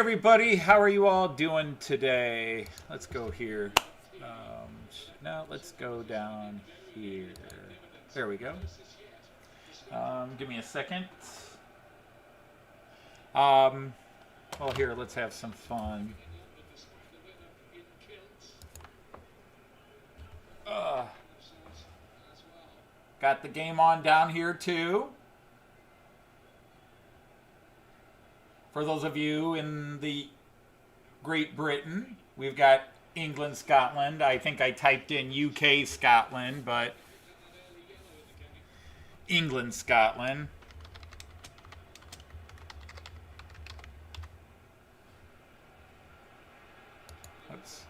everybody. How are you all doing today? Let's go here. Now let's go down here. There we go. Give me a second. Well, here, let's have some fun. Got the game on down here, too. For those of you in the Great Britain, we've got England, Scotland. I think I typed in UK, Scotland, but England, Scotland. Oops.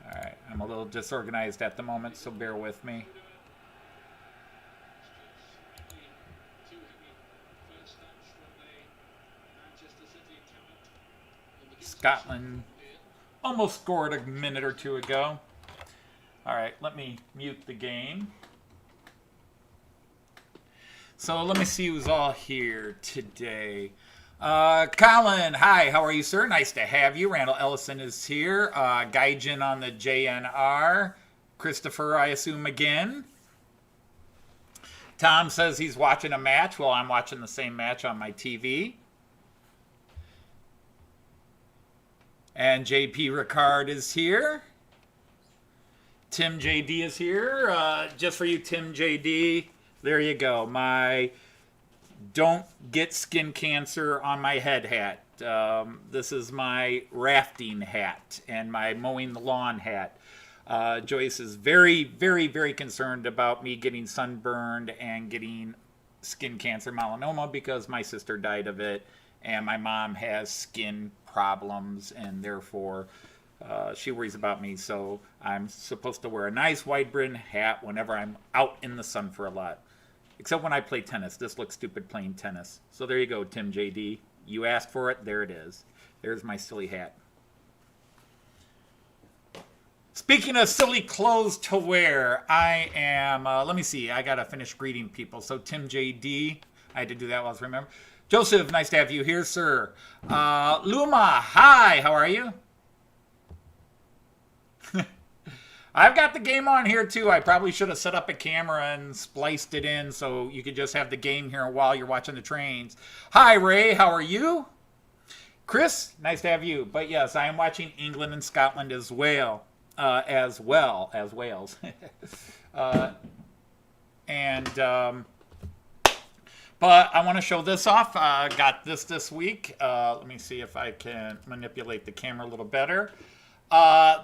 All right, I'm a little disorganized at the moment, so bear with me. Scotland almost scored a minute or two ago. All right, let me mute the game. So let me see who's all here today. Colin, hi, how are you, sir? Nice to have you. Randall Ellison is here. Gaijin on the JNR. Christopher, I assume, again. Tom says he's watching a match. Well, I'm watching the same match on my TV. And JP Ricard is here. Tim JD is here. Just for you, Tim JD. There you go. My don't get skin cancer on my head hat. This is my rafting hat and my mowing the lawn hat. Joyce is very, very, very concerned about me getting sunburned and getting skin cancer melanoma because my sister died of it and my mom has skin problems and therefore she worries about me. So I'm supposed to wear a nice wide brim hat whenever I'm out in the sun for a lot. Except when I play tennis. This looks stupid playing tennis. So there you go, Tim JD. You asked for it. There it is. There's my silly hat. Speaking of silly clothes to wear, I am, let me see. I got to finish greeting people. So Tim JD, I had to do that while I was remembering. Joseph, nice to have you here, sir. Luma, hi. How are you? I've got the game on here too. I probably should have set up a camera and spliced it in so you could just have the game here while you're watching the trains. Hi, Ray. How are you? Chris, nice to have you. But yes, I am watching England and Scotland as well as Wales. But I want to show this off. Got this week. Let me see if I can manipulate the camera a little better.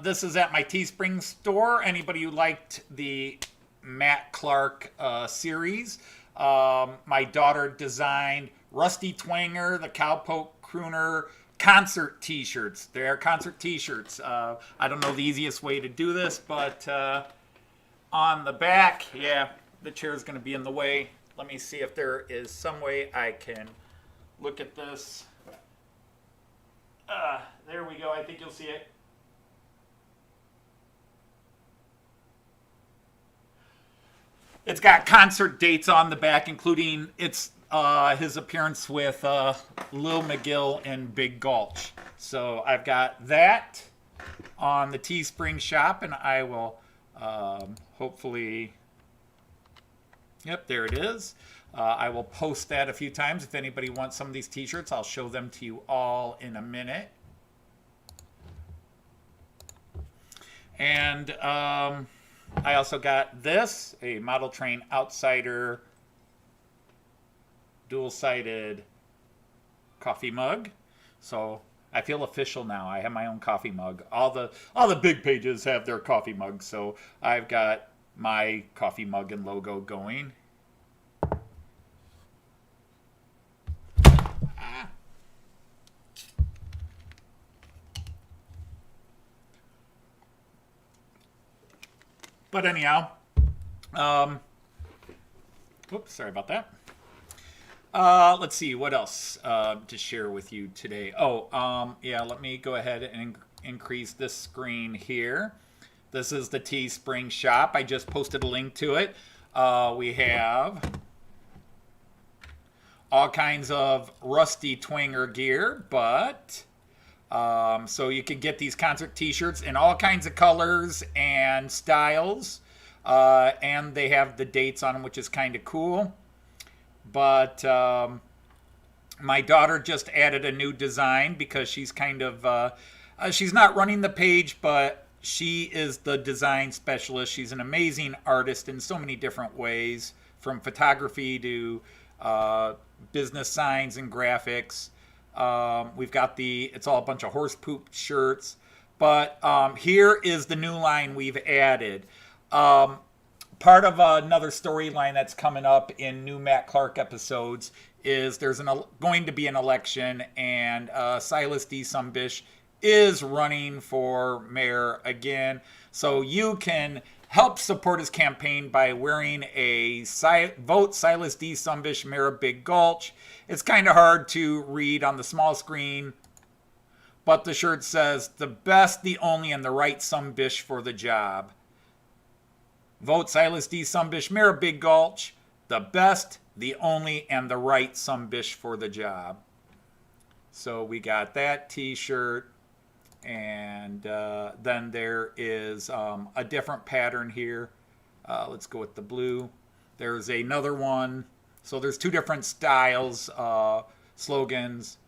This is at my Teespring store. Anybody who liked the Matt Clark series. My daughter designed Rusty Twanger, the Cowpoke Crooner concert t-shirts. They're concert t-shirts. I don't know the easiest way to do this, but on the back, yeah, the chair is going to be in the way. Let me see if there is some way I can look at this. There we go. I think you'll see it. It's got concert dates on the back, including his appearance with Lil McGill and Big Gulch. So I've got that on the Teespring shop, and I will hopefully... Yep, there it is. I will post that a few times. If anybody wants some of these t-shirts, I'll show them to you all in a minute. And I also got this, a Model Train Outsider dual-sided coffee mug. So I feel official now. I have my own coffee mug. All the big pages have their coffee mugs, so I've got my coffee mug and logo going. But anyhow, oops, sorry about that. Let's see, what else to share with you today? Oh, yeah, let me go ahead and increase this screen here. This is the Teespring shop. I just posted a link to it. We have all kinds of Rusty Twinger gear, but so you can get these concert t-shirts in all kinds of colors and styles, and they have the dates on them, which is kind of cool. But my daughter just added a new design because she's kind of she's not running the page, but she is the design specialist. She's an amazing artist in so many different ways, from photography to business signs and graphics. We've got it's all a bunch of horse poop shirts. But here is the new line we've added. Part of another storyline that's coming up in new Matt Clark episodes is there's going to be an election, and Silas D. Sumbish is running for mayor again. So you can help support his campaign by wearing a Vote Silas D. Sumbish, Mayor of Big Gulch. It's kind of hard to read on the small screen, but the shirt says, "The best, the only, and the right Sumbish for the job. Vote Silas D. Sumbish, Mayor of Big Gulch. The best, the only, and the right Sumbish for the job." So we got that t-shirt. And then there is a different pattern here. Let's go with the blue. There's another one. So there's two different styles, slogans.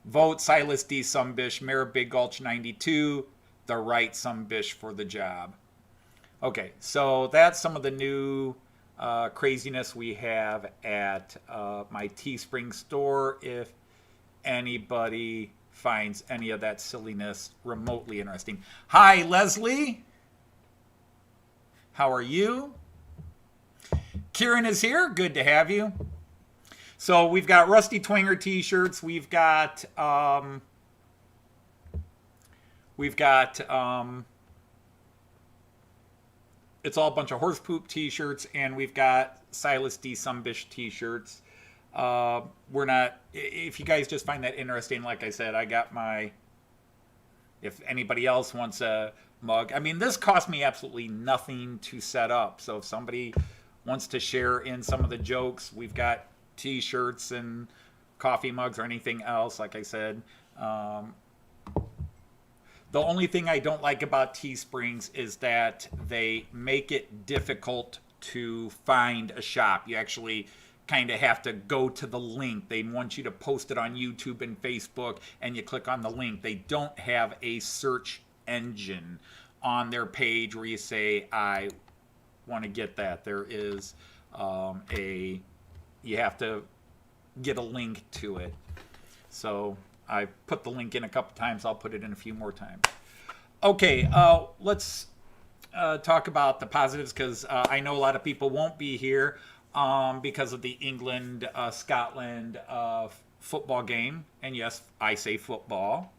Vote Silas D. Sumbish, Mayor of Big Gulch 92. The right Sumbish for the job. Okay, so that's some of the new craziness we have at my Teespring store. If anybody finds any of that silliness remotely interesting. Hi, Leslie. How are you? Kieran is here. Good to have you. So we've got Rusty Twinger t-shirts. We've got it's all a bunch of horse poop t-shirts, and we've got Silas D. Sumbish t-shirts. We're not, if you guys just find that interesting, like I said, I got if anybody else wants a mug, I mean, this cost me absolutely nothing to set up. So if somebody wants to share in some of the jokes, we've got t-shirts and coffee mugs or anything else, like I said. The only thing I don't like about Teesprings is that they make it difficult to find a shop. You actually kind of have to go to the link. They want you to post it on YouTube and Facebook, and you click on the link. They don't have a search engine on their page where you say, I want to get that. There is you have to get a link to it. So I put the link in a couple times. I'll put it in a few more times. Okay, let's talk about the positives, because I know a lot of people won't be here because of the England-Scotland football game. And yes, I say football.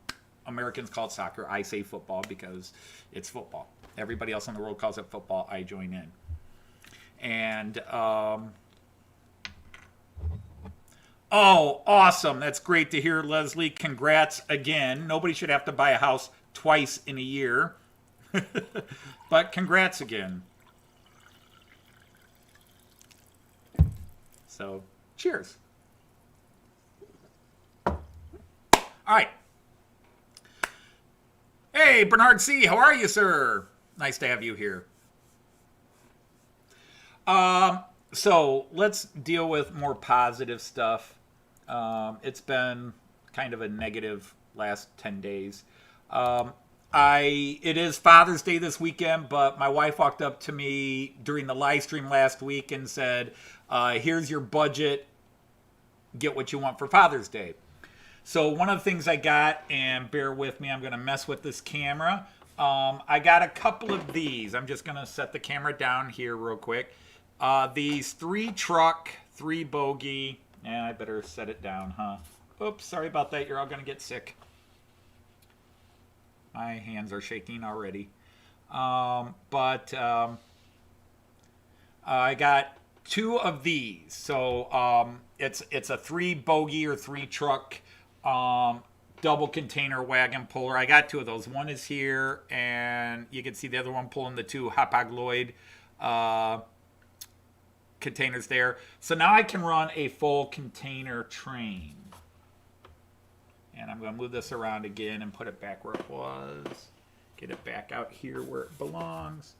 Americans call it soccer. I say football because it's football. Everybody else in the world calls it football. I join in. And oh, awesome. That's great to hear, Leslie. Congrats again. Nobody should have to buy a house twice in a year. But congrats again. So, cheers. All right. Hey, Bernard C., how are you, sir? Nice to have you here. So let's deal with more positive stuff. It's been kind of a negative last 10 days. It is Father's Day this weekend, but my wife walked up to me during the live stream last week and said, here's your budget. Get what you want for Father's Day. So one of the things I got, and bear with me, I'm going to mess with this camera. I got a couple of these. I'm just going to set the camera down here real quick. These 3 truck, 3 bogey. Yeah, I better set it down, huh? Oops, sorry about that. You're all going to get sick. My hands are shaking already. I got 2 of these. So it's a 3 bogey or 3 truck double container wagon puller. I got 2 of those. One is here, and you can see the other one pulling the 2 Hapag-Lloyd containers there. So now I can run a full container train. And I'm going to move this around again and put it back where it was. Get it back out here where it belongs.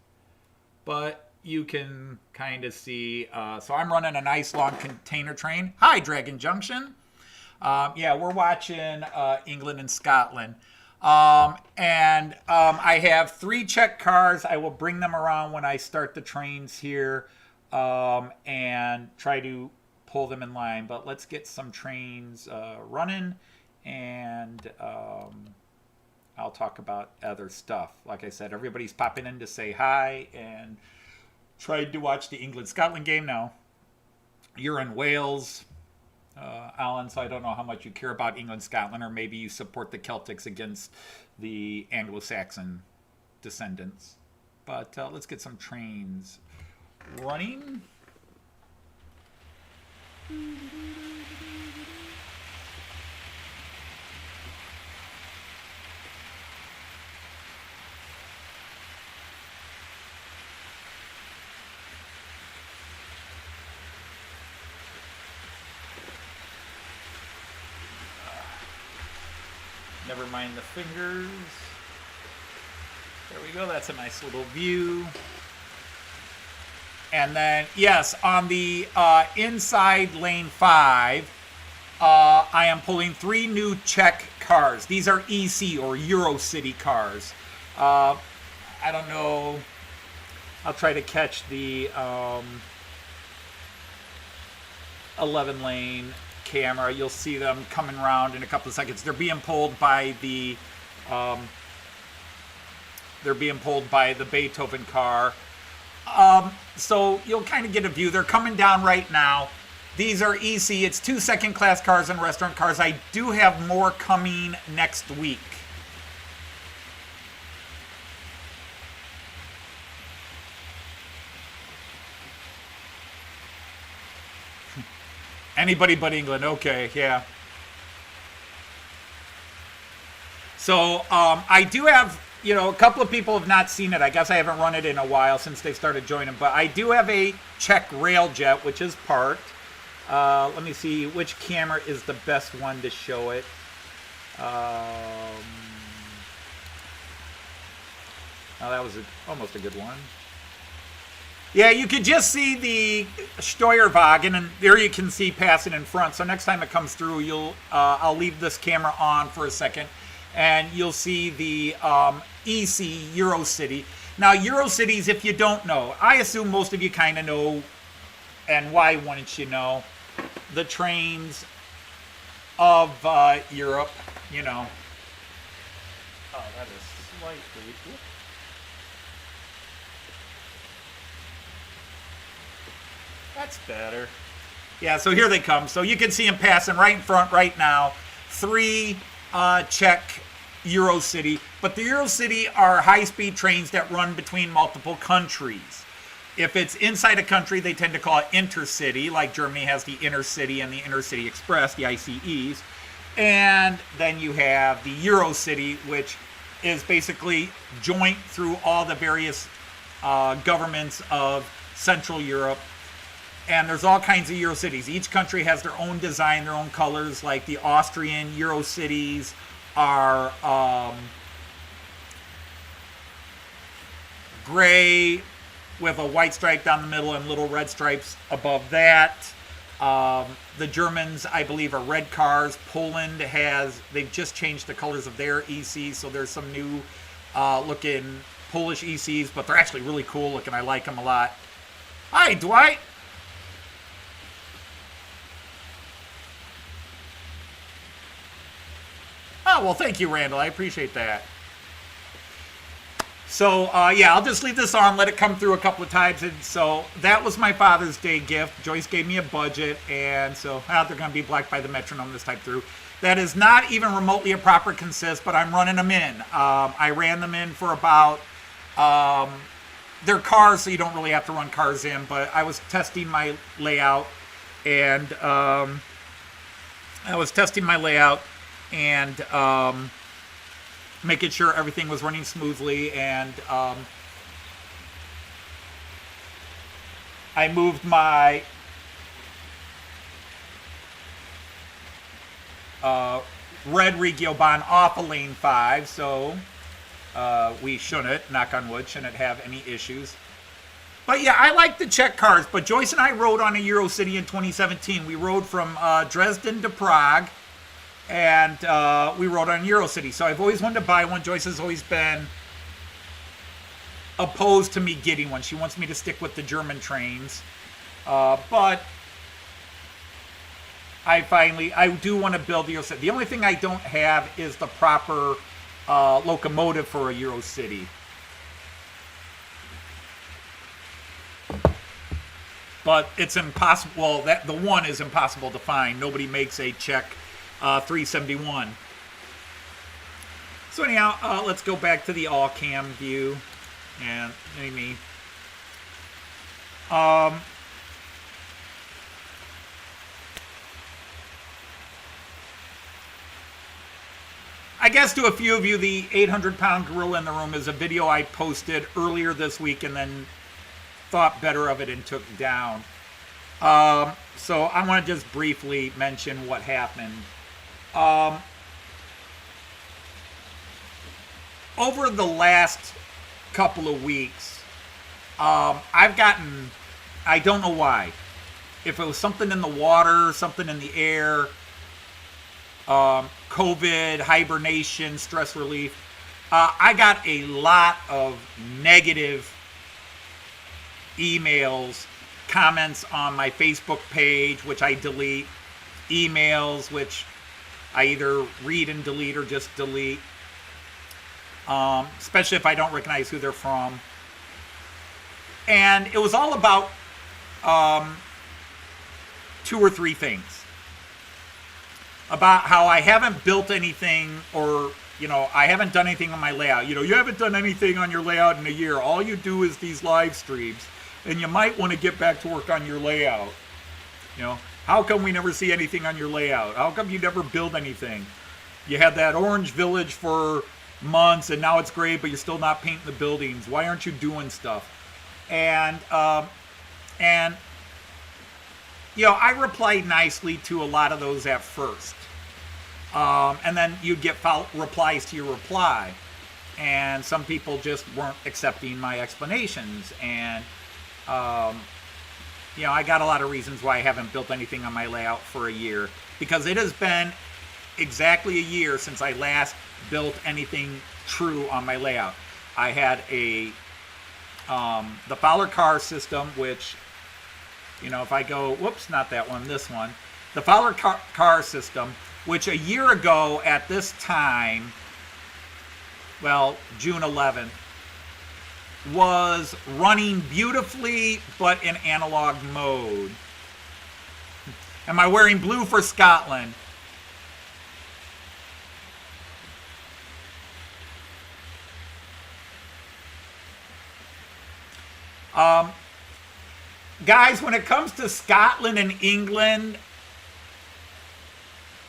But you can kind of see, so I'm running a nice long container train. Hi, Dragon Junction. Yeah, we're watching England and Scotland. I have 3 Czech cars. I will bring them around when I start the trains here and try to pull them in line. But let's get some trains running, and I'll talk about other stuff. Like I said, everybody's popping in to say hi and tried to watch the England-Scotland game now. You're in Wales, Alan, so I don't know how much you care about England-Scotland, or maybe you support the Celtics against the Anglo-Saxon descendants. But let's get some trains running. Never mind the fingers. There we go. That's a nice little view. And then, yes, on the inside lane 5, I am pulling 3 new Czech cars. These are EC or Eurocity cars. I don't know. I'll try to catch the 11 lane camera. You'll see them coming around in a couple of seconds. They're being pulled by the Beethoven car. So you'll kind of get a view. They're coming down right now. These are EC. It's 2 second-class cars and restaurant cars. I do have more coming next week. Anybody but England. Okay, yeah. So I do have, a couple of people have not seen it. I guess I haven't run it in a while since they started joining. But I do have a Czech Railjet, which is parked. Let me see which camera is the best one to show it. Oh, that was almost a good one. Yeah, you could just see the Steuerwagen, and there you can see passing in front. So next time it comes through, I'll leave this camera on for a second, and you'll see the EC Eurocity. Now, Eurocities, if you don't know, I assume most of you kind of know, and why wouldn't you know, the trains of Europe, Oh, that is slightly... Whoop. That's better. Yeah, so here they come. So you can see them passing right in front right now. 3 Czech Eurocity. But the Eurocity are high-speed trains that run between multiple countries. If it's inside a country, they tend to call it intercity, like Germany has the Intercity and the Intercity Express, the ICEs. And then you have the Eurocity, which is basically joint through all the various governments of Central Europe. And there's all kinds of Eurocities. Each country has their own design, their own colors. Like the Austrian Eurocities are gray with a white stripe down the middle and little red stripes above that. The Germans, I believe, are red cars. Poland they've just changed the colors of their ECs, so there's some new looking Polish ECs, but they're actually really cool looking. I like them a lot. Hi, Dwight. Oh, well, thank you, Randall. I appreciate that. So, yeah, I'll just leave this on, let it come through a couple of times. And so that was my Father's Day gift. Joyce gave me a budget, and so they're going to be black by the metronome this time through. That is not even remotely a proper consist, but I'm running them in. I ran them in for about... they're cars, so you don't really have to run cars in, but I was testing my layout, and making sure everything was running smoothly, and I moved my red Regioban off of lane 5, so we shouldn't, knock on wood, shouldn't have any issues. But yeah, I like the check cars. But Joyce and I rode on a EuroCity in 2017. We rode from Dresden to Prague, and we rode on EuroCity. So I've always wanted to buy one. Joyce has always been opposed to me getting one. She wants me to stick with the German trains. But I do want to build the EuroCity. The only thing I don't have is the proper locomotive for a EuroCity. But it's impossible. Well, the one is impossible to find. Nobody makes a Czech 371. So anyhow, let's go back to the all-cam view, and maybe. I guess to a few of you, the 800-pound gorilla in the room is a video I posted earlier this week, and then thought better of it and took down. So I want to just briefly mention what happened. Over the last couple of weeks, I've gotten, I don't know why, if it was something in the water, something in the air, COVID, hibernation, stress relief, I got a lot of negative emails, comments on my Facebook page, which I delete, emails, which I either read and delete or just delete, especially if I don't recognize who they're from. And it was all about 2 or 3 things. About how I haven't built anything, or I haven't done anything on my layout. You haven't done anything on your layout in a year. All you do is these live streams. And you might want to get back to work on your layout. How come we never see anything on your layout? How come you never build anything? You had that orange village for months, and now it's gray, but you're still not painting the buildings. Why aren't you doing stuff? And I replied nicely to a lot of those at first. And then you'd get replies to your reply. And some people just weren't accepting my explanations. And I got a lot of reasons why I haven't built anything on my layout for a year, because it has been exactly a year since I last built anything true on my layout. I had the Fowler car system, which, if I go, whoops, not that one, this one, the Fowler car system, which a year ago at this time, well, June 11th, was running beautifully, but in analog mode. Am I wearing blue for Scotland? Guys, when it comes to Scotland and England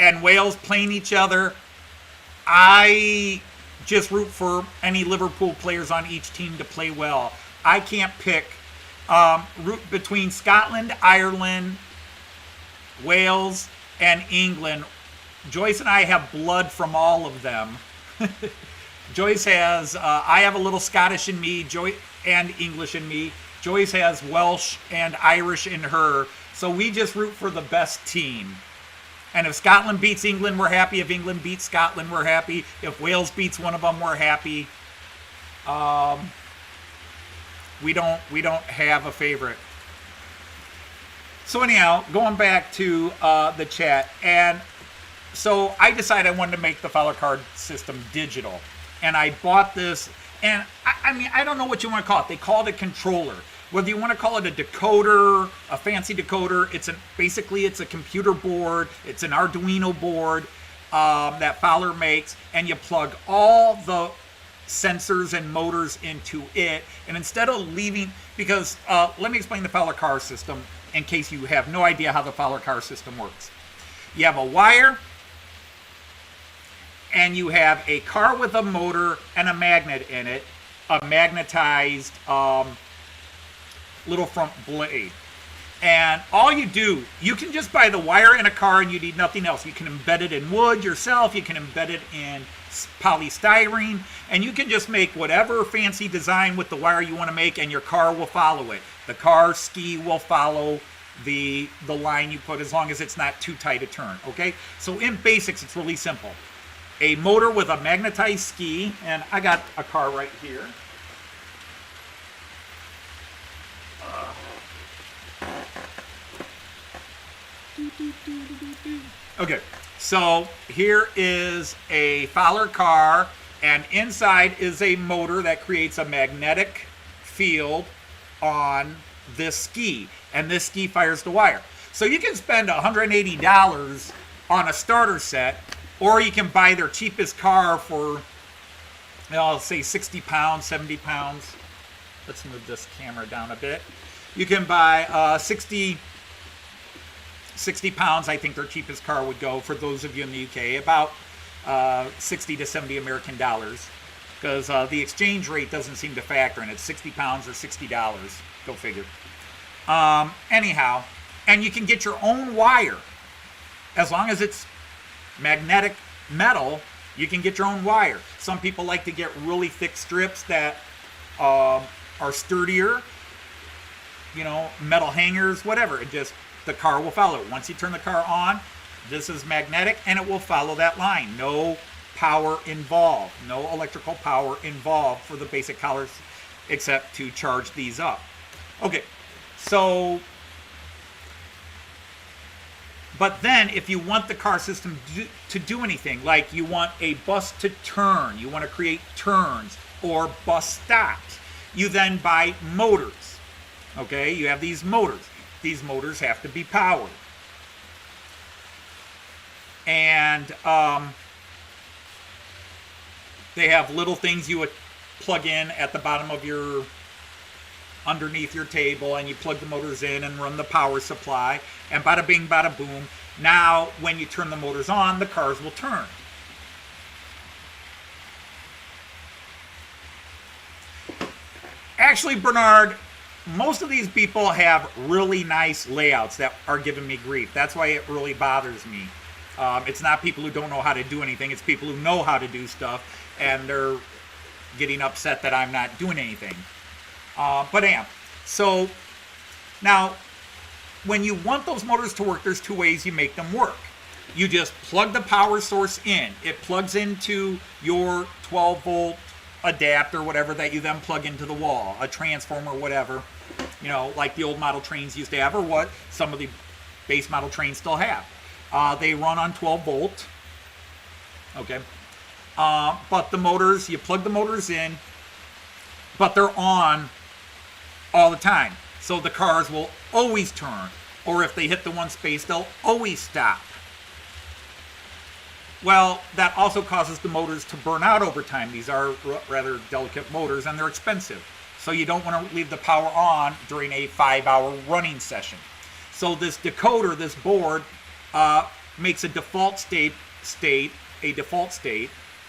and Wales playing each other, I just root for any Liverpool players on each team to play well. I can't pick. Root between Scotland, Ireland, Wales, and England. Joyce and I have blood from all of them. Joyce has, I have a little Scottish in me, and English in me. Joyce has Welsh and Irish in her. So we just root for the best team. And if Scotland beats England, we're happy. If England beats Scotland, we're happy. If Wales beats one of them, we're happy. We don't have a favorite. So anyhow, going back to the chat, and so I decided I wanted to make the Fowler card system digital, and I bought this. And I mean, I don't know what you want to call it. They call it a controller. Whether you want to call it a decoder, a fancy decoder, basically it's a computer board. It's an Arduino board that Fowler makes, and you plug all the sensors and motors into it. And instead of leaving, because let me explain the Fowler car system in case you have no idea how the Fowler car system works. You have a wire, and you have a car with a motor and a magnet in it, a magnetized little front blade. And all you do, you can just buy the wire in a car and you need nothing else. You can embed it in wood yourself. You can embed it in polystyrene. And you can just make whatever fancy design with the wire you want to make, and your car will follow it. The car ski will follow the line you put, as long as it's not too tight a turn, okay? So in basics, it's really simple. A motor with a magnetized ski, and I got a car right here. Okay, so here is a Fowler car, and inside is a motor that creates a magnetic field on this ski, and this ski fires the wire. So you can spend $180 on a starter set, or you can buy their cheapest car for, I'll say 60 pounds, 70 pounds. Let's move this camera down a bit. You can buy 60 pounds, I think their cheapest car would go, for those of you in the UK, about 60 to 70 American dollars, because the exchange rate doesn't seem to factor in. It's 60 pounds or $60. Go figure. Anyhow, and you can get your own wire. As long as it's magnetic metal, you can get your own wire. Some people like to get really thick strips that are sturdier, you know, metal hangers, whatever. It just, the car will follow it. Once you turn the car on, this is magnetic, and it will follow that line. No power involved. No electrical power involved for the basic collars, except to charge these up. Okay, so, but then if you want the car system to do anything, like you want a bus to turn, you want to create turns or bus stops, you then buy motors. Okay, you have these motors. These motors have to be powered. And they have little things you would plug in at the bottom of your, underneath your table, and you plug the motors in and run the power supply, and bada bing, bada boom. Now, when you turn the motors on, the cars will turn. Actually, Bernard, most of these people have really nice layouts that are giving me grief. That's why it really bothers me. It's not people who don't know how to do anything. It's people who know how to do stuff, and they're getting upset that I'm not doing anything. But I am. So now, when you want those motors to work, there's two ways you make them work. You just plug the power source in. It plugs into your 12-volt adapter, whatever, that you then plug into the wall, a transformer, whatever, you know, like the old model trains used to have, or what some of the base model trains still have. They run on 12 volt. Okay. But the motors, you plug the motors in, but they're on all the time. So the cars will always turn, or if they hit the one space, they'll always stop. Well, that also causes the motors to burn out over time. These are rather delicate motors, and they're expensive. So you don't want to leave the power on during a 5-hour running session. So this decoder, this board, makes a default state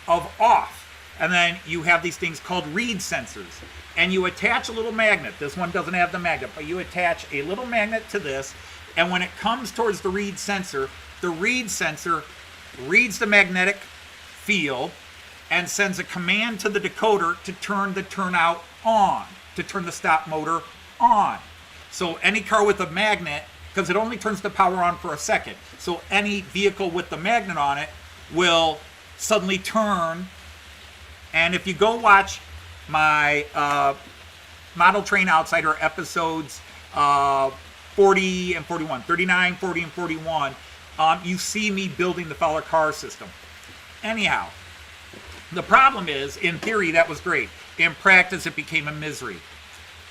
of off. And then you have these things called reed sensors. And you attach a little magnet. This one doesn't have the magnet, but you attach a little magnet to this. And when it comes towards the reed sensor reads the magnetic field and sends a command to the decoder to turn the turnout on, to turn the stop motor on. So any car with a magnet, because it only turns the power on for a second, so any vehicle with the magnet on it will suddenly turn. And if you go watch my Model Train Outsider episodes 40 and 41, 39, 40, and 41, you see me building the Fowler car system. Anyhow, the problem is, in theory, that was great. In practice, it became a misery.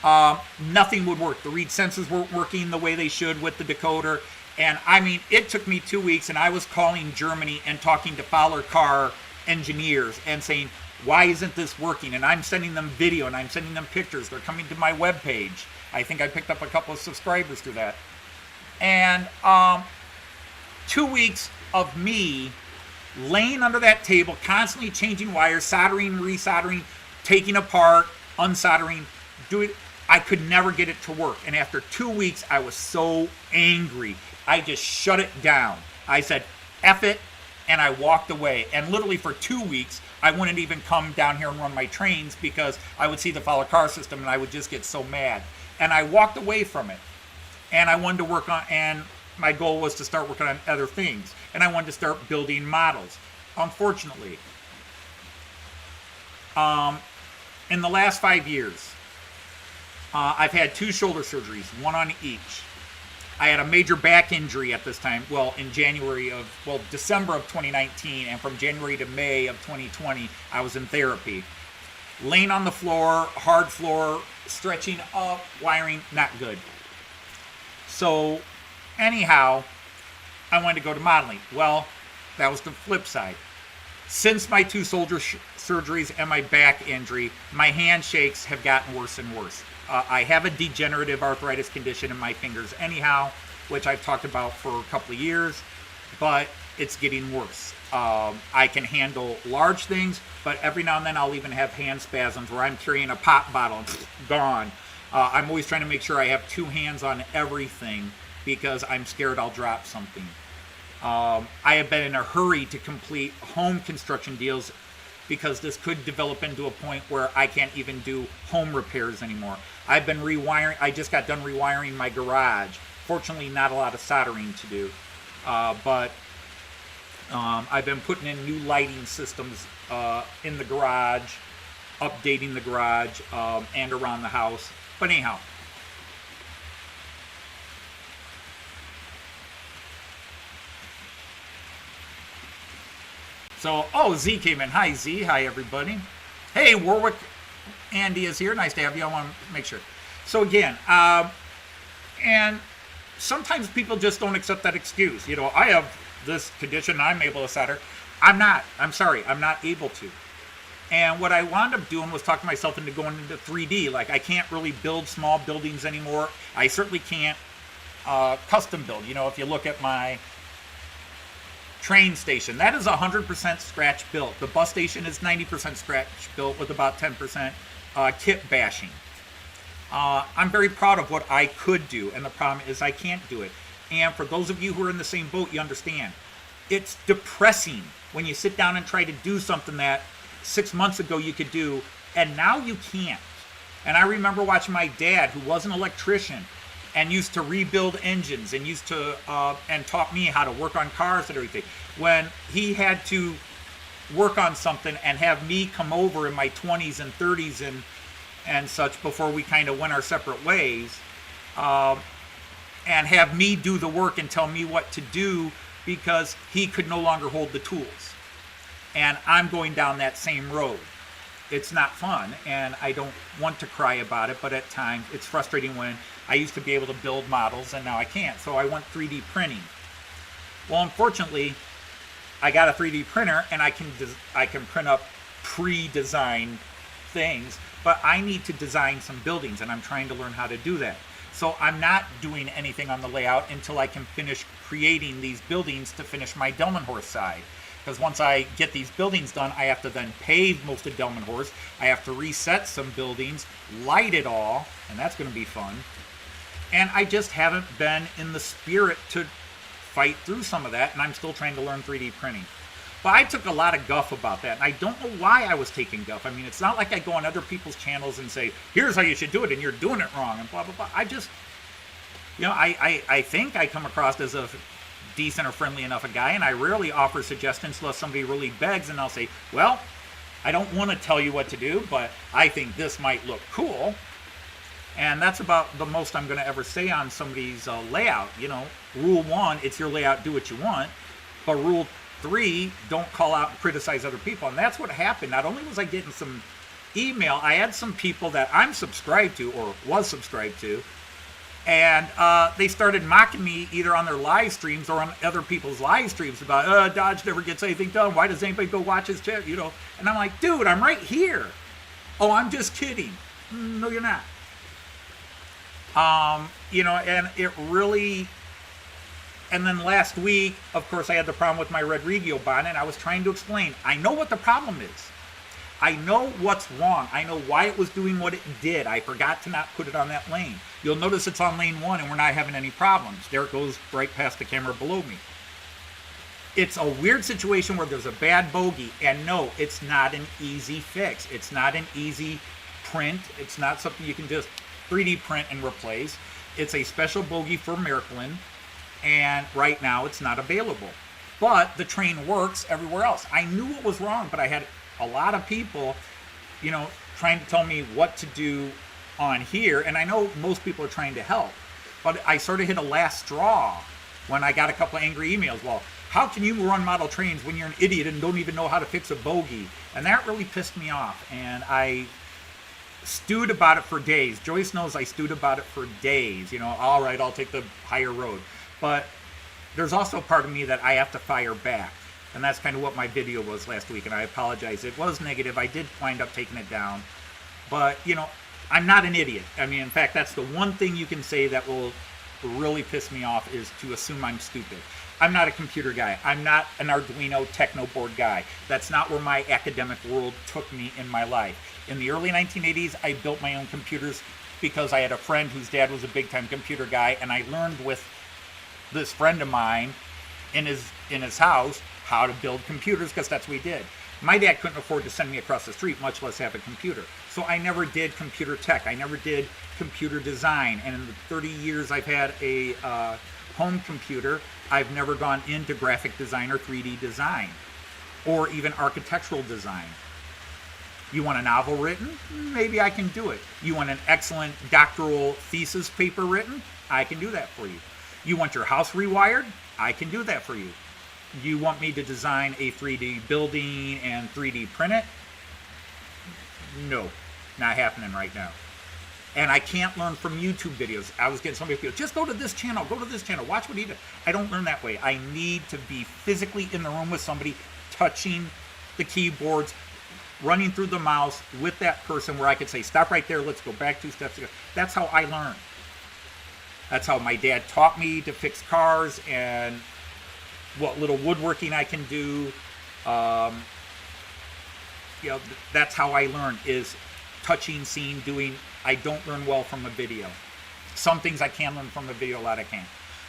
Nothing would work. The reed sensors weren't working the way they should with the decoder. And I mean, it took me 2 weeks, and I was calling Germany and talking to Fowler car engineers and saying, why isn't this working? And I'm sending them video, and I'm sending them pictures. They're coming to my webpage. I think I picked up a couple of subscribers through that. And 2 weeks of me laying under that table, constantly changing wires, soldering, resoldering, taking apart, unsoldering, doing. I could never get it to work. And after 2 weeks, I was so angry. I just shut it down. I said, F it, and I walked away. And literally for 2 weeks, I wouldn't even come down here and run my trains because I would see the follow car system and I would just get so mad. And I walked away from it. And I wanted to work on, and my goal was to start working on other things. And I wanted to start building models. Unfortunately, in the last 5 years, I've had 2 shoulder surgeries, one on each. I had a major back injury at this time, well, in December of 2019, and from January to May of 2020, I was in therapy. Laying on the floor, hard floor, stretching up, wiring, not good. So, anyhow, I wanted to go to modeling. Well, that was the flip side. Since my 2 shoulder surgeries and my back injury, my handshakes have gotten worse and worse. I have a degenerative arthritis condition in my fingers anyhow, which I've talked about for a couple of years, but it's getting worse. I can handle large things, but every now and then I'll even have hand spasms where I'm carrying a pop bottle and gone. I'm always trying to make sure I have 2 hands on everything because I'm scared I'll drop something. I have been in a hurry to complete home construction deals because this could develop into a point where I can't even do home repairs anymore. I've been rewiring. I just got done rewiring my garage. Fortunately, not a lot of soldering to do, but I've been putting in new lighting systems in the garage, updating the garage, and around the house. But anyhow. So, Z came in. Hi, Z. Hi, everybody. Hey, Warwick. Andy is here. Nice to have you. I want to make sure. So, again, and sometimes people just don't accept that excuse. You know, I have this condition. I'm able to solder. I'm not. I'm sorry. I'm not able to. And what I wound up doing was talking myself into going into 3D. Like, I can't really build small buildings anymore. I certainly can't custom build. You know, if you look at my train station, that is 100% scratch built. The bus station is 90% scratch built with about 10% kit bashing. I'm very proud of what I could do, and the problem is I can't do it. And for those of you who are in the same boat, you understand. It's depressing when you sit down and try to do something that 6 months ago you could do, and now you can't. And I remember watching my dad, who was an electrician, and used to rebuild engines and used to and taught me how to work on cars and everything. When he had to work on something and have me come over in my 20s and 30s and such before we kind of went our separate ways, and have me do the work and tell me what to do because he could no longer hold the tools. And I'm going down that same road. It's not fun, and I don't want to cry about it, but at times it's frustrating when I used to be able to build models and now I can't. So I want 3D printing. Well, unfortunately, I got a 3D printer and I can print up pre-designed things, but I need to design some buildings, and I'm trying to learn how to do that. So I'm not doing anything on the layout until I can finish creating these buildings to finish my Delmenhorst side. Because once I get these buildings done, I have to then pave most of Delmenhorst. I have to reset some buildings, light it all, and that's going to be fun. And I just haven't been in the spirit to fight through some of that, and I'm still trying to learn 3D printing. But I took a lot of guff about that, and I don't know why I was taking guff. I mean, it's not like I go on other people's channels and say, here's how you should do it, and you're doing it wrong, and blah, blah, blah. I just, you know, I think I come across as a decent or friendly enough a guy, and I rarely offer suggestions unless somebody really begs, and I'll say, well, I don't want to tell you what to do, but I think this might look cool. And that's about the most I'm going to ever say on somebody's layout. You know, rule 1, it's your layout, do what you want. But rule 3, don't call out and criticize other people. And that's what happened. Not only was I getting some email, I had some people that I'm subscribed to or was subscribed to, and they started mocking me either on their live streams or on other people's live streams about, Dodge never gets anything done. Why does anybody go watch his chat? You know, and I'm like, dude, I'm right here. Oh, I'm just kidding. No, you're not. You know, and it really, and then last week, of course, I had the problem with my Rodrigo bonnet, and I was trying to explain, I know what the problem is. I know what's wrong. I know why it was doing what it did. I forgot to not put it on that lane. You'll notice it's on lane 1 and we're not having any problems. There it goes right past the camera below me. It's a weird situation where there's a bad bogey, and no, it's not an easy fix. It's not an easy print. It's not something you can just 3D print and replace. It's a special bogey for Miraculin, and right now it's not available. But the train works everywhere else. I knew what was wrong, but I had a lot of people, you know, trying to tell me what to do on here, and I know most people are trying to help, but I sort of hit a last straw when I got a couple of angry emails. Well, how can you run model trains when you're an idiot and don't even know how to fix a bogey? And that really pissed me off, and I stewed about it for days. Joyce knows I stewed about it for days. You know, all right, I'll take the higher road. But there's also a part of me that I have to fire back. And that's kind of what my video was last week, and I apologize. It was negative. I did wind up taking it down. But, you know, I'm not an idiot. I mean, in fact, that's the one thing you can say that will really piss me off, is to assume I'm stupid. I'm not a computer guy. I'm not an Arduino techno board guy. That's not where my academic world took me in my life. In the early 1980s, I built my own computers because I had a friend whose dad was a big-time computer guy, and I learned with this friend of mine in his house how to build computers, because that's what he did. My dad couldn't afford to send me across the street, much less have a computer. So I never did computer tech. I never did computer design. And in the 30 years I've had a home computer, I've never gone into graphic design or 3D design, or even architectural design. You want a novel written? Maybe I can do it. You want an excellent doctoral thesis paper written? I can do that for you. You want your house rewired? I can do that for you. You want me to design a 3D building and 3D print it? No, not happening right now. And I can't learn from YouTube videos. I was getting somebody to go, just go to this channel, watch what he does. I don't learn that way. I need to be physically in the room with somebody, touching the keyboards, running through the mouse with that person, where I could say, stop right there, let's go back 2 steps ago. That's how I learn. That's how my dad taught me to fix cars, and what little woodworking I can do. You know, that's how I learn, is touching, seeing, doing. I don't learn well from a video. Some things I can learn from a video, a lot I can't.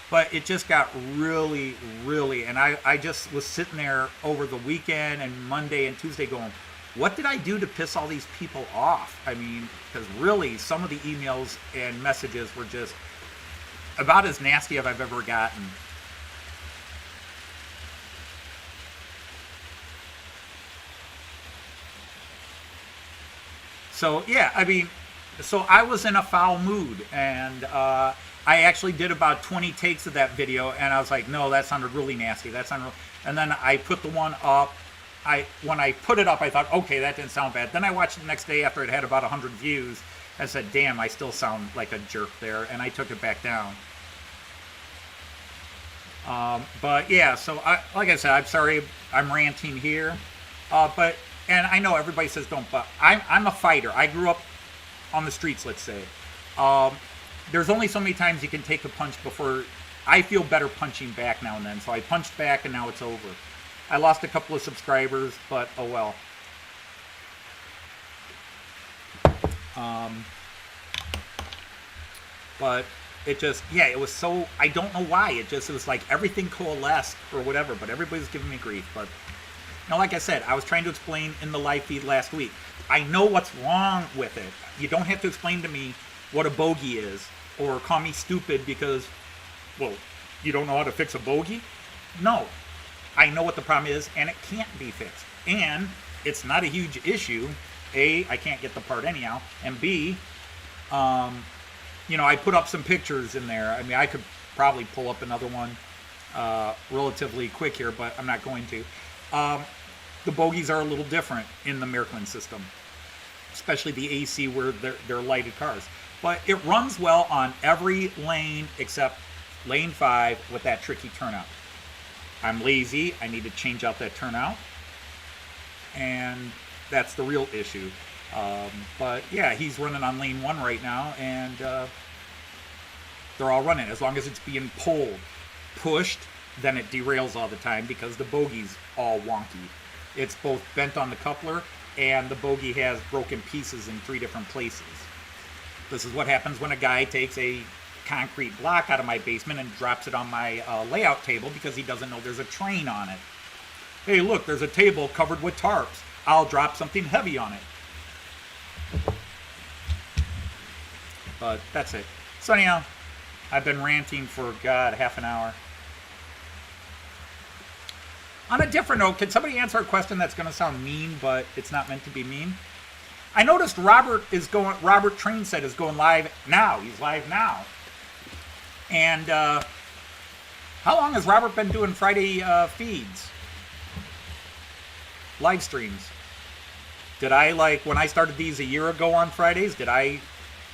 But it just got really, really, and I just was sitting there over the weekend and Monday and Tuesday going, what did I do to piss all these people off? I mean, because really, some of the emails and messages were just about as nasty as I've ever gotten. So, yeah, I mean, so I was in a foul mood, and I actually did about 20 takes of that video, and I was like, no, that sounded really nasty. That sounded really... And then I put the one up. When I put it up, I thought, okay, that didn't sound bad. Then I watched it the next day after it had about 100 views. I said, damn, I still sound like a jerk there, and I took it back down. But yeah, so like I said, I'm sorry I'm ranting here. And I know everybody says don't, but I'm a fighter. I grew up on the streets, let's say. There's only so many times you can take a punch before I feel better punching back now and then. So I punched back, and now it's over. I lost a couple of subscribers, but oh well. But it just, yeah, it was so, I don't know why. It was like everything coalesced or whatever, but everybody's giving me grief. But, you know, like I said, I was trying to explain in the live feed last week. I know what's wrong with it. You don't have to explain to me what a bogey is, or call me stupid because, well, you don't know how to fix a bogey? No. I know what the problem is, and it can't be fixed. And it's not a huge issue. A, I can't get the part anyhow. And B, you know, I put up some pictures in there. I mean, I could probably pull up another one relatively quick here, but I'm not going to. The bogies are a little different in the Miraculin system, especially the AC where they're lighted cars. But it runs well on every lane except lane 5 with that tricky turnout. I'm lazy. I need to change out that turnout. And that's the real issue. But yeah, he's running on lane 1 right now, and they're all running. As long as it's being pulled, pushed, then it derails all the time because the bogey's all wonky. It's both bent on the coupler and the bogey has broken pieces in 3 different places. This is what happens when a guy takes a concrete block out of my basement and drops it on my layout table because he doesn't know there's a train on it. Hey, look, there's a table covered with tarps. I'll drop something heavy on it. But that's it. So anyhow, I've been ranting for, God, half an hour. On a different note, can somebody answer a question that's going to sound mean, but it's not meant to be mean? I noticed Robert Trainset is going live now. He's live now. And how long has Robert been doing Friday feeds? Live streams. Did I, when I started these a year ago on Fridays, did I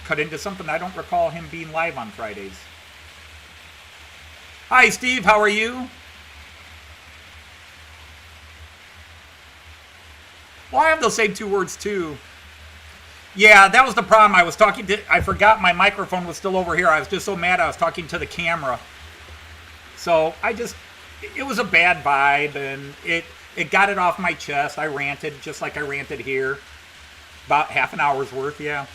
cut into something? I don't recall him being live on Fridays. Hi, Steve. How are you? Well, I have those same 2 words, too. Yeah, that was the problem. I forgot my microphone was still over here. I was just so mad I was talking to the camera. So, it was a bad vibe, and it got it off my chest. I ranted, just like I ranted here. About half an hour's worth, yeah.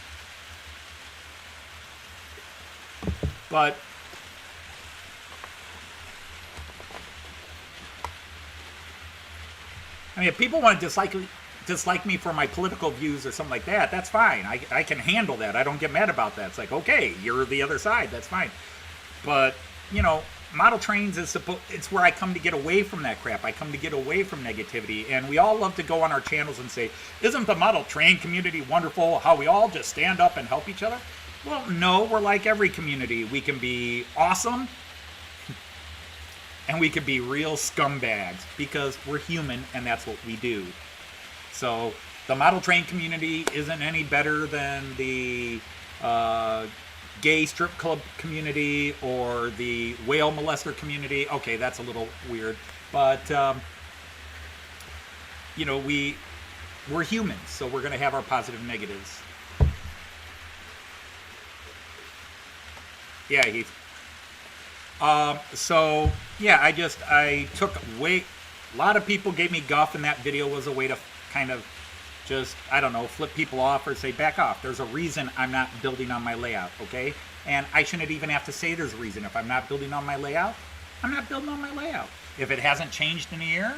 But I mean, if people want to dislike me for my political views or something like that, that's fine. I can handle that. I don't get mad about that. It's like, okay, you're the other side. That's fine. But, model trains it's where I come to get away from that crap. I come to get away from negativity. And we all love to go on our channels and say, isn't the model train community wonderful? How we all just stand up and help each other? Well, no, we're like every community. We can be awesome and we can be real scumbags because we're human and that's what we do. So the model train community isn't any better than the gay strip club community or the whale molester community. Okay, that's a little weird, but we're humans, so we're going to have our positive and negatives. Yeah, Heath. So yeah, I took a lot of people gave me guff, and that video was a way to kind of just, I don't know, flip people off or say, back off. There's a reason I'm not building on my layout, okay? And I shouldn't even have to say there's a reason. If I'm not building on my layout, I'm not building on my layout. If it hasn't changed in a year,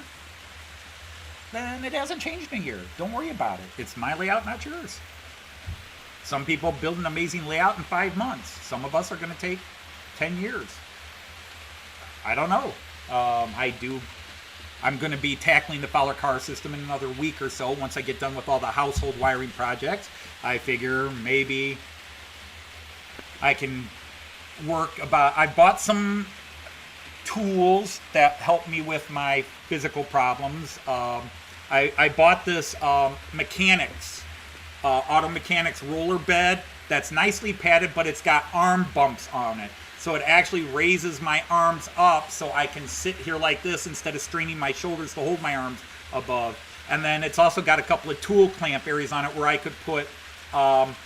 then it hasn't changed in a year. Don't worry about it. It's my layout, not yours. Some people build an amazing layout in 5 months. Some of us are going to take 10 years. I don't know. I'm going to be tackling the Fowler car system in another week or so. Once I get done with all the household wiring projects, I figure maybe I can I bought some tools that help me with my physical problems. I bought this mechanics, auto mechanics roller bed that's nicely padded, but it's got arm bumps on it. So it actually raises my arms up so I can sit here like this instead of straining my shoulders to hold my arms above. And then it's also got a couple of tool clamp areas on it where I could put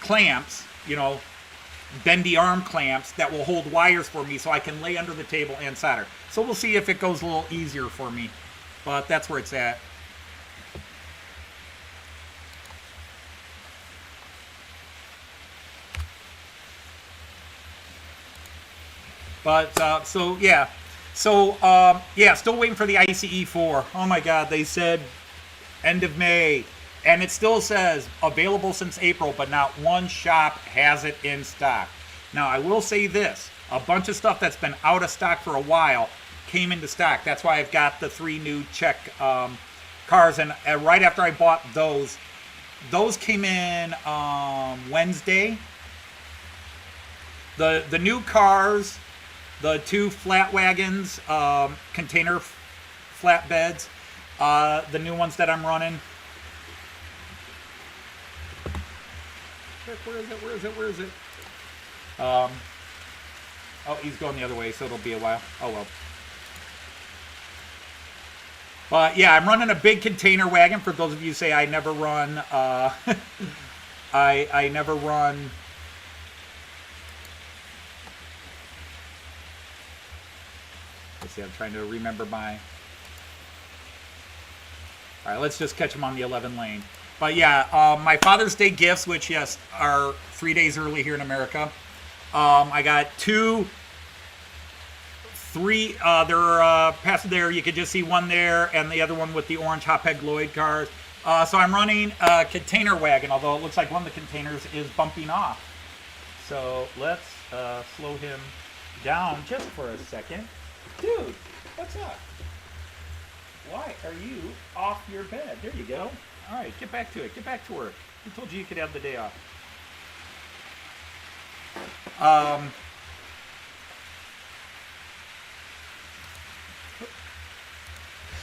clamps, bendy arm clamps that will hold wires for me so I can lay under the table and solder. So we'll see if it goes a little easier for me. But that's where it's at. But, still waiting for the ICE 4. Oh my God, they said end of May. And it still says available since April, but not one shop has it in stock. Now, I will say this. A bunch of stuff that's been out of stock for a while came into stock. That's why I've got the 3 new Czech cars. And right after I bought those came in Wednesday. The new cars, the 2 flat wagons, container flatbeds, the new ones that I'm running. Where is it? Oh, he's going the other way, so it'll be a while. Oh, well. But, yeah, I'm running a big container wagon. For those of you who say I never run, I never run... Let's see, I'm trying to remember my... All right, let's just catch them on the 11 lane. But yeah, my Father's Day gifts, which yes are 3 days early here in America. I got three. They're passed there. You could just see one there, and the other one with the orange Hophead Lloyd cars. So I'm running a container wagon, although it looks like one of the containers is bumping off. So let's slow him down just for a second. Dude, what's up? Why are you off your bed? There you go. All right, get back to it. Get back to work. Who told you could have the day off?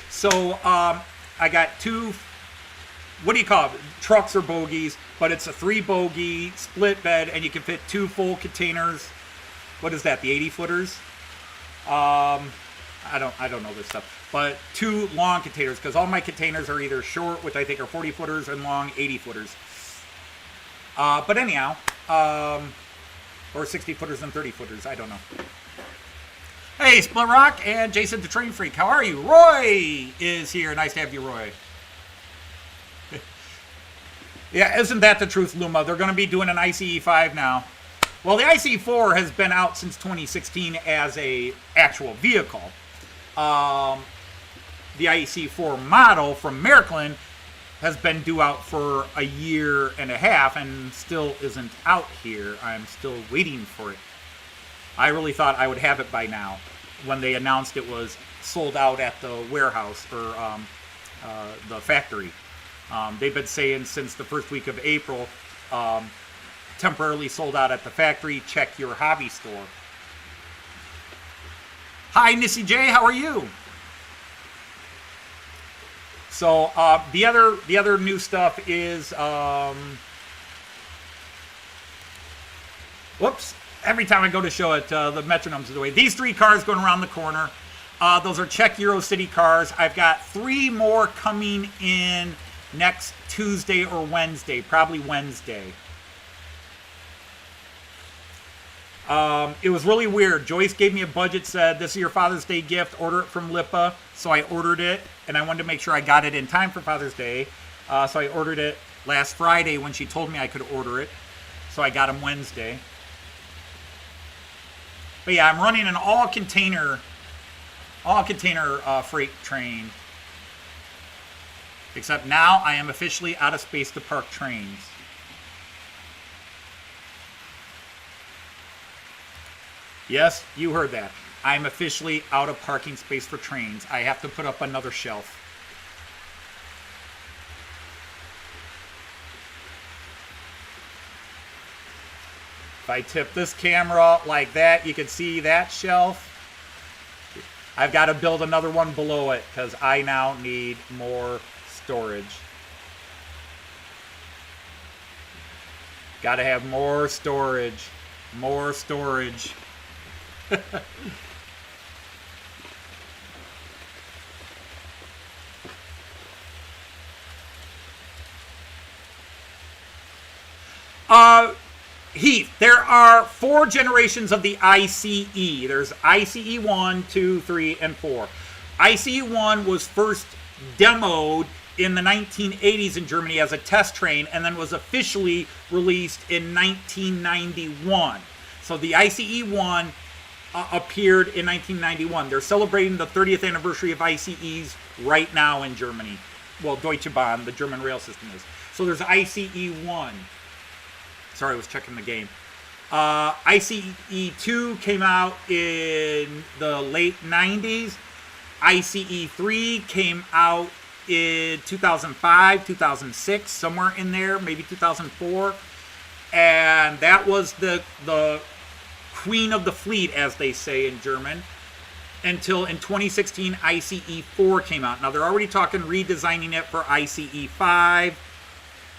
So I got two, what do you call it? Trucks or bogies, but it's a 3-bogie split bed, and you can fit 2 full containers. What is that? The 80-footers? I don't know this stuff. But 2 long containers, because all my containers are either short, which I think are 40-footers, and long 80-footers. But anyhow, or 60-footers and 30-footers, I don't know. Hey, Split Rock and Jason the Train Freak, how are you? Roy is here. Nice to have you, Roy. Yeah, isn't that the truth, Luma? They're going to be doing an ICE 5 now. Well, the ICE 4 has been out since 2016 as a actual vehicle. The ICE 4 model from Maryland has been due out for a year and a half and still isn't out here. I'm still waiting for it. I really thought I would have it by now when they announced it was sold out at the warehouse or the factory. They've been saying since the first week of April, temporarily sold out at the factory. Check your hobby store. Hi, Nissy J. How are you? So the other new stuff is whoops. Every time I go to show it, the metronome's away. These 3 cars going around the corner. Those are Czech Euro City cars. I've got 3 more coming in next Tuesday or Wednesday. Probably Wednesday. It was really weird. Joyce gave me a budget, said, this is your Father's Day gift. Order it from Lipa. So I ordered it, and I wanted to make sure I got it in time for Father's Day. So I ordered it last Friday when she told me I could order it. So I got them Wednesday. But yeah, I'm running an all-container freight train. Except now I am officially out of space to park trains. Yes, you heard that. I'm officially out of parking space for trains. I have to put up another shelf. If I tip this camera like that, you can see that shelf. I've got to build another one below it because I now need more storage. Got to have more storage. More storage. Heath, there are 4 generations of the ICE. There's ICE 1, 2, 3, and 4. ICE 1 was first demoed in the 1980s in Germany as a test train and then was officially released in 1991. So the ICE 1 appeared in 1991. They're celebrating the 30th anniversary of ICEs right now in Germany. Well, Deutsche Bahn, the German rail system is. So there's ICE 1. Sorry, I was checking the game. ICE 2 came out in the late 90s. ICE 3 came out in 2005, 2006, somewhere in there, maybe 2004. And that was the queen of the fleet, as they say in German, until in 2016 ICE 4 came out. Now they're already talking redesigning it for ICE 5.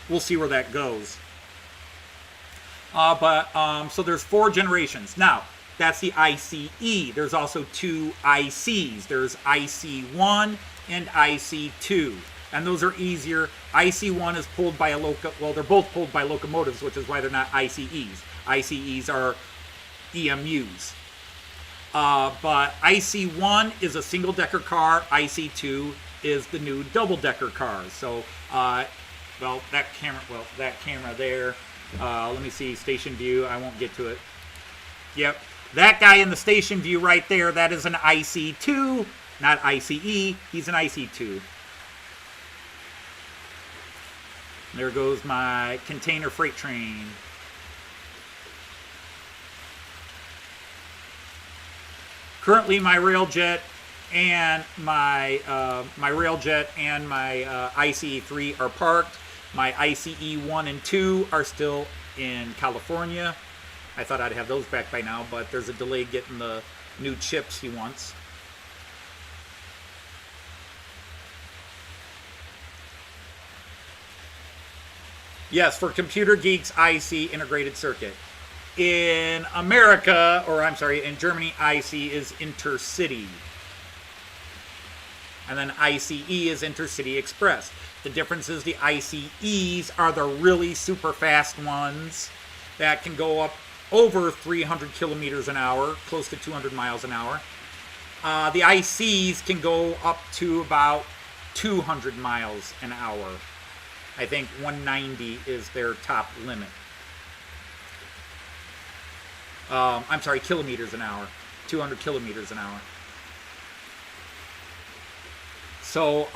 We'll see where that goes. So there's 4 generations. Now, that's the ICE. There's also 2 ICs. There's IC 1 and IC 2. And those are easier. IC 1 is pulled by well, they're both pulled by locomotives, which is why they're not ICEs. ICEs are EMUs. But IC 1 is a single-decker car. IC 2 is the new double-decker car. So well, that camera there. Let me see, station view. I won't get to it. Yep, that guy in the station view right there, that is an IC2, not ICE. He's an IC2. There goes my container freight train. Currently, my railjet and my ICE3 are parked. My ICE1 and 2 are still in California. I thought I'd have those back by now, but there's a delay getting the new chips he wants. Yes, for computer geeks, IC integrated circuit. In America, or I'm sorry, in Germany, IC is intercity. And then ICE is intercity express. The difference is the ICEs are the really super fast ones that can go up over 300 kilometers an hour, close to 200 miles an hour. The ICs can go up to about 200 miles an hour. I think 190 is their top limit. I'm sorry, kilometers an hour. 200 kilometers an hour. So,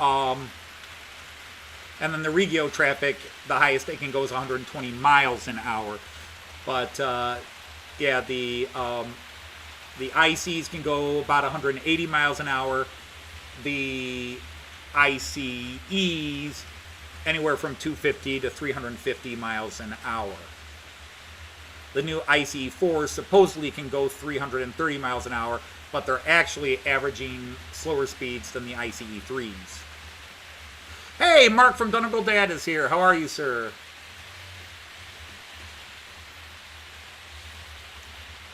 and then the regio traffic, the highest they can go is 120 miles an hour. But, yeah, the ICs can go about 180 miles an hour. The ICEs, anywhere from 250 to 350 miles an hour. The new ICE4s supposedly can go 330 miles an hour, but they're actually averaging slower speeds than the ICE3s. Hey, Mark from Donegal Dad is here. How are you, sir?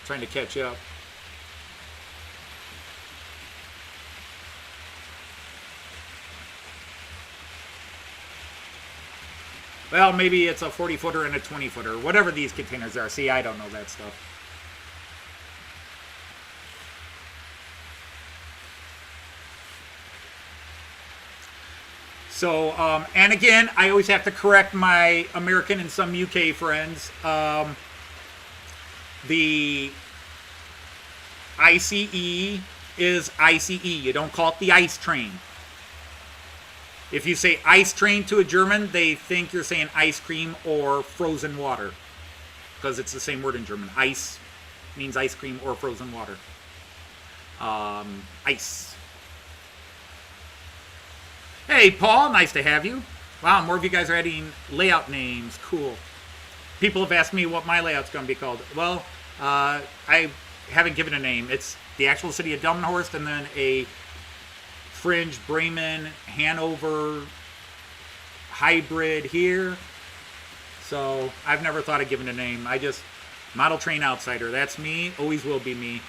Trying to catch up. Well, maybe it's a 40-footer and a 20-footer. Whatever these containers are. See, I don't know that stuff. So, and again, I always have to correct my American and some UK friends. The ICE is ICE. You don't call it the ICE train. If you say ice train to a German, they think you're saying ice cream or frozen water, because it's the same word in German. Ice means ice cream or frozen water. Ice. Hey, Paul, nice to have you. Wow, more of you guys are adding layout names. Cool. People have asked me what my layout's going to be called. Well, I haven't given a name. It's the actual city of Delmenhorst and then a fringe Bremen, Hanover hybrid here. So I've never thought of giving a name. I just, model train outsider. That's me, always will be me.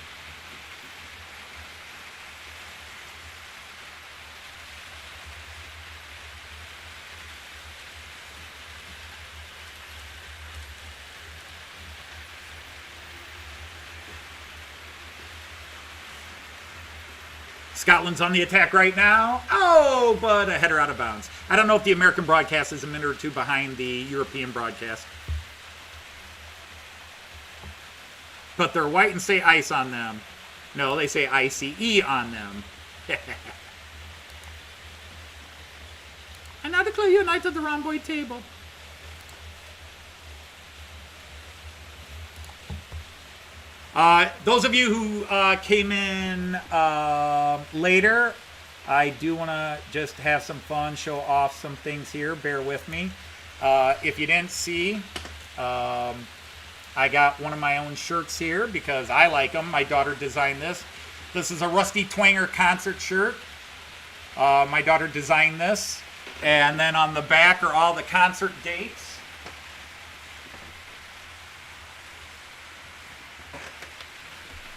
Scotland's on the attack right now. Oh, but a header out of bounds. I don't know if the American broadcast is a minute or two behind the European broadcast. But they're white and say ice on them. No, they say ICE on them. And now declare you a knight of the rhomboid table. Those of you who came in later, I do want to just have some fun, show off some things here. Bear with me. If you didn't see, I got one of my own shirts here because I like them. My daughter designed this. This is a Rusty Twanger concert shirt. My daughter designed this. And then on the back are all the concert dates.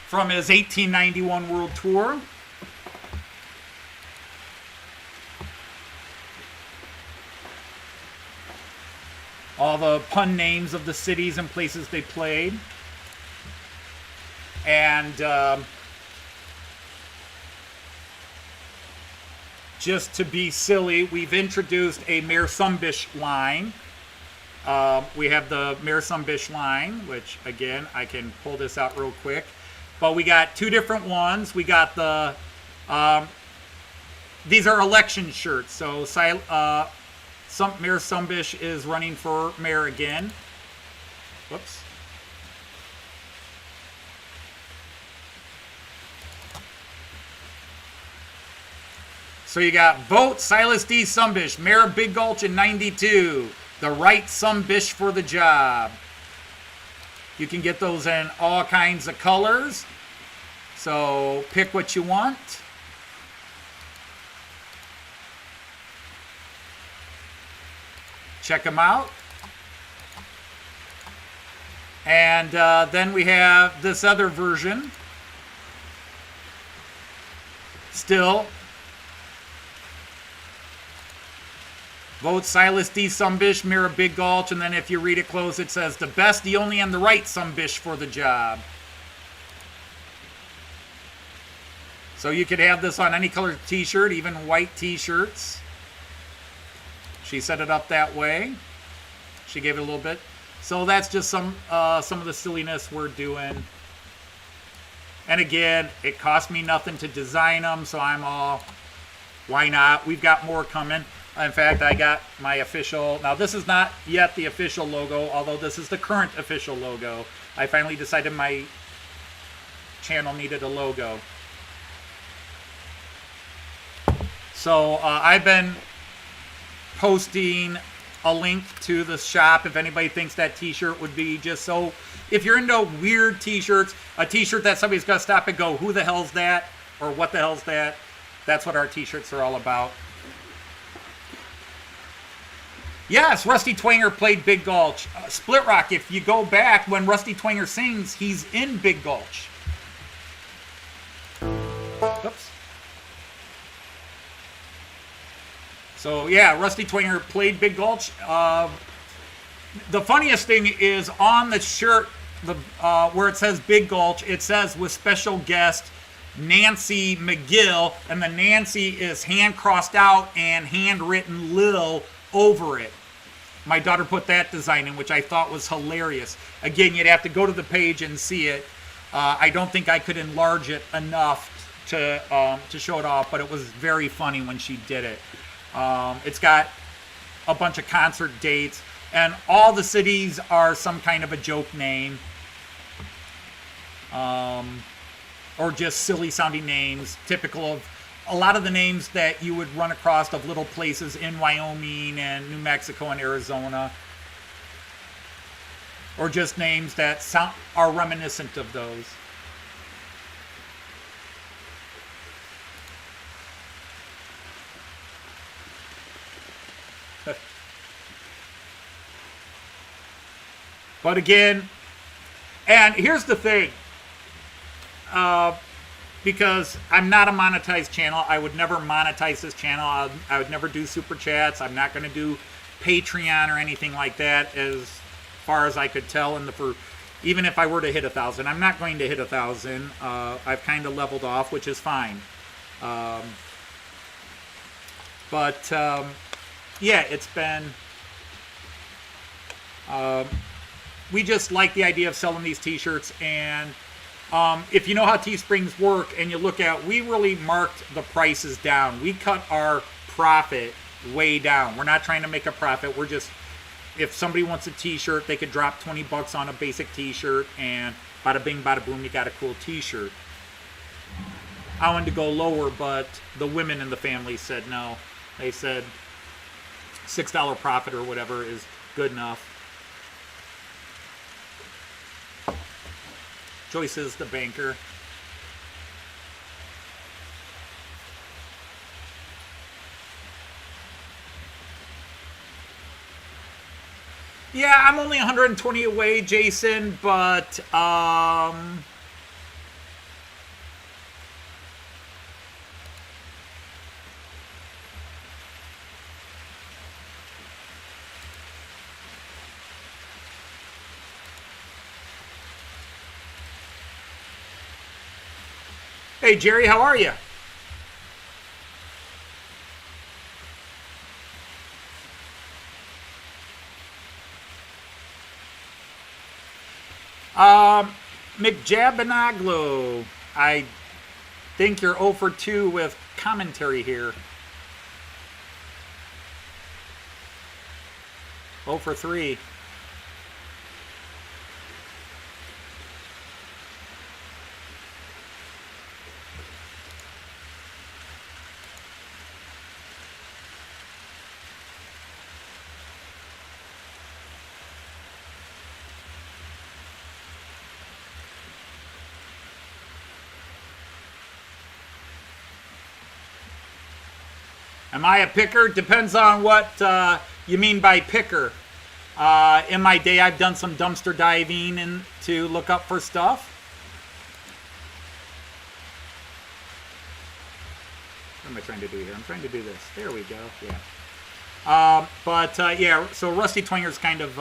From his 1891 World Tour. All the pun names of the cities and places they played. And just to be silly, we've introduced a Mayor Sumbish line. We have the Mayor Sumbish line, which again, I can pull this out real quick. But we got two different ones. We got the, these are election shirts. So Mayor Sumbish is running for mayor again. Whoops. So you got vote Silas D. Sumbish, Mayor of Big Gulch in 92. The right Sumbish for the job. You can get those in all kinds of colors. So pick what you want. Check them out. And then we have this other version. Still. Vote Silas D. Sumbish, Mayor of Big Gulch, and then if you read it close, it says, the best, the only, and the right Sumbish for the job. So you could have this on any color t-shirt, even white t-shirts. She set it up that way. She gave it a little bit. So that's just some of the silliness we're doing. And again, it cost me nothing to design them, so I'm all, why not? We've got more coming. In fact, I got my official, now this is not yet the official logo, although this is the current official logo. I finally decided my channel needed a logo. So I've been posting a link to the shop if anybody thinks that t-shirt would be just so, if you're into weird t-shirts, a t-shirt that somebody's going to stop and go, who the hell's that? Or what the hell's that? That's what our t-shirts are all about. Yes, Rusty Twanger played Big Gulch. Split Rock, if you go back, when Rusty Twanger sings, he's in Big Gulch. Oops. So, yeah, Rusty Twanger played Big Gulch. The funniest thing is on the shirt, where it says Big Gulch, it says with special guest Nancy McGill, and the Nancy is hand crossed out and handwritten Lil over it. My daughter put that design in, which I thought was hilarious. Again, you'd have to go to the page and see it. I don't think I could enlarge it enough to show it off, but it was very funny when she did it. It's got a bunch of concert dates, and all the cities are some kind of a joke name, or just silly sounding names, typical of a lot of the names that you would run across of little places in Wyoming and New Mexico and Arizona, or just names that are reminiscent of those. But again, and here's the thing, because I'm not a monetized channel, I would never monetize this channel. I would never do super chats. I'm not going to do Patreon or anything like that, as far as I could tell. Even if I were to hit 1,000, I'm not going to hit 1,000. I've kind of leveled off, which is fine. Yeah, it's been. We just like the idea of selling these t-shirts, and if you know how Teesprings work and you look at, we really marked the prices down. We cut our profit way down. We're not trying to make a profit. We're just, if somebody wants a t-shirt, they could drop 20 bucks on a basic t-shirt, and bada bing, bada boom, you got a cool t-shirt. I wanted to go lower, but the women in the family said no. They said $6 profit or whatever is good enough. Joyce is the banker. Yeah, I'm only 120 away, Jason, but hey, Jerry, how are you? McJabanaglu, I think you're 0 for 2 with commentary here. 0 for 3. Am I a picker? Depends on what you mean by picker. In my day, I've done some dumpster diving and to look up for stuff. What am I trying to do here? I'm trying to do this. There we go. Yeah. Yeah, so Rusty Twinger's kind of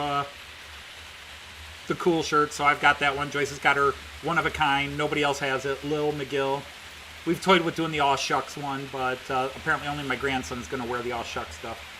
the cool shirt, so I've got that one. Joyce has got her one of a kind. Nobody else has it. Lil McGill. We've toyed with doing the All Shucks one, but apparently only my grandson's going to wear the All Shucks stuff.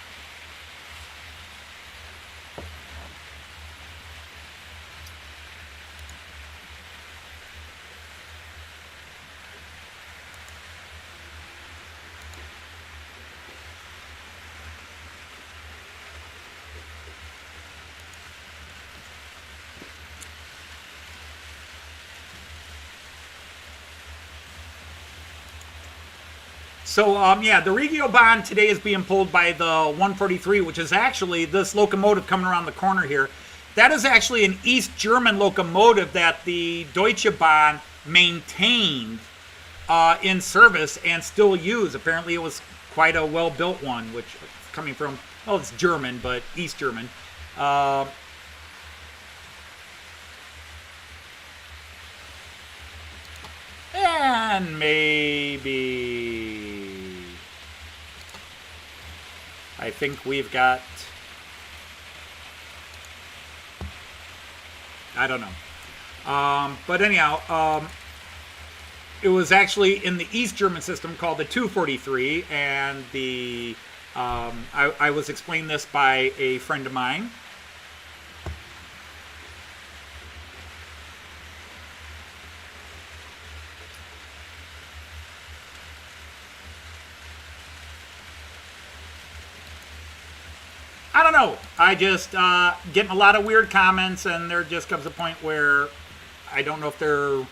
So, yeah, the Regiobahn today is being pulled by the 143, which is actually this locomotive coming around the corner here. That is actually an East German locomotive that the Deutsche Bahn maintained in service and still use. Apparently, it was quite a well-built one, which coming from, well, it's German, but East German. And maybe... I think we've got... I don't know. But anyhow, it was actually in the East German system called the 243, and the I was explained this by a friend of mine. I don't know. I just getting a lot of weird comments, and there just comes a point where I don't know if they're...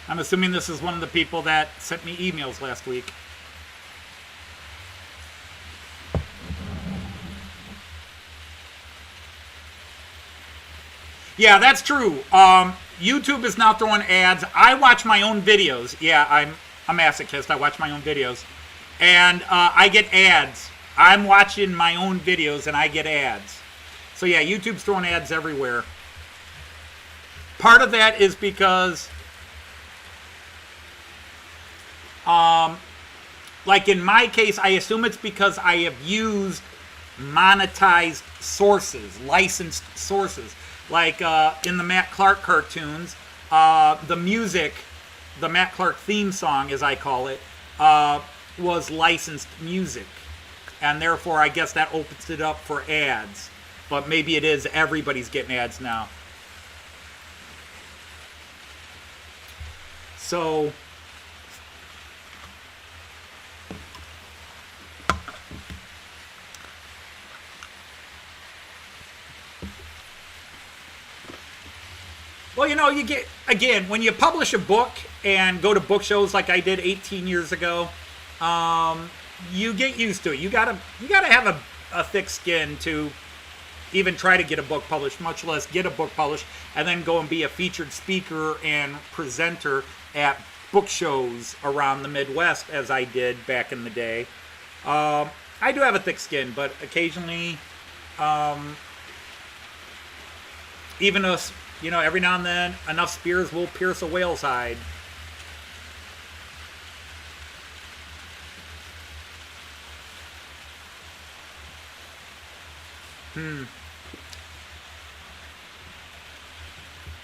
I'm assuming this is one of the people that sent me emails last week. Yeah, that's true. YouTube is now throwing ads. I watch my own videos. Yeah, I'm a masochist. I watch my own videos. And I get ads. I'm watching my own videos and I get ads. So yeah, YouTube's throwing ads everywhere. Part of that is because, like in my case, I assume it's because I have used monetized sources, licensed sources. Like in the Matt Clark cartoons, the music, the Matt Clark theme song, as I call it, was licensed music. And therefore, I guess that opens it up for ads. But maybe it is everybody's getting ads now. So... Well, you know, you get, again, when you publish a book and go to book shows like I did 18 years ago, you get used to it. You gotta have a thick skin to even try to get a book published, much less get a book published and then go and be a featured speaker and presenter at book shows around the Midwest, as I did back in the day. I do have a thick skin, but occasionally, even us, you know, every now and then, enough spears will pierce a whale's hide.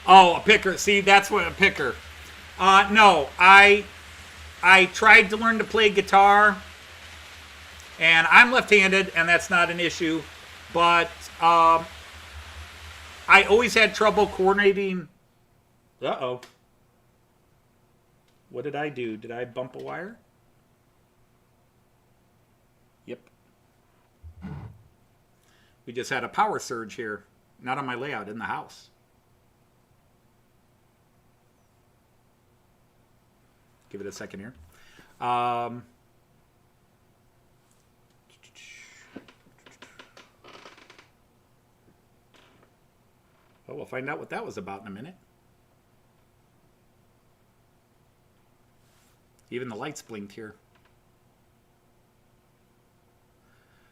Oh, a picker. See, that's what a picker. No, I tried to learn to play guitar, and I'm left-handed, and that's not an issue. But I always had trouble coordinating. Uh-oh. What did I do? Did I bump a wire? Yep. We just had a power surge here. Not on my layout, in the house. Give it a second here. Well, we'll find out what that was about in a minute. Even the lights blinked here.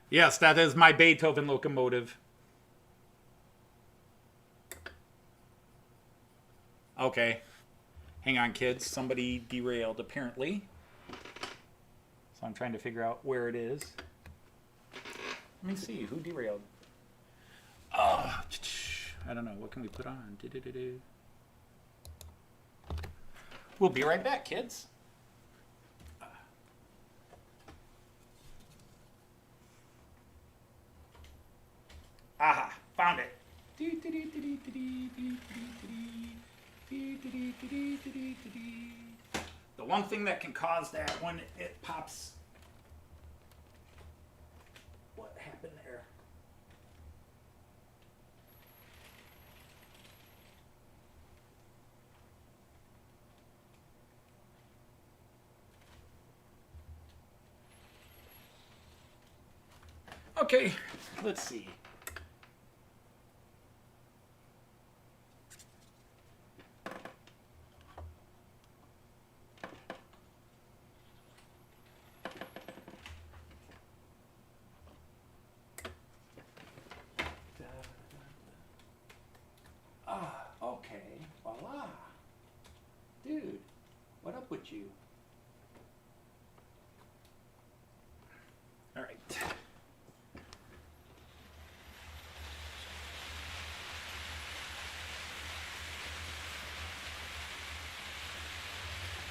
Yes, that is my Beethoven locomotive. Okay. Hang on, kids. Somebody derailed, apparently. So I'm trying to figure out where it is. Let me see. Who derailed? Oh, I don't know. What can we put on? We'll be right back, kids. Aha, found it. The one thing that can cause that when it pops. What happened there? Okay, let's see. Okay, voila. Dude, what up with you? All right.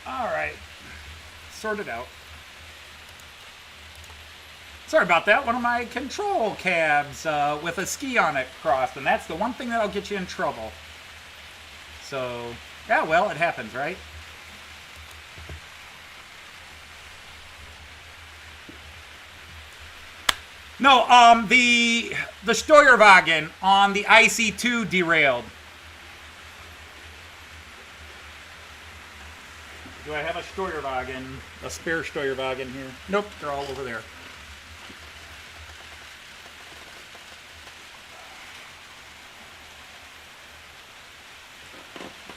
All right. Sort it out. Sorry about that. One of my control cabs with a ski on it crossed, and that's the one thing that'll get you in trouble. So, yeah, well, it happens, right? No, the Steuerwagen on the IC2 derailed. Do I have a Steuerwagen, a spare Steuerwagen here? Nope, they're all over there.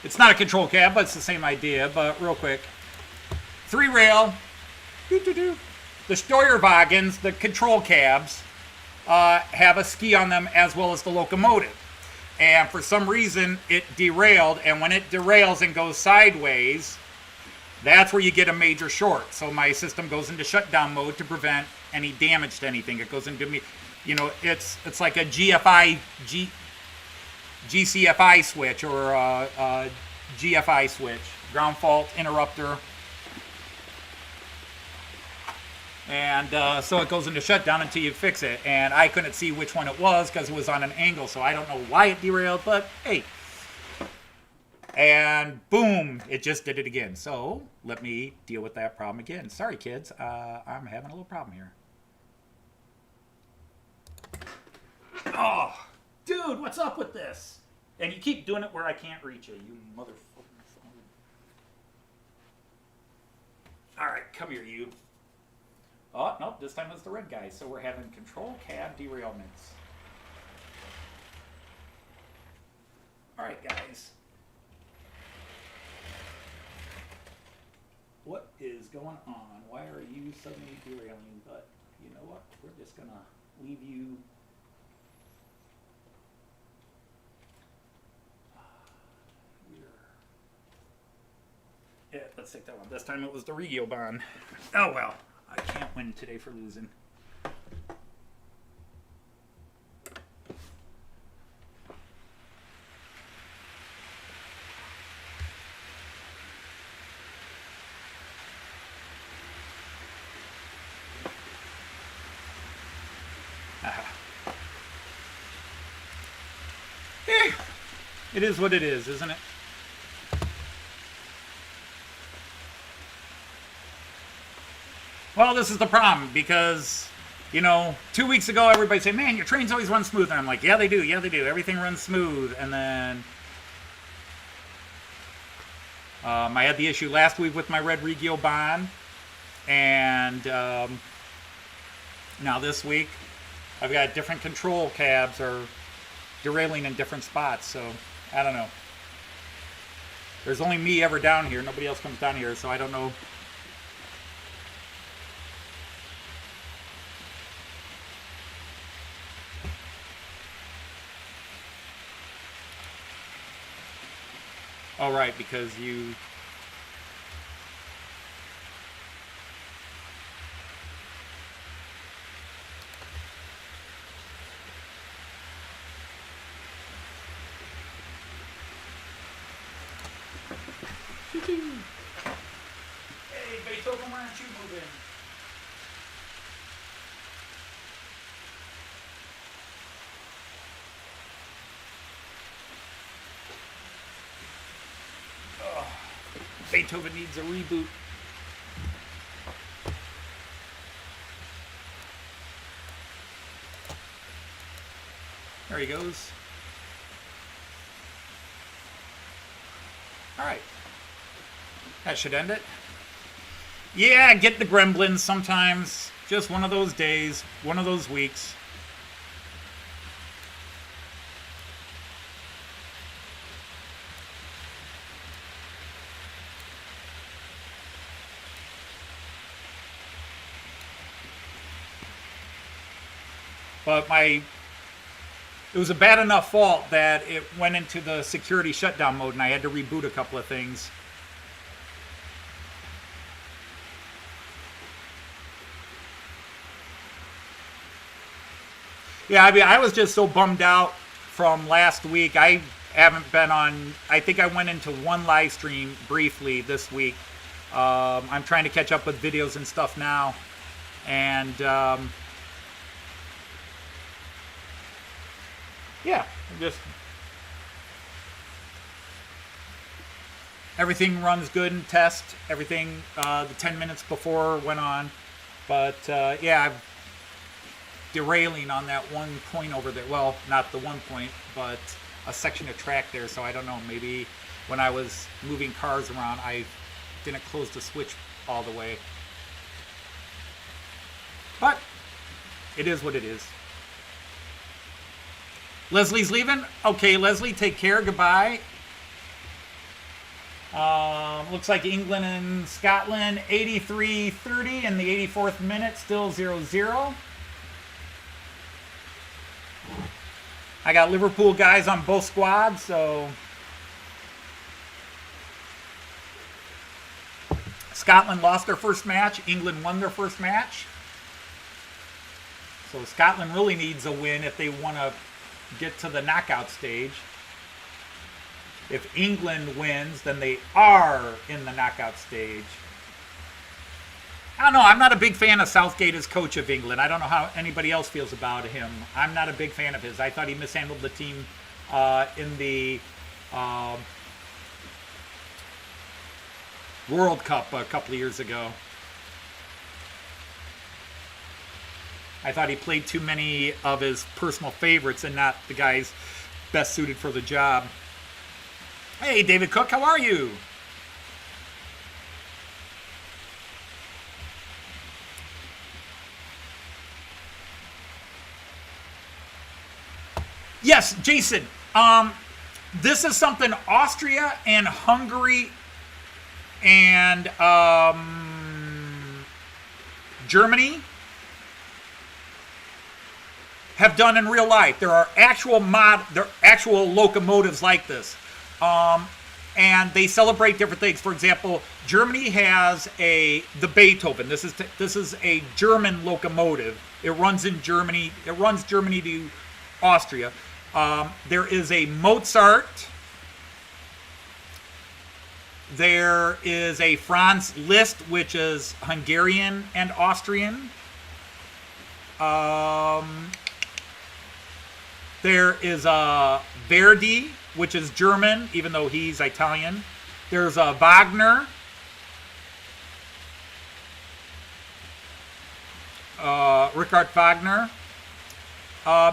It's not a control cab, but it's the same idea. But real quick, 3-rail. The Steuerwagens, the control cabs, have a ski on them as well as the locomotive. And for some reason, it derailed. And when it derails and goes sideways, that's where you get a major short. So my system goes into shutdown mode to prevent any damage to anything. It goes into, you know, it's like a GCFI switch or a GFI switch, ground fault interrupter. And so it goes into shutdown until you fix it. And I couldn't see which one it was because it was on an angle, so I don't know why it derailed, but hey. And boom, it just did it again. So let me deal with that problem again. Sorry, kids. I'm having a little problem here. Oh, dude, what's up with this? And you keep doing it where I can't reach you, you motherfucker. All right, come here, you. Oh, nope, this time it's the red guy. So we're having control cab derailments. All right, guys. What is going on? Why are you suddenly derailing? But you know what? We're just going to leave you. Yeah, let's take that one. This time it was the Regio bond. Oh, well. I can't win today for losing. It is what it is, isn't it? Well, this is the problem because, 2 weeks ago everybody said, man, your trains always run smooth. And I'm like, yeah, they do. Yeah, they do. Everything runs smooth. And then I had the issue last week with my red Regio bond. And now this week I've got different control cabs are derailing in different spots. So I don't know. There's only me ever down here. Nobody else comes down here. So I don't know. All right, because you... Hey, Beethoven, why aren't you moving? Beethoven needs a reboot. There he goes. All right. That should end it. Yeah, get the gremlins sometimes. Just one of those days, one of those weeks. But it was a bad enough fault that it went into the security shutdown mode and I had to reboot a couple of things. Yeah, I mean, I was just so bummed out from last week. I haven't been on, I think I went into one live stream briefly this week. I'm trying to catch up with videos and stuff now. And, yeah, just everything runs good in test. Everything the 10 minutes before went on, but yeah, I'm derailing on that one point over there. Well, not the one point, but a section of track there. So I don't know. Maybe when I was moving cars around, I didn't close the switch all the way. But it is what it is. Leslie's leaving. Okay, Leslie, take care. Goodbye. Looks like England and Scotland, 83-30 in the 84th minute, still 0-0. I got Liverpool guys on both squads, so... Scotland lost their first match. England won their first match. So Scotland really needs a win if they want to get to the knockout stage. If England wins, then they are in the knockout stage. I don't know. I'm not a big fan of Southgate as coach of England. I don't know how anybody else feels about him. I'm not a big fan of his. I thought he mishandled the team in the World Cup a couple of years ago. I thought he played too many of his personal favorites and not the guys best suited for the job. Hey, David Cook, how are you? Yes, Jason. This is something Austria and Hungary and Germany have done in real life. There are actual locomotives like this, and they celebrate different things. For example, Germany has the Beethoven. This is a German locomotive. It runs in Germany. It runs Germany to Austria. There is a Mozart. There is a Franz Liszt, which is Hungarian and Austrian. There is Verdi, which is German, even though he's Italian. There's Wagner. Richard Wagner.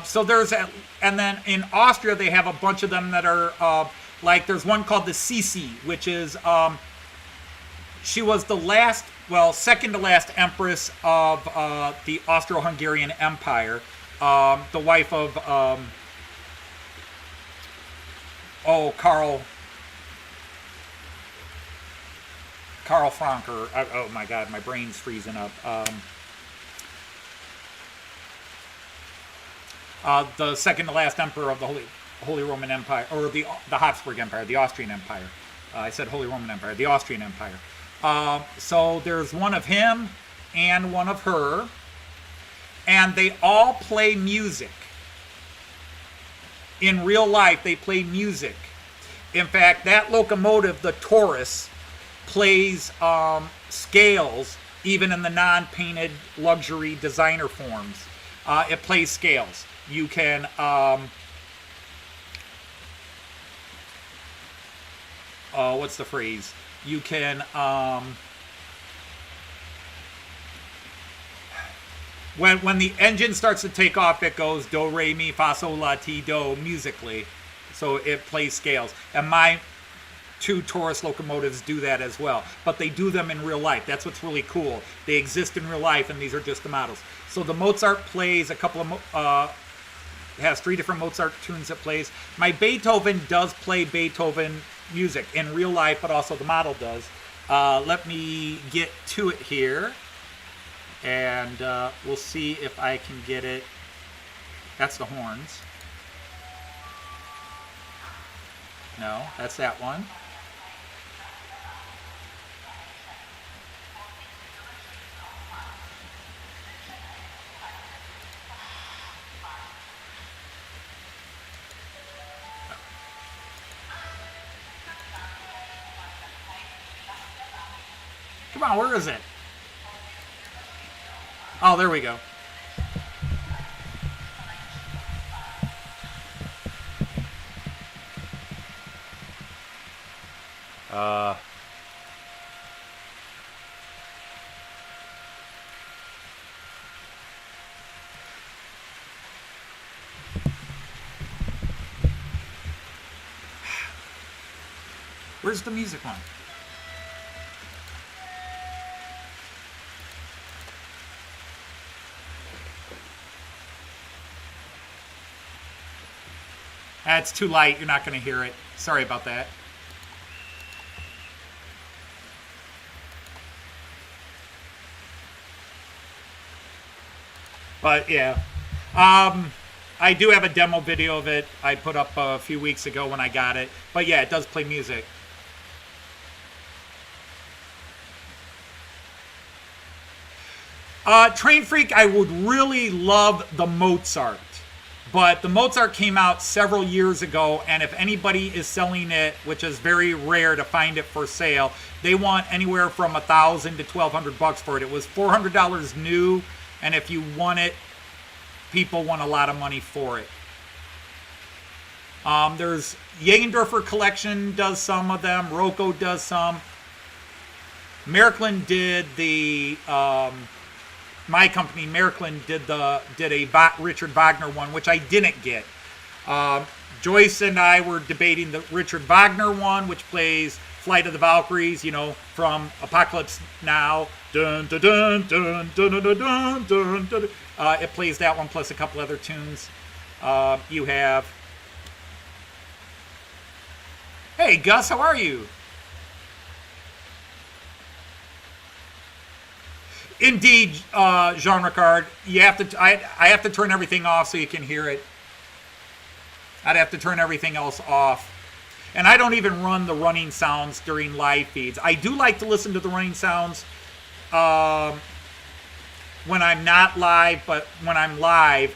So there's, and then in Austria they have a bunch of them that are like there's one called the Sisi, which is she was the last, well, second to last empress of the Austro-Hungarian Empire, the wife of Karl Frank, or oh my God, my brain's freezing up. The second to last emperor of the Holy Roman Empire, or the Habsburg Empire, the Austrian Empire. I said Holy Roman Empire, the Austrian Empire. So there's one of him and one of her, and they all play music. In real life, they play music. In fact, that locomotive, the Taurus, plays scales even in the non-painted luxury designer forms. It plays scales. You can what's the phrase? You can when the engine starts to take off, it goes do re mi fa sol la ti do musically, so it plays scales. And my two Taurus locomotives do that as well, but they do them in real life. That's what's really cool. They exist in real life, and these are just the models. So the Mozart plays a couple of has 3 different Mozart tunes it plays. My Beethoven does play Beethoven music in real life, but also the model does. Let me get to it here, and we'll see if I can get it. That's the horns. No, that's that one. Come on, where is it? Oh, there we go. Where's the music one? It's too light. You're not going to hear it. Sorry about that. But yeah, I do have a demo video of it I put up a few weeks ago when I got it. But yeah, it does play music. Train Freak, I would really love the Mozart. But the Mozart came out several years ago, and if anybody is selling it, which is very rare to find it for sale, they want anywhere from $1,000 to $1,200 for it. It was $400 new, and if you want it, people want a lot of money for it. There's Jägendorfer Collection does some of them. Rocco does some. Merklin did the my company, Merklin, did a Richard Wagner one, which I didn't get. Joyce and I were debating the Richard Wagner one, which plays Flight of the Valkyries, you know, from Apocalypse Now. Dun, dun, dun, dun, dun, dun, dun, dun, dun. It plays that one plus a couple other tunes. You have... Hey, Gus, how are you? Indeed, Jean-Ricard, you have to. I have to turn everything off so you can hear it. I'd have to turn everything else off, and I don't even run the running sounds during live feeds. I do like to listen to the running sounds when I'm not live, but when I'm live,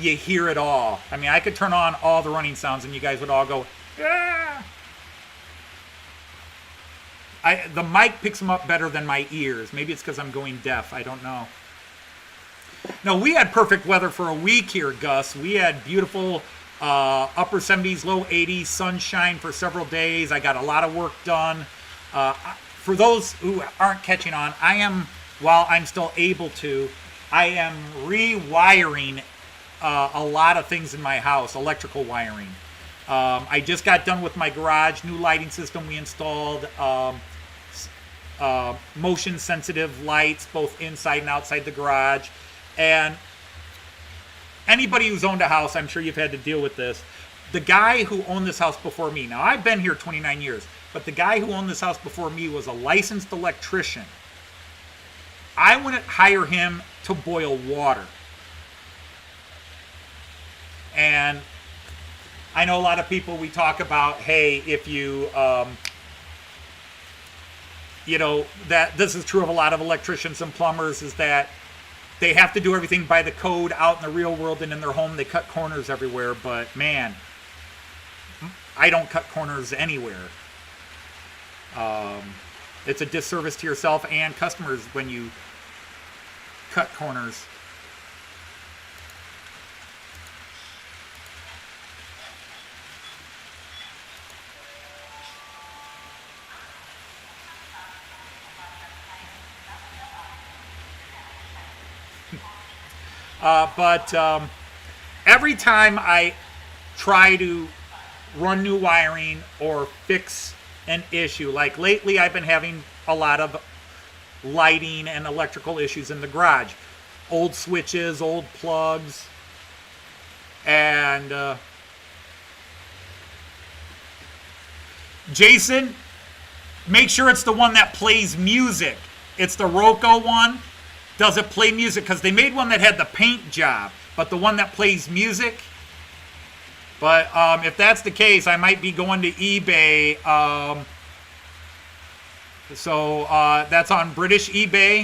you hear it all. I mean, I could turn on all the running sounds, and you guys would all go, yeah. The mic picks them up better than my ears. Maybe it's because I'm going deaf. I don't know. No, we had perfect weather for a week here, Gus. We had beautiful upper 70s, low 80s, sunshine for several days. I got a lot of work done. For those who aren't catching on, while I'm still able to, I am rewiring a lot of things in my house, electrical wiring. I just got done with my garage, new lighting system we installed, motion sensitive lights both inside and outside the garage. And anybody who's owned a house, I'm sure you've had to deal with this. The guy who owned this house before me, now I've been here 29 years, but the guy who owned this house before me was a licensed electrician. I wouldn't hire him to boil water. And I know a lot of people, we talk about, hey, if you, that this is true of a lot of electricians and plumbers, is that they have to do everything by the code out in the real world, and in their home they cut corners everywhere. But man, I don't cut corners anywhere. It's a disservice to yourself and customers when you cut corners. But every time I try to run new wiring or fix an issue, like lately I've been having a lot of lighting and electrical issues in the garage. Old switches, old plugs, and Jason, make sure it's the one that plays music. It's the Roku one. Does it play music? Because they made one that had the paint job, but the one that plays music. But if that's the case, I might be going to eBay. So that's on British eBay,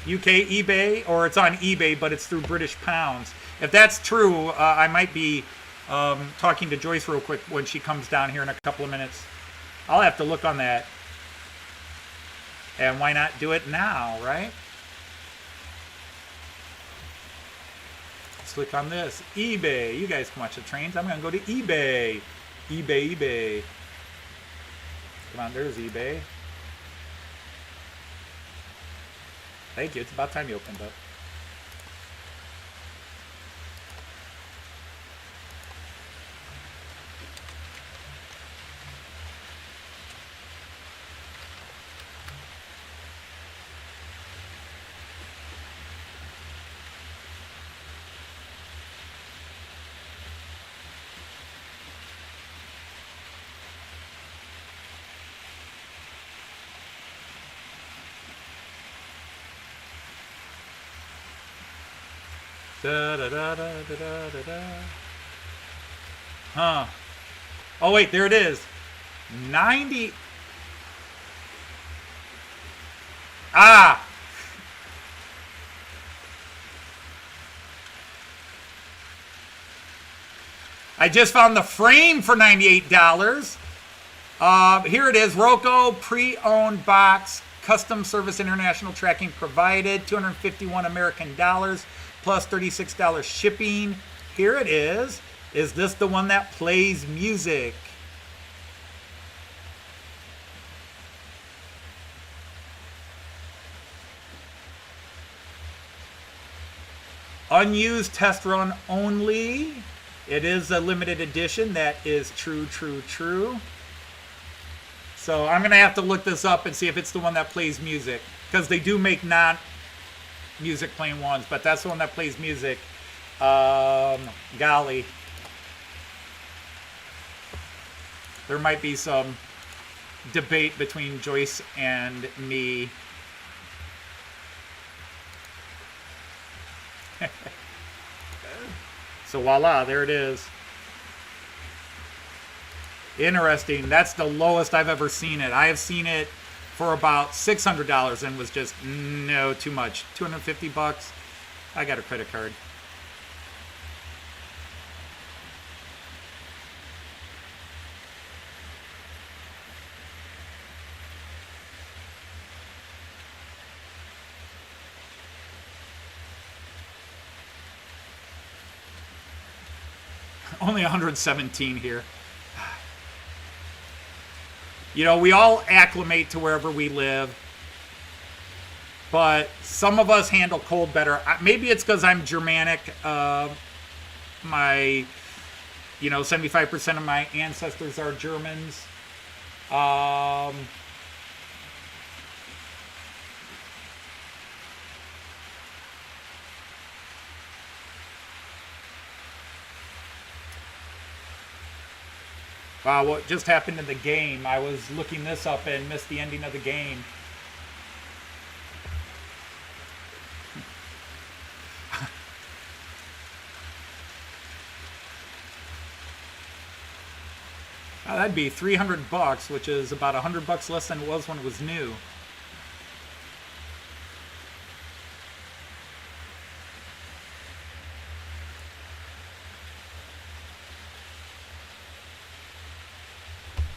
UK eBay, or it's on eBay, but it's through British pounds. If that's true, I might be talking to Joyce real quick when she comes down here in a couple of minutes. I'll have to look on that. And why not do it now, right? Let's click on this. eBay. You guys can watch the trains. I'm going to go to eBay. eBay. Come on, there's eBay. Thank you. It's about time you opened up. Da, da, da, da, da, da, da. Huh. Oh, wait, there it is. 90. Ah! I just found the frame for $98. Here it is. Roku pre-owned box. Custom service international tracking provided. 251 American dollars. Plus $36 shipping. Here it is. Is this the one that plays music? Unused test run only. It is a limited edition. That is true. So I'm going to have to look this up and see if it's the one that plays music. Because they do make non-music playing ones, but that's the one that plays music. Golly. There might be some debate between Joyce and me. So voila, there it is. Interesting. That's the lowest I've ever seen it. I have seen it for about $600 and was just, no, too much. 250 bucks. I got a credit card. Only 117 here. You know, we all acclimate to wherever we live. But some of us handle cold better. Maybe it's because I'm Germanic. My, 75% of my ancestors are Germans. Wow, what just happened in the game? I was looking this up and missed the ending of the game. That'd be $300, which is about $100 less than it was when it was new.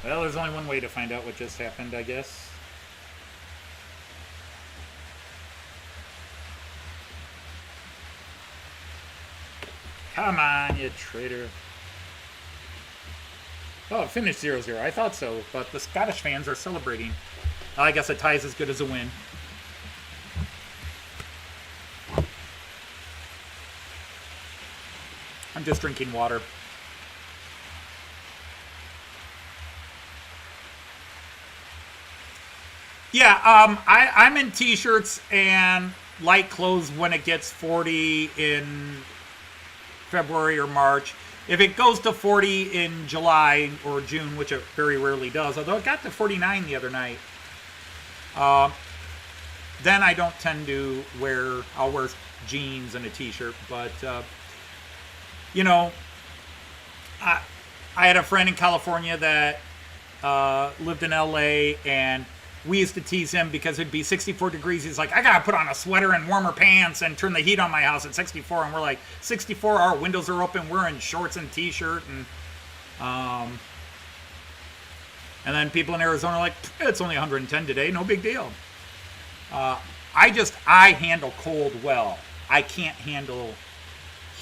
Well, there's only one way to find out what just happened, I guess. Come on, you traitor. Oh, it finished 0-0. I thought so, but the Scottish fans are celebrating. I guess a tie is as good as a win. I'm just drinking water. Yeah, I'm in t-shirts and light clothes when it gets 40 in February or March. If it goes to 40 in July or June, which it very rarely does, although it got to 49 the other night, then I don't tend to I'll wear jeans and a t-shirt. But, I had a friend in California that lived in LA, and we used to tease him because it'd be 64 degrees. He's like, I gotta put on a sweater and warmer pants and turn the heat on my house at 64. And we're like, 64, our windows are open, we're in shorts and t-shirt. And then people in Arizona are like, it's only 110 today, no big deal. I handle cold well. I can't handle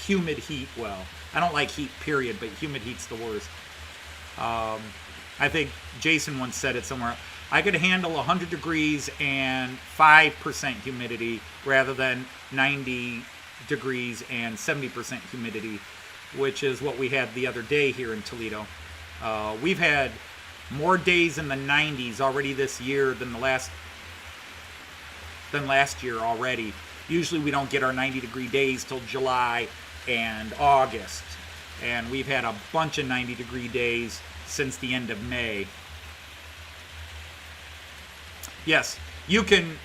humid heat well. I don't like heat, period, but humid heat's the worst. I think Jason once said it somewhere. I could handle 100 degrees and 5% humidity rather than 90 degrees and 70% humidity, which is what we had the other day here in Toledo. We've had more days in the 90s already this year than last year already. Usually we don't get our 90-degree days till July and August, and we've had a bunch of 90-degree days since the end of May. Yes, you can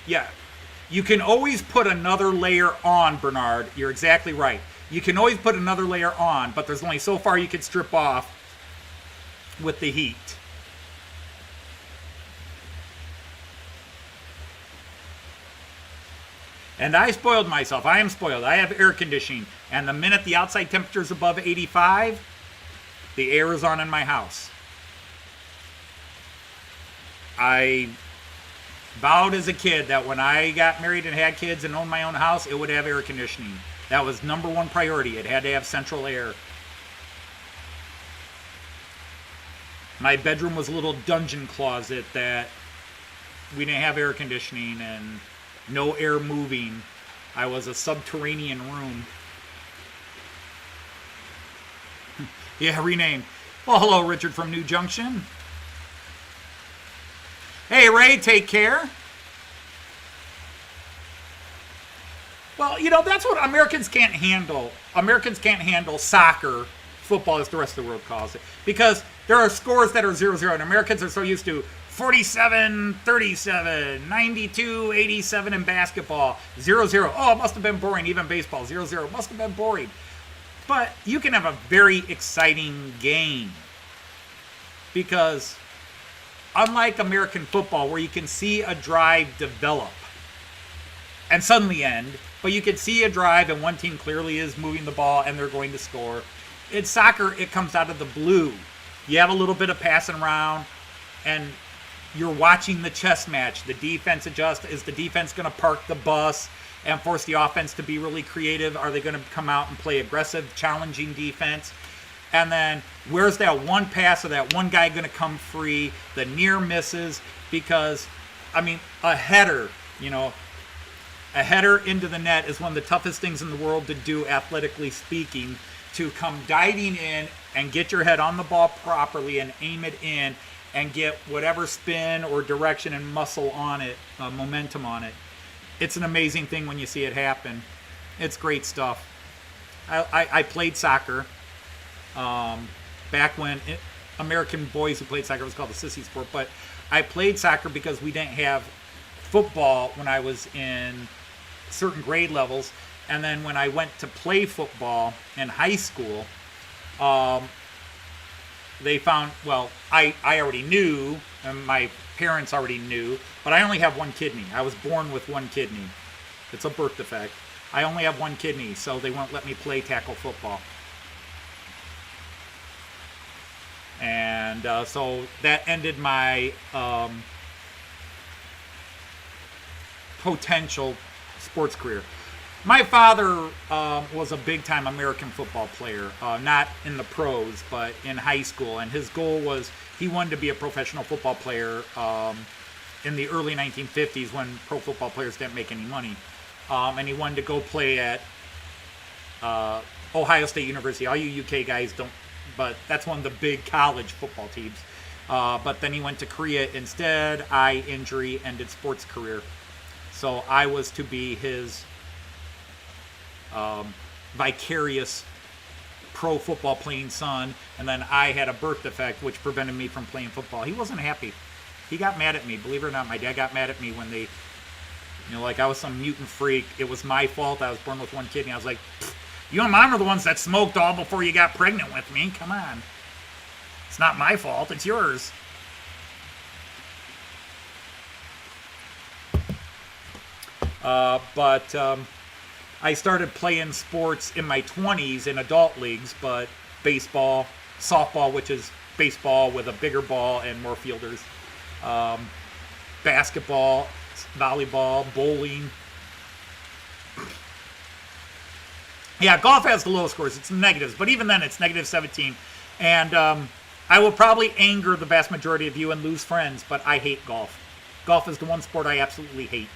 always put another layer on, Bernard. You're exactly right. You can always put another layer on, but there's only so far you can strip off with the heat. And I spoiled myself. I am spoiled. I have air conditioning, and the minute the outside temperature is above 85, the air is on in my house. I vowed as a kid that when I got married and had kids and owned my own house, it would have air conditioning. That was number one priority. It had to have central air. My bedroom was a little dungeon closet that we didn't have air conditioning and no air moving. I was a subterranean room. Yeah, renamed. Well, hello, Richard from New Junction. Hey, Ray, take care. Well, that's what Americans can't handle. Americans can't handle soccer, football, as the rest of the world calls it. Because there are scores that are 0-0, and Americans are so used to 47-37, 92-87 in basketball, 0-0. Oh, it must have been boring. Even baseball, 0-0. Must have been boring. But you can have a very exciting game. Because unlike American football, where you can see a drive develop and suddenly end, but you can see a drive and one team clearly is moving the ball and they're going to score. In soccer, it comes out of the blue. You have a little bit of passing around, and you're watching the chess match. The defense adjusts. Is the defense going to park the bus and force the offense to be really creative? Are they going to come out and play aggressive, challenging defense? And then where's that one pass of that one guy going to come free, the near misses? Because, I mean, a header, a header into the net is one of the toughest things in the world to do, athletically speaking, to come diving in and get your head on the ball properly and aim it in and get whatever spin or direction and muscle on it, momentum on it. It's an amazing thing when you see it happen. It's great stuff. I played soccer back when American boys who played soccer was called the sissy sport, but I played soccer because we didn't have football when I was in certain grade levels. And then when I went to play football in high school, they found, well, I already knew, and my parents already knew, but I only have one kidney. I was born with one kidney. It's a birth defect. I only have one kidney, so they won't let me play tackle football. And so that ended my potential sports career. My father was a big-time American football player, not in the pros, but in high school. And his goal was he wanted to be a professional football player in the early 1950s when pro football players didn't make any money. And he wanted to go play at Ohio State University. All you UK guys don't, but that's one of the big college football teams. But then he went to Korea instead. Eye injury ended sports career. So I was to be his vicarious pro football playing son, and then I had a birth defect which prevented me from playing football. He wasn't happy. He got mad at me. Believe it or not, my dad got mad at me when they, like I was some mutant freak. It was my fault. I was born with one kidney. I was like, you and Mom are the ones that smoked all before you got pregnant with me. Come on. It's not my fault. It's yours. But I started playing sports in my 20s in adult leagues, but baseball, softball, which is baseball with a bigger ball and more fielders, basketball, volleyball, bowling. Yeah, golf has the lowest scores. It's negatives, but even then it's negative 17. And I will probably anger the vast majority of you and lose friends, but I hate golf. Golf is the one sport I absolutely hate.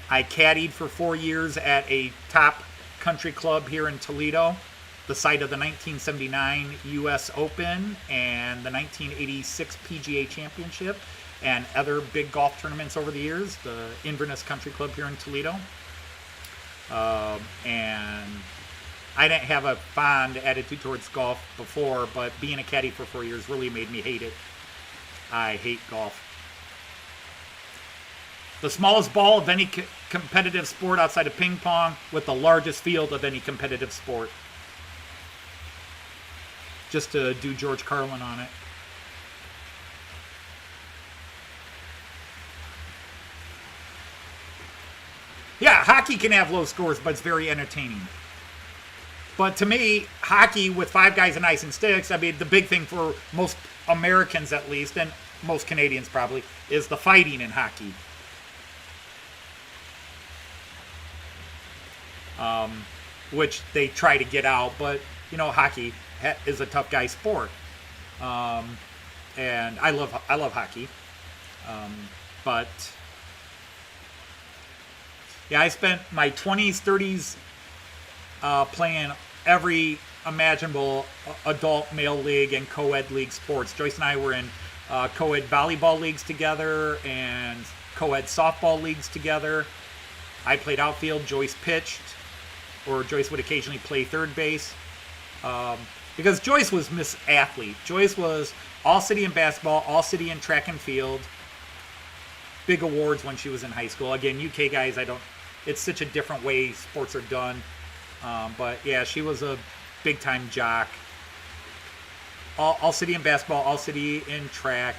I caddied for 4 years at a top country club here in Toledo, the site of the 1979 U.S. Open and the 1986 PGA Championship and other big golf tournaments over the years, the Inverness Country Club here in Toledo. And I didn't have a fond attitude towards golf before, but being a caddy for 4 years really made me hate it. I hate golf. The smallest ball of any competitive sport outside of ping pong with the largest field of any competitive sport. Just to do George Carlin on it. Yeah, hockey can have low scores, but it's very entertaining. But to me, hockey with 5 guys and ice and sticks, I mean, the big thing for most Americans at least, and most Canadians probably, is the fighting in hockey. Which they try to get out, but hockey is a tough guy sport, and I love hockey, but yeah, I spent my 20s, 30s playing every imaginable adult male league and co-ed league sports. Joyce and I were in co-ed volleyball leagues together and co-ed softball leagues together. I played outfield, Joyce pitched, or Joyce would occasionally play third base. Because Joyce was Miss Athlete. Joyce was all-city in basketball, all-city in track and field. Big awards when she was in high school. Again, UK guys, it's such a different way sports are done. But yeah, she was a big-time jock. All-city in basketball, all-city in track.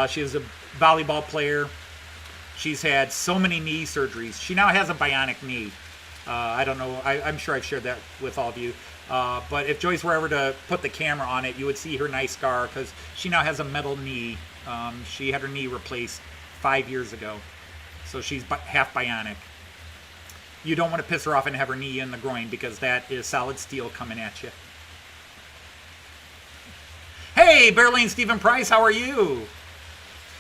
She was a volleyball player. She's had so many knee surgeries. She now has a bionic knee. I don't know. I'm sure I've shared that with all of you. But if Joyce were ever to put the camera on it, you would see her nice scar because she now has a metal knee. She had her knee replaced 5 years ago. So she's half bionic. You don't want to piss her off and have her knee in the groin because that is solid steel coming at you. Hey, Bear Lane Stephen Price, how are you?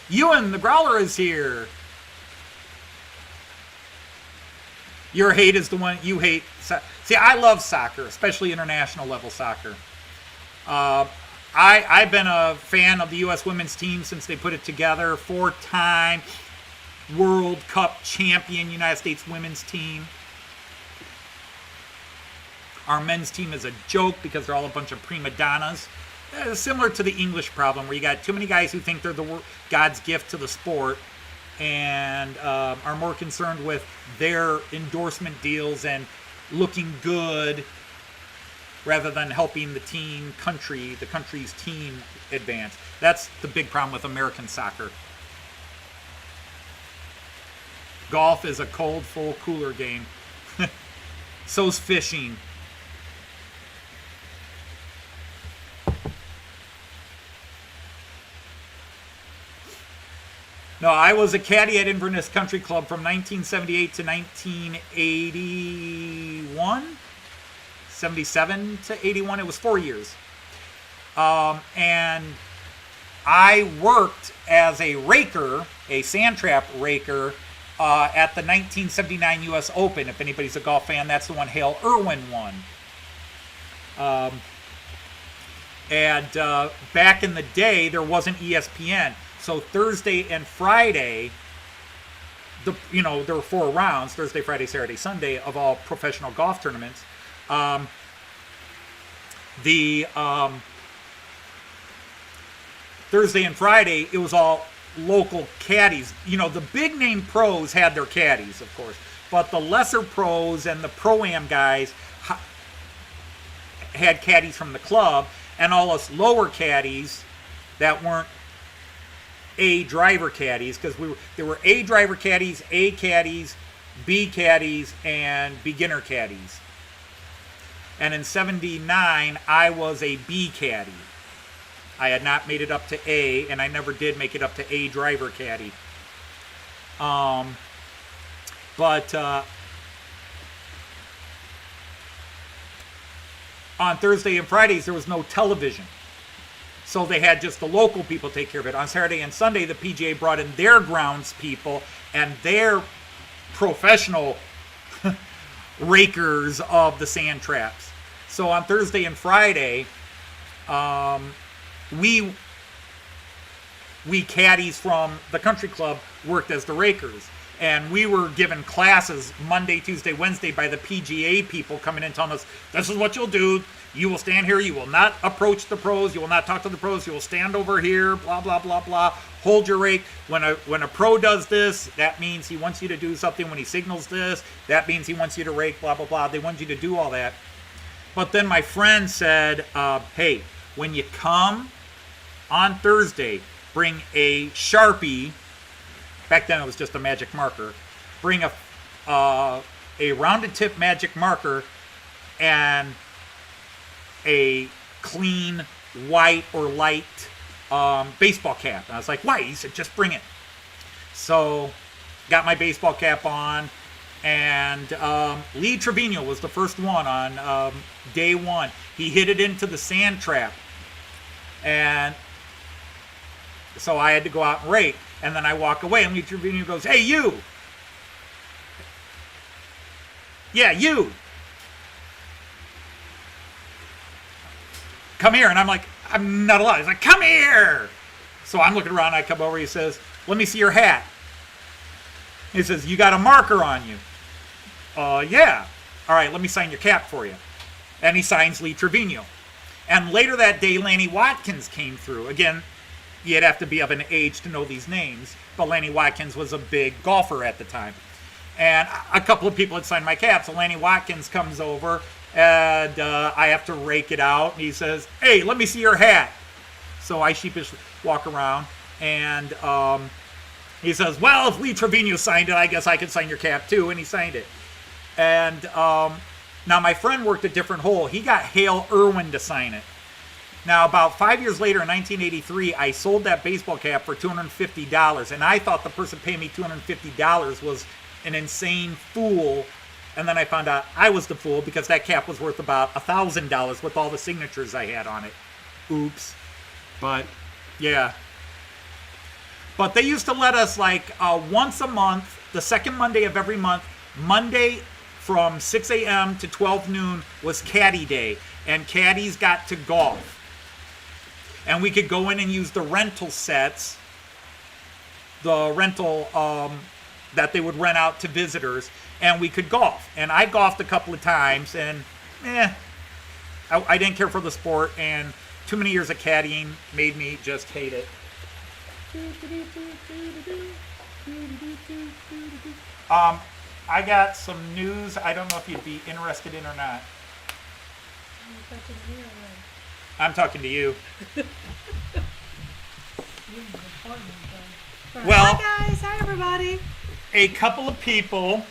Ewan, the Growler, is here. Your hate is the one you hate. See, I love soccer, especially international level soccer. I've been a fan of the U.S. women's team since they put it together. 4-time World Cup champion United States women's team. Our men's team is a joke because they're all a bunch of prima donnas. Similar to the English problem, where you got too many guys who think they're God's gift to the sport and are more concerned with their endorsement deals and looking good rather than helping the country's team advance. That's the big problem with American soccer. Golf is a cold, full, cooler game. So's fishing. No, I was a caddy at Inverness Country Club from 1978 to 1981. 77 to 81. It was 4 years. And I worked as a raker, a sand trap raker, at the 1979 U.S. Open. If anybody's a golf fan, that's the one Hale Irwin won. And back in the day, there wasn't ESPN. So Thursday and Friday, there were 4 rounds, Thursday, Friday, Saturday, Sunday, of all professional golf tournaments. Thursday and Friday, it was all local caddies. The big name pros had their caddies, of course, but the lesser pros and the pro-am guys had caddies from the club, and all us lower caddies that weren't A driver caddies, because there were A driver caddies, A caddies, B caddies, and beginner caddies. And in 79, I was a B caddy. I had not made it up to A, and I never did make it up to A driver caddy. But on Thursday and Fridays, there was no television. So they had just the local people take care of it. On Saturday and Sunday, the PGA brought in their grounds people and their professional rakers of the sand traps. So on Thursday and Friday, we caddies from the country club worked as the rakers. And we were given classes Monday, Tuesday, Wednesday by the PGA people coming in telling us, this is what you'll do. You will stand here. You will not approach the pros. You will not talk to the pros. You will stand over here, blah, blah, blah, blah. Hold your rake. When a pro does this, that means he wants you to do something. When he signals this, that means he wants you to rake, blah, blah, blah. They want you to do all that. But then my friend said, hey, when you come on Thursday, bring a Sharpie. Back then it was just a magic marker. Bring a rounded tip magic marker and a clean white or light baseball cap. And I was like, why? He said, just bring it. So got my baseball cap on, and Lee Trevino was the first one on day one. He hit it into the sand trap, and so I had to go out and rake. And then I walk away, and Lee Trevino goes, hey, you. Yeah, you. Come here. And I'm like, I'm not allowed. He's like, come here. So I'm looking around. I come over. He says, let me see your hat. He says, you got a marker on you. Yeah. All right, let me sign your cap for you. And he signs Lee Trevino. And later that day, Lanny Watkins came through. Again, you'd have to be of an age to know these names, but Lanny Watkins was a big golfer at the time. And a couple of people had signed my cap, so Lanny Watkins comes over, and I have to rake it out, and he says, hey, let me see your hat. So I sheepishly walk around, and he says, well, if Lee Trevino signed it, I guess I could sign your cap too, and he signed it. And now my friend worked a different hole. He got Hale Irwin to sign it. Now, about 5 years later, in 1983, I sold that baseball cap for $250, and I thought the person paying me $250 was an insane fool And then I found out I was the fool because that cap was worth about $1,000 with all the signatures I had on it. Oops. But, yeah. But they used to let us, like, once a month, the second Monday of every month, Monday from 6 a.m. to 12 noon was caddy day. And caddies got to golf. And we could go in and use the rental sets, the rental that they would rent out to visitors, and we could golf. And I golfed a couple of times, and I didn't care for the sport, and too many years of caddying made me just hate it. I got some news. I don't know if you'd be interested in or not. I'm talking to you. Well, hi guys, hi everybody. A couple of people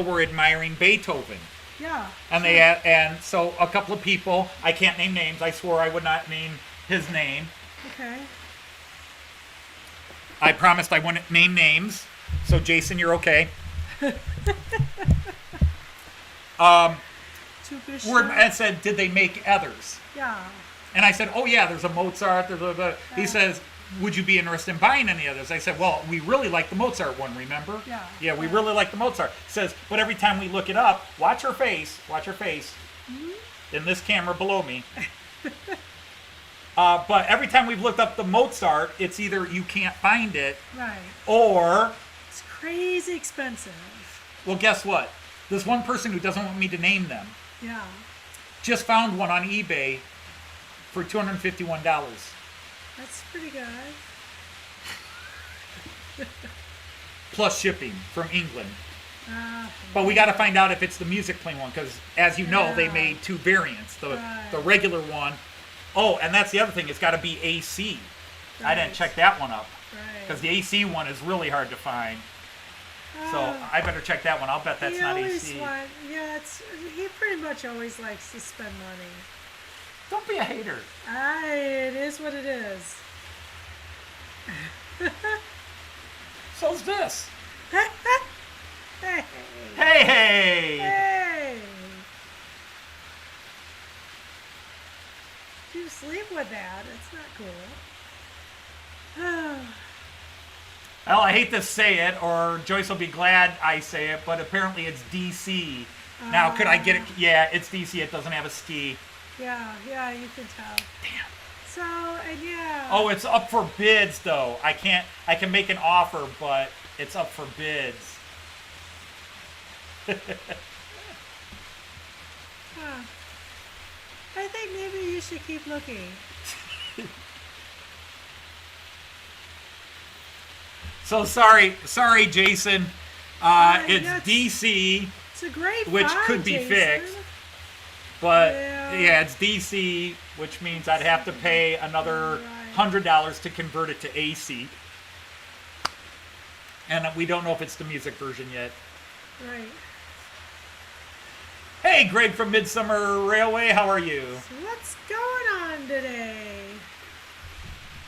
were admiring Beethoven. Yeah. And so a couple of people, I can't name names. I swore I would not name his name. Okay. I promised I wouldn't name names. So Jason, you're okay. And said, did they make others? Yeah. And I said, oh yeah, there's a Mozart. He says, would you be interested in buying any others? I said, well, we really like the Mozart one, remember? Yeah. Yeah, we really like the Mozart. He says, but every time we look it up, watch her face. Mm-hmm. In this camera below me. But every time we've looked up the Mozart, it's either you can't find it, right, or it's crazy expensive. Well, guess what? There's one person who doesn't want me to name them. Yeah. Just found one on eBay for $251. That's pretty good. Plus shipping from England. But we got to find out if it's the music playing one, because as you know, they made two variants. The regular one. Oh, and that's the other thing. It's got to be AC. Right. I didn't check that one up. Because the AC one is really hard to find. So I better check that one. I'll bet that's not AC. He pretty much always likes to spend money. Don't be a hater. It is what it is. So's this. Hey. Hey. Hey. You sleep with that. It's not cool. Well, I hate to say it, or Joyce will be glad I say it, but apparently it's DC. Now, could I get it? Yeah, it's DC. It doesn't have a ski. Yeah, you can tell. Damn. So, and yeah. Oh, it's up for bids, though. I can make an offer, but it's up for bids. I think maybe you should keep looking. So sorry, Jason. It's DC. It's a great which find, could be Jason. fixed. But yeah, it's DC, which means I'd have to pay another $100 to convert it to AC. And we don't know if it's the music version yet. Right. Hey, Greg from Midsummer Railway, how are you? So what's going on today?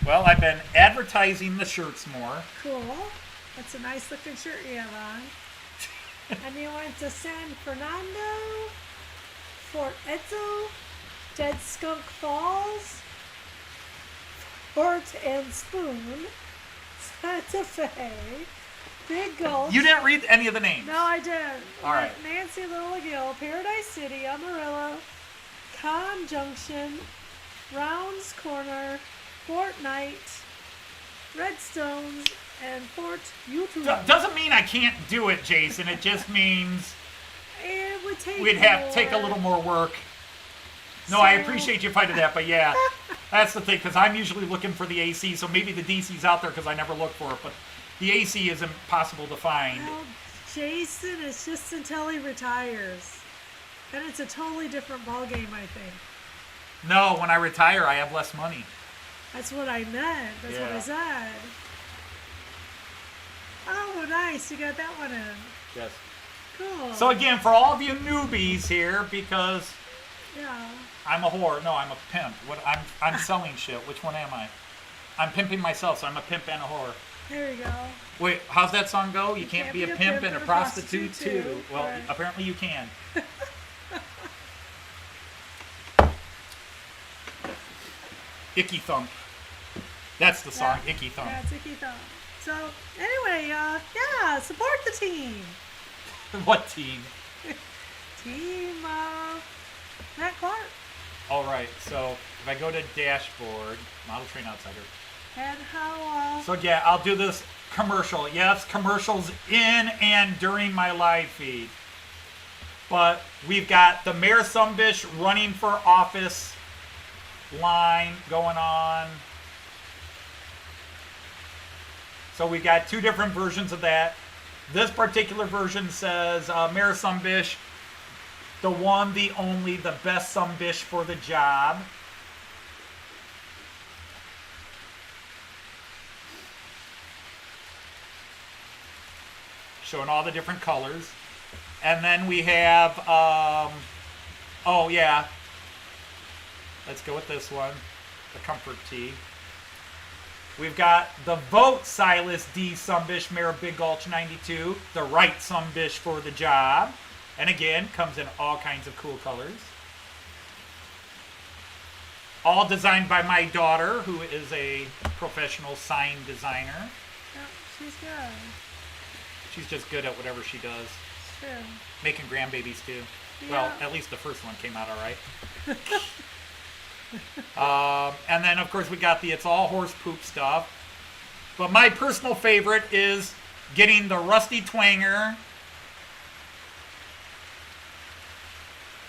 Well, I've been advertising the shirts more. Cool. That's a nice looking shirt you have on. And you went to San Fernando, Fort Edzo, Dead Skunk Falls, Fort and Spoon, Santa Fe, Big Gulch. You didn't read any of the names. No, I didn't. All right. Nancy Little Gill, Paradise City, Amarillo, Conjunction, Rounds Corner, Fort Knight, Redstones, and Fort Utah. Doesn't mean I can't do it, Jason. It just means it would take we'd have to take a little more work. No, I appreciate you fighting that, but yeah, that's the thing, because I'm usually looking for the AC, so maybe the DC's out there because I never look for it, but the AC is impossible to find. Well, Jason, it's just until he retires. Then it's a totally different ballgame, I think. No, when I retire, I have less money. That's what I meant. That's what I said. Oh, nice. You got that one in. Yes. Cool. So again, for all of you newbies here, because yeah, I'm a whore. No, I'm a pimp. I'm selling shit. Which one am I? I'm pimping myself, so I'm a pimp and a whore. There you go. Wait, how's that song go? You can't be a pimp and a prostitute too. Well, Right. apparently you can. Icky Thump. That's the song, Icky Thump. Yeah, it's Icky Thump. So, anyway, yeah, support the team. What team? Team Matt Clark. All right, so if I go to dashboard, Model Train Outsider. And how, So yeah, I'll do this commercial. Yes, commercials in and during my live feed. But we've got the Mayor Sumbish running for office line going on. So we've got two different versions of that. This particular version says Mayor Sumbish, the one, the only, the best Sumbish for the job. Showing all the different colors. And then we have, oh yeah, let's go with this one, the Comfort Tee. We've got the Vote Silas D. Sumbish, Mayor of Big Gulch 92, the right Sumbish for the job. And again, comes in all kinds of cool colors. All designed by my daughter, who is a professional sign designer. yeah, she's good. She's just good at whatever she does. It's true. Making grandbabies too. Yeah. Well, at least the first one came out all right. And then, of course, we got the It's All Horse Poop stuff. But my personal favorite is getting the Rusty Twanger.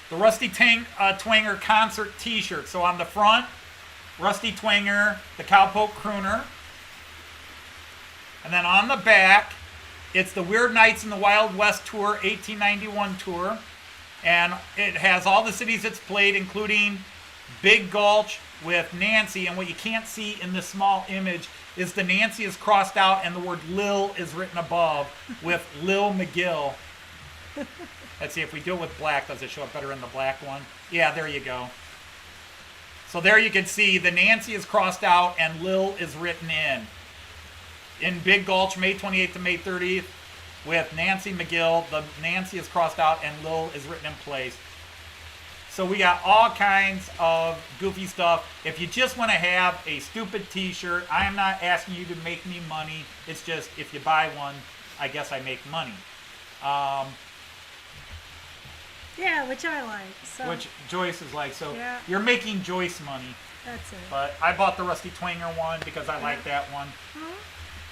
The Rusty Twanger concert t-shirt. So on the front, Rusty Twanger, the Cowpoke Crooner. And then on the back, it's the Weird Nights in the Wild West Tour, 1891 tour. And it has all the cities it's played, including Big Gulch with Nancy. And what you can't see in this small image is the Nancy is crossed out and the word Lil is written above with Lil McGill. Let's see if we do it with black. Does it show up better in the black one? Yeah, there you go. So there you can see the Nancy is crossed out and Lil is written in. In Big Gulch, May 28th to May 30th, with Nancy McGill. The Nancy is crossed out and Lil is written in place. So we got all kinds of goofy stuff. If you just want to have a stupid t-shirt, I am not asking you to make me money. It's just if you buy one, I guess I make money. Yeah, which I like. So Which Joyce is like, so Yeah. you're making Joyce money. that's it. But I bought the Rusty Twanger one because I like that one. Huh?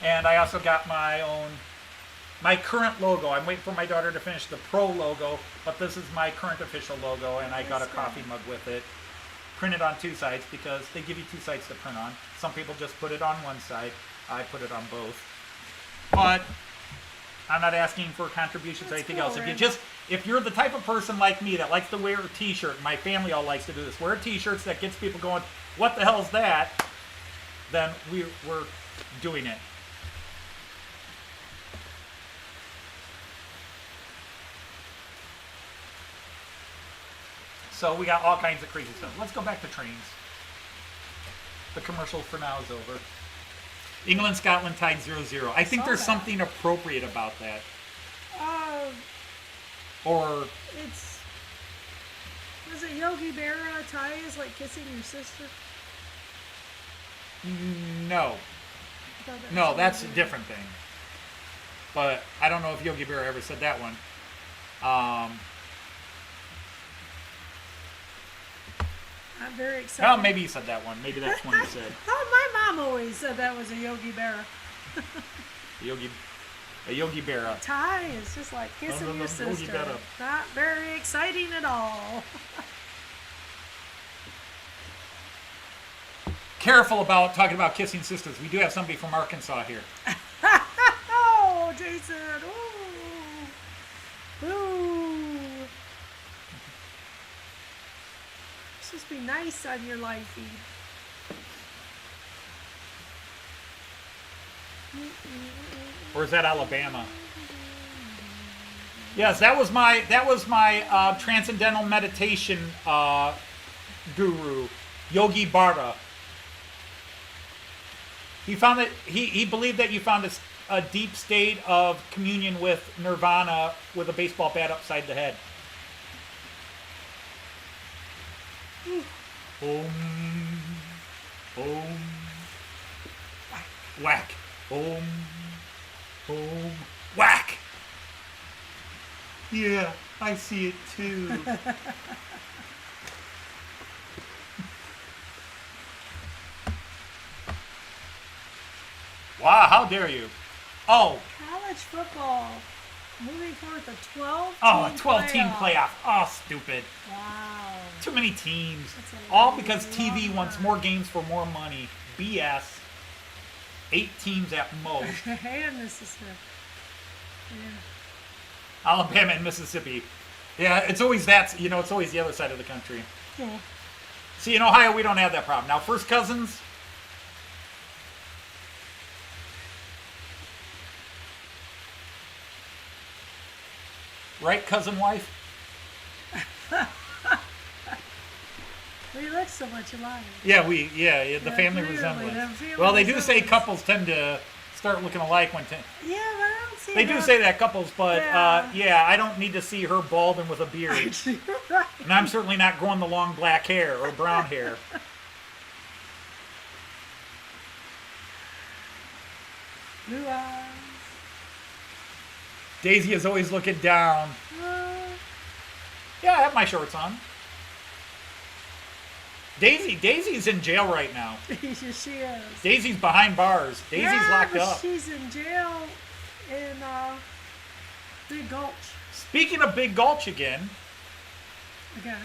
And I also got my current logo. I'm waiting for my daughter to finish the pro logo, but this is my current official logo, and I got a That's coffee good. mug with it. Printed on two sides because they give you two sides to print on. Some people just put it on one side. I put it on both. But I'm not asking for contributions or That's anything cool, else. Randy. If you're the type of person like me that likes to wear a t-shirt, my family all likes to do this, wear t-shirts that gets people going, what the hell is that? Then we're doing it. So we got all kinds of crazy stuff. Let's go back to trains. The commercial for now is over. England, Scotland tied 0-0. I think saw there's that. something appropriate about that. Or Was it Yogi Berra tie is like kissing your sister? no. I thought that No, was that's a Yogi. different thing. But I don't know if Yogi Berra ever said that one. I'm very excited. Well, maybe he said that one. Maybe that's one he said. Oh, my mom always said that was a Yogi Berra. A Yogi Berra. Tie is just like kissing no, your Yogi sister. Berra. Not very exciting at all. Careful about talking about kissing sisters. We do have somebody from Arkansas here. Oh, Jason. Ooh. Ooh. Supposed to be nice on your live feed. Or is that Alabama? Yes, that was my transcendental meditation guru, Yogi Berra. He found that he believed that you found a deep state of communion with Nirvana with a baseball bat upside the head. Om, om, whack, om, whack. Yeah, I see it too. Wow, how dare you? Oh, College football. Moving forward to 12 a 12-team playoff. Oh, stupid. Wow. Too many teams. That's a All because long TV wants time. more games for more money. BS. 8 teams at most. And Mississippi. Yeah. Alabama and Mississippi. Yeah, it's always that, it's always the other side of the country. Yeah. See, in Ohio, we don't have that problem. Now, first cousins. Right, cousin wife? We look so much alike. Yeah, the Yeah, family clearly, resemblance. the family Well, they do say resemblance. couples tend to start looking alike when. Yeah, but I don't see They do say that couples, but Yeah. I don't need to see her bald and with a beard, Right. and I'm certainly not growing the long black hair or brown hair. Blue eyes. Daisy is always looking down. Yeah, I have my shorts on. Daisy's in jail right now. She is. Daisy's behind bars. Daisy's locked but up. She's in jail in Big Gulch Speaking of Big Gulch again, again.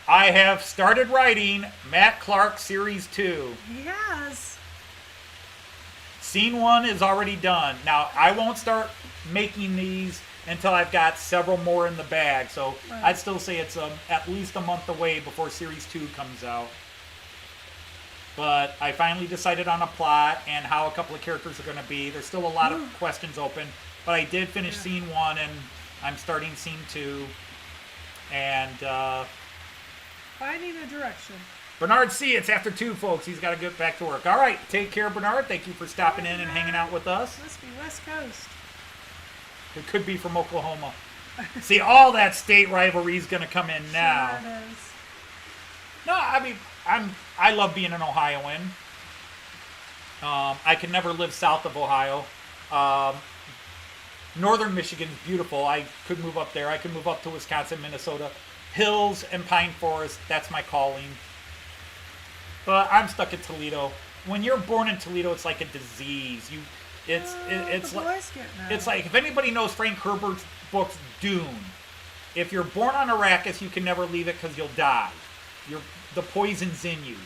I have started writing Matt Clark Series 2. He has. Scene 1 is already done. Now, I won't start making these until I've got several more in the bag. So Right. I'd still say it's at least a month away before Series 2 comes out. But I finally decided on a plot and how a couple of characters are going to be. There's still a lot of questions open. But I did finish Scene 1 and I'm starting Scene 2. And Finding a direction. Bernard C., it's after 2, folks. He's got to get back to work. All right, take care, Bernard. Thank you for stopping in and hanging out with us. Must be West Coast. It could be from Oklahoma. See, all that state rivalry is going to come in now. Sure it is. No, I mean, I love being an Ohioan. I can never live south of Ohio. Northern Michigan's beautiful. I could move up there. I could move up to Wisconsin, Minnesota. Hills and pine forest, that's my calling. But I'm stuck in Toledo. When you're born in Toledo, it's like a disease. It's the like boys getting out. it's like if anybody knows Frank Herbert's books Dune, if you're born on Arrakis, you can never leave it because you'll die. The poison's in you.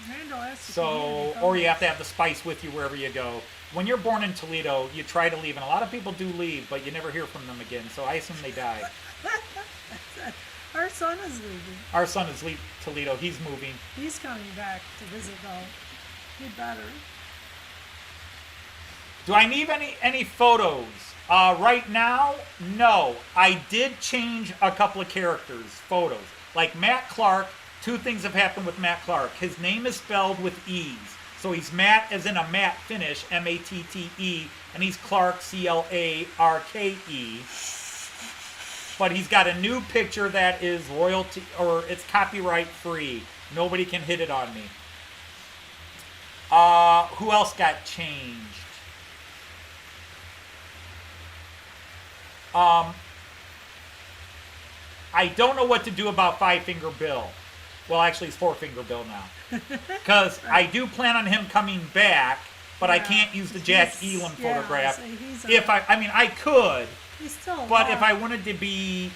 Randall has to So, or you have to have the spice with you wherever you go. When you're born in Toledo, you try to leave, and a lot of people do leave, but you never hear from them again. So I assume they die. Our son is leaving. Our son is Toledo. He's moving. He's coming back to visit though. He better. Do I need any photos? Right now, no. I did change a couple of characters' photos. Like Matt Clark, 2 things have happened with Matt Clark. His name is spelled with E's. So he's Matt as in a matte finish, M-A-T-T-E, and he's Clark, C-L-A-R-K-E. But he's got a new picture that is royalty, or it's copyright free. Nobody can hit it on me. Who else got changed? I don't know what to do about Five Finger Bill. Well, actually, it's Four Finger Bill now. Because I do plan on him coming back, but I can't use the Jack Elam photograph. So he's I could, he's still but if I alive. wanted to be,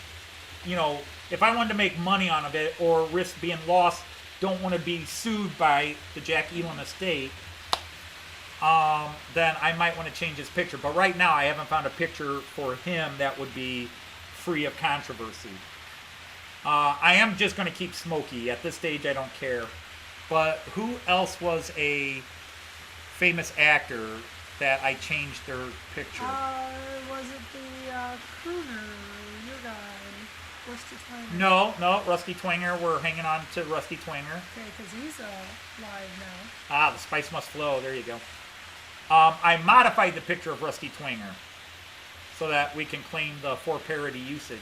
if I wanted to make money on it or risk being lost, don't want to be sued by the Jack Elam estate, then I might want to change his picture. But right now, I haven't found a picture for him that would be free of controversy. I am just going to keep Smokey. At this stage, I don't care. But who else was a famous actor that I changed their picture? Was it the crooner, your guy? Rusty Twanger? No, Rusty Twanger. We're hanging on to Rusty Twanger. Okay, because he's live now. Ah, the spice must flow. There you go. I modified the picture of Rusty Twanger so that we can claim the for parody usage.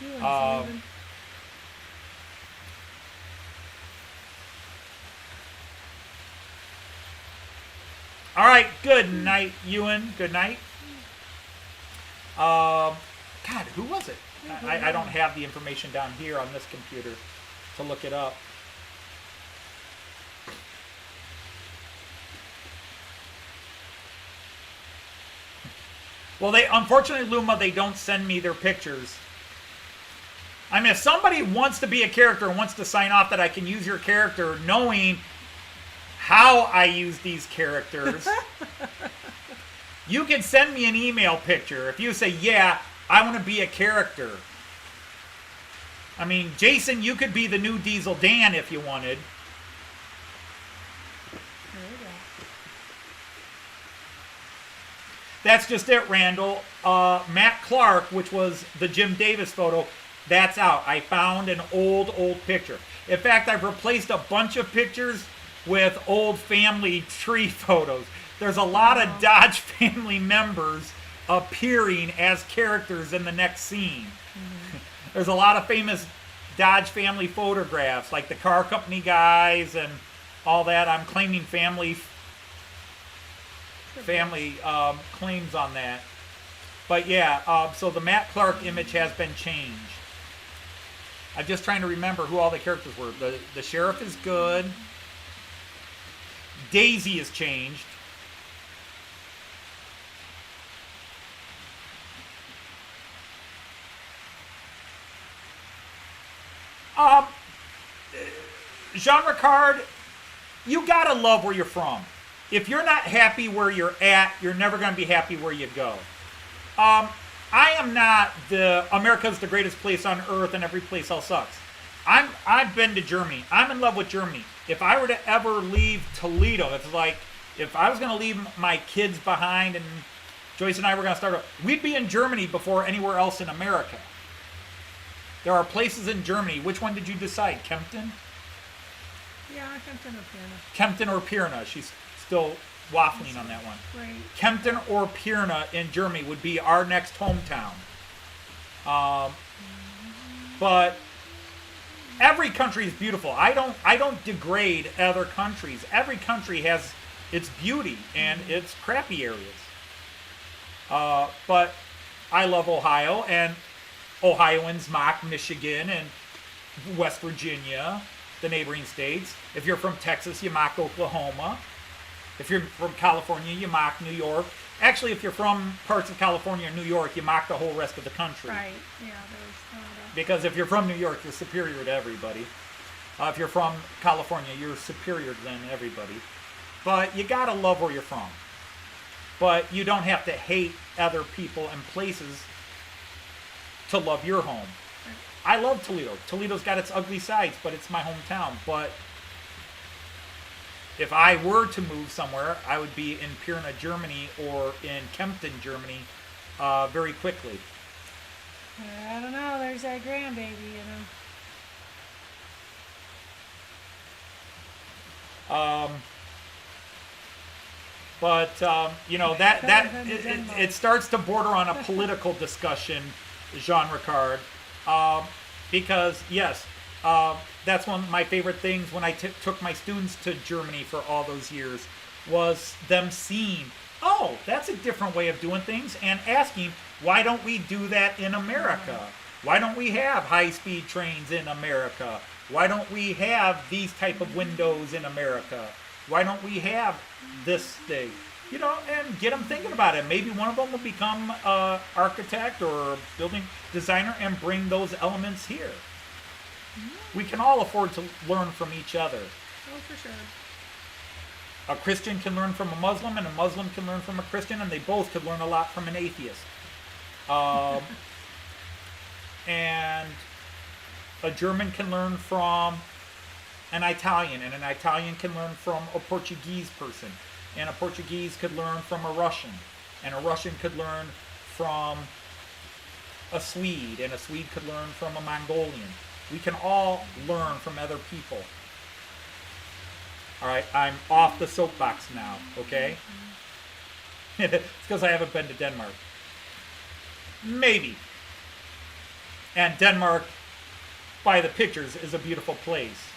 Ewan's leaving. All right, good night, Ewan. Good night. God, who was it? I don't have the information down here on this computer to look it up. Well, unfortunately, Luma, they don't send me their pictures. I mean, if somebody wants to be a character and wants to sign off that I can use your character, knowing how I use these characters, you can send me an email picture. If you say, yeah, I want to be a character. I mean, Jason, you could be the new Diesel Dan if you wanted. There we go. That's just it, Randall. Matt Clark, which was the Jim Davis photo, that's out. I found an old picture. In fact, I've replaced a bunch of pictures with old family tree photos. There's a lot of Dodge family members appearing as characters in the next scene. Mm-hmm. There's a lot of famous Dodge family photographs, like the car company guys and all that. I'm claiming family claims on that. But yeah, so the Matt Clark image has been changed. I'm just trying to remember who all the characters were. The sheriff is good. Daisy is changed. Jean Ricard, you gotta love where you're from. If you're not happy where you're at, you're never gonna be happy where you go. I am not America's the greatest place on earth and every place else sucks. I've been to Germany. I'm in love with Germany. If I were to ever leave Toledo, it's like if I was gonna leave my kids behind and Joyce and I were gonna start, we'd be in Germany before anywhere else in America. There are places in Germany. Which one did you decide? Kempten? Yeah, Kempten or Pirna. Kempten or Pirna. She's still waffling on that one. Right. Kempten or Pirna in Germany would be our next hometown. But every country is beautiful. I don't degrade other countries. Every country has its beauty and its crappy areas. But I love Ohio, and Ohioans mock Michigan and West Virginia, the neighboring states. If you're from Texas, you mock Oklahoma. If you're from California, you mock New York. Actually, if you're from parts of California and New York, you mock the whole rest of the country. Right, yeah, there's Because if you're from New York, you're superior to everybody. If you're from California, you're superior than everybody. But you gotta love where you're from. But you don't have to hate other people and places to love your home. I love Toledo. Toledo's got its ugly sides, but it's my hometown. But if I were to move somewhere, I would be in Pirna, Germany, or in Kempten, Germany, very quickly. I don't know. There's that grandbaby, you know. You know, it starts to border on a political discussion, Jean Ricard, because yes, that's one of my favorite things when I took my students to Germany for all those years, was them seeing, oh, that's a different way of doing things, and asking, why don't we do that in America? Why don't we have high-speed trains in America? Why don't we have these type of windows in America? Why don't we have this thing? You know, and get them thinking about it. Maybe one of them will become an architect or a building designer and bring those elements here. We can all afford to learn from each other. Oh, for sure. A Christian can learn from a Muslim, and a Muslim can learn from a Christian, and they both could learn a lot from an atheist. And a German can learn from an Italian, and an Italian can learn from a Portuguese person, and a Portuguese could learn from a Russian, and a Russian could learn from a Swede, and a Swede could learn from a Mongolian. We can all learn from other people. All right, I'm off the soapbox now, okay? It's because I haven't been to Denmark. Maybe. And Denmark, by the pictures, is a beautiful place.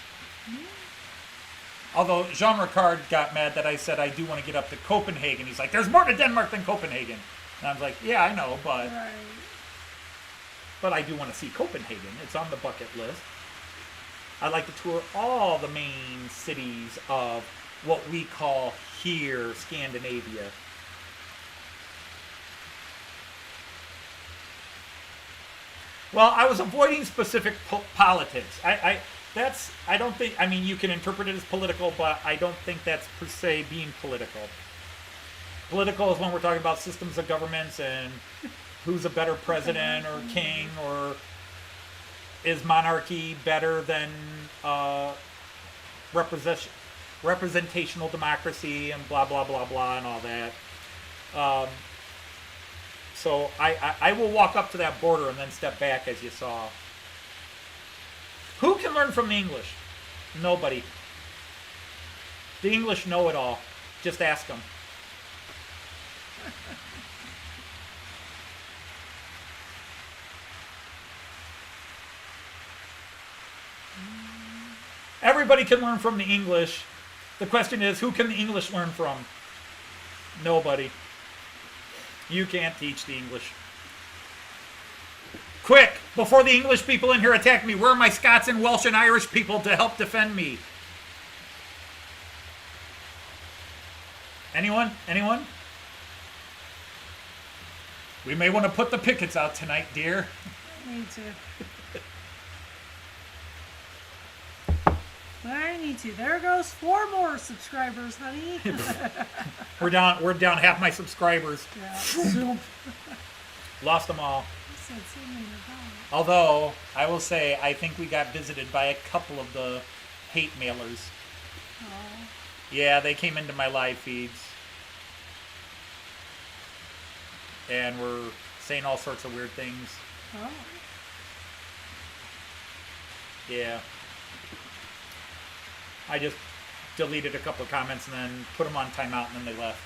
Although Jean Ricard got mad that I said I do want to get up to Copenhagen. He's like, there's more to Denmark than Copenhagen. And I was like, yeah, I know, but I do want to see Copenhagen. It's on the bucket list. I'd like to tour all the main cities of what we call here Scandinavia. Well, I was avoiding specific politics. I don't think, I mean, you can interpret it as political, but I don't think that's per se being political. Political is when we're talking about systems of governments and who's a better president or king, or is monarchy better than representational democracy and blah, blah, blah, blah, and all that. So I will walk up to that border and then step back, as you saw. Who can learn from the English? Nobody. The English know it all. Just ask them. Everybody can learn from the English. The question is, who can the English learn from? Nobody. You can't teach the English. Quick, before the English people in here attack me, where are my Scots and Welsh and Irish people to help defend me? Anyone? Anyone? We may want to put the pickets out tonight, dear. Me too. I need to. There goes 4 more subscribers, honey. We're down half my subscribers. Yeah. Lost them all. Said something about. Although, I will say, I think we got visited by a couple of the hate mailers. Oh. Yeah, they came into my live feeds. And were saying all sorts of weird things. Oh. Yeah. I just deleted a couple of comments and then put them on timeout, and then they left.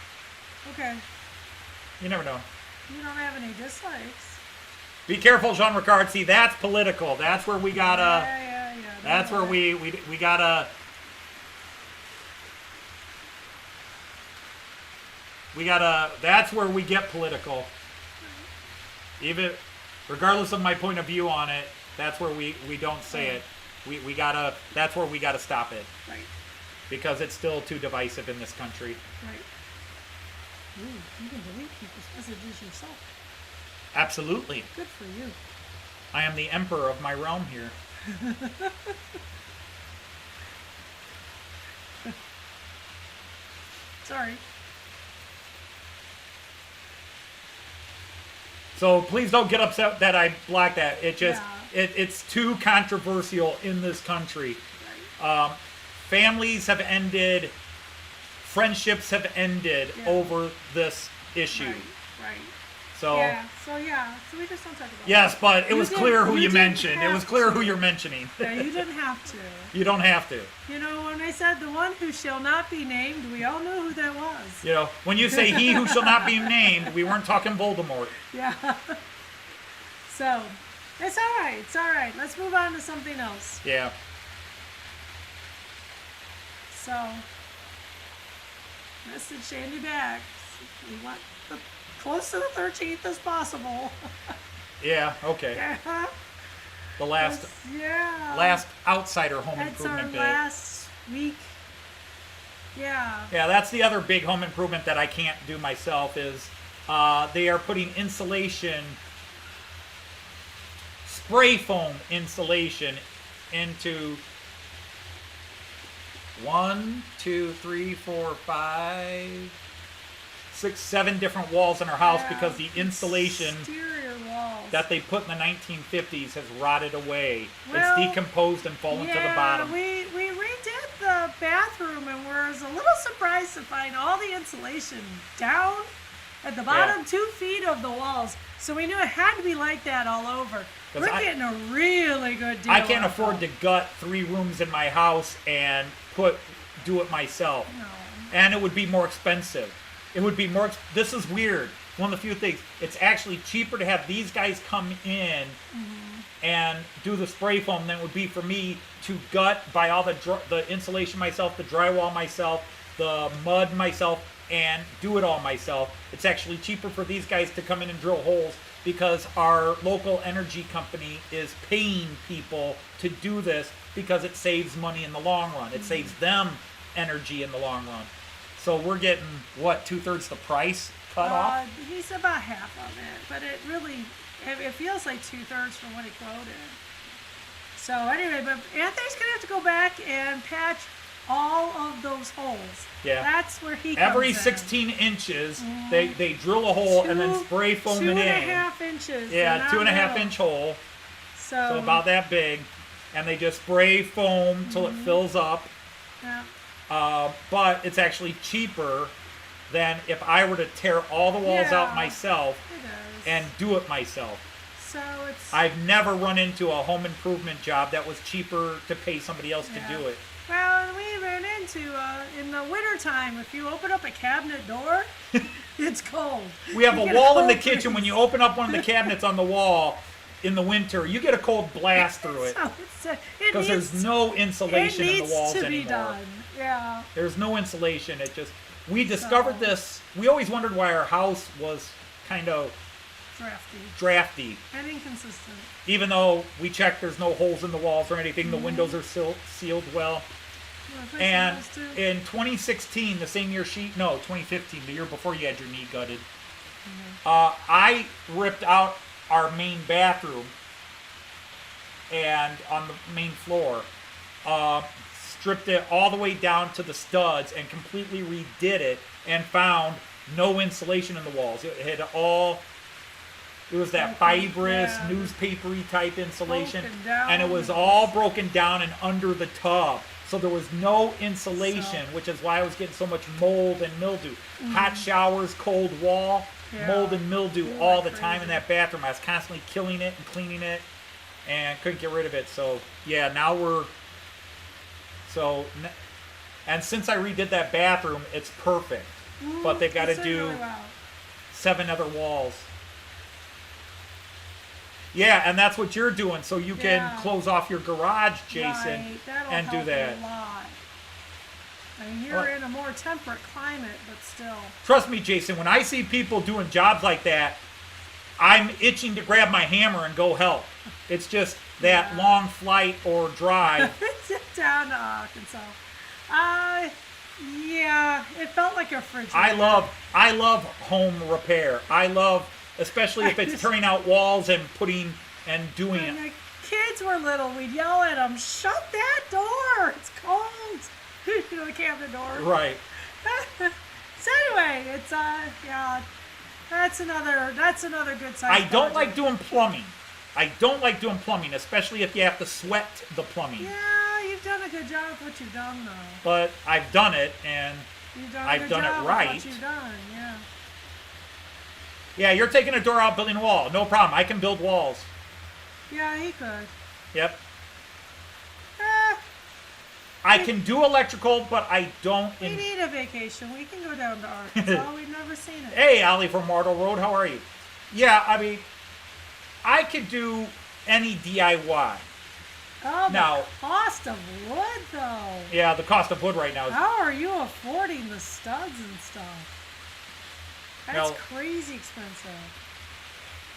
Okay. You never know. You don't have any dislikes. Be careful, Jean Ricard. See, that's political. That's where we gotta. Yeah. That's where we gotta. That's where we get political. Even, regardless of my point of view on it, that's where we don't say it. We gotta. That's where we gotta stop it. Right. Because it's still too divisive in this country. Right. Ooh, you can delete people's messages yourself. Absolutely. Good for you. I am the emperor of my realm here. Sorry. So please don't get upset that I blocked that. It just Yeah. it's too controversial in this country. Right. Families have ended, friendships have ended Yeah. over this issue. Right. So So we just don't talk about yes, it. but it was clear who you didn't mentioned. It was have clear to. who you're mentioning. Yeah, you didn't have to. You don't have to. You know, when I said the one who shall not be named, we all know who that was. You know, when you say he who shall not be named, we weren't talking Voldemort. Yeah. So, it's all right. It's all right. Let's move on to something else. Yeah. So, message Shandy back. We want the close to the 13th as possible. Yeah, okay. Yeah. The last outsider home That's our improvement bit. last week. Yeah. Yeah, that's the other big home improvement that I can't do myself is they are putting insulation, spray foam insulation into 1, 2, 3, 4, 5, 6, 7 different walls in our house Yeah. because the insulation Exterior walls. that they put in the 1950s has rotted away. Well, it's decomposed and fallen to the bottom. We redid the bathroom and was a little surprised to find all the insulation down at the bottom 2 feet of the walls. So we knew it had to be like that all over. We're getting a really good deal. I can't afford to gut 3 rooms in my house and do it myself. No. And it would be more expensive. It would be more. This is weird. One of the few things. It's actually cheaper to have these guys come in and do the spray foam than it would be for me to buy all the insulation myself, the drywall myself, the mud myself, and do it all myself. It's actually cheaper for these guys to come in and drill holes because our local energy company is paying people to do this because it saves money in the long run. It saves them energy in the long run. So we're getting, what, 2/3 the price cut off? He's about half of it, but it really, it feels like 2/3 from what he quoted. So anyway, but Anthony's going to have to go back and patch all of those holes. Yeah. That's where he Every comes 16 inches, they drill a hole and then spray foam it in. 2.5 inches. Yeah, 2.5 inch hole. So about that big. And they just spray foam till it fills up. Yeah. But it's actually cheaper than if I were to tear all the walls out myself and do it myself. So it's... I've never run into a home improvement job that was cheaper to pay somebody else to do it. Well, we ran into, in the wintertime, if you open up a cabinet door, it's cold. We have a wall in the kitchen. When you open up one of the cabinets on the wall in the winter, you get a cold blast through it. Because there's no insulation in the walls anymore. It needs to be done, yeah. There's no insulation. We discovered this. We always wondered why our house was kind of drafty and inconsistent. Even though we checked there's no holes in the walls or anything, the windows are sealed well. And in 2016, the same year 2015, the year before you had your knee gutted, I ripped out our main bathroom and on the main floor, stripped it all the way down to the studs and completely redid it and found no insulation in the walls. It was that fibrous, newspapery type insulation, and it was all broken down and under the tub. So there was no insulation, which is why I was getting so much mold and mildew. Hot showers, cold wall, mold and mildew all the time in that bathroom. I was constantly killing it and cleaning it and couldn't get rid of it. So, yeah, now and since I redid that bathroom, it's perfect. But they've got to do 7 other walls. Yeah, and that's what you're doing, so you can close off your garage, Jason, and do that. A lot. I mean, you're in a more temperate climate, but still. Trust me, Jason, when I see people doing jobs like that, I'm itching to grab my hammer and go help. It's just that long flight or drive. Down to Arkansas. Yeah, it felt like a refrigerator. I love home repair. I love... Especially if it's tearing out walls and doing it. When the kids were little, we'd yell at them, "Shut that door! It's cold." You know, the cabinet door. Right. So anyway, it's that's another good size. I don't like doing plumbing. Especially if you have to sweat the plumbing. Yeah, you've done a good job with what you've done, though. But I've done it, and I've done it right. With what you've done, yeah. Yeah, you're taking a door out, building a wall. No problem. I can build walls. Yeah, he could. Yep. I can do electrical, but I don't... We need a vacation. We can go down to Arkansas. We've never seen it. Hey, Ollie from Martle Road. How are you? Yeah, I mean, I could do any DIY. Oh, the cost of wood, though. Yeah, the cost of wood right now is... How are you affording the studs and stuff? That's crazy expensive.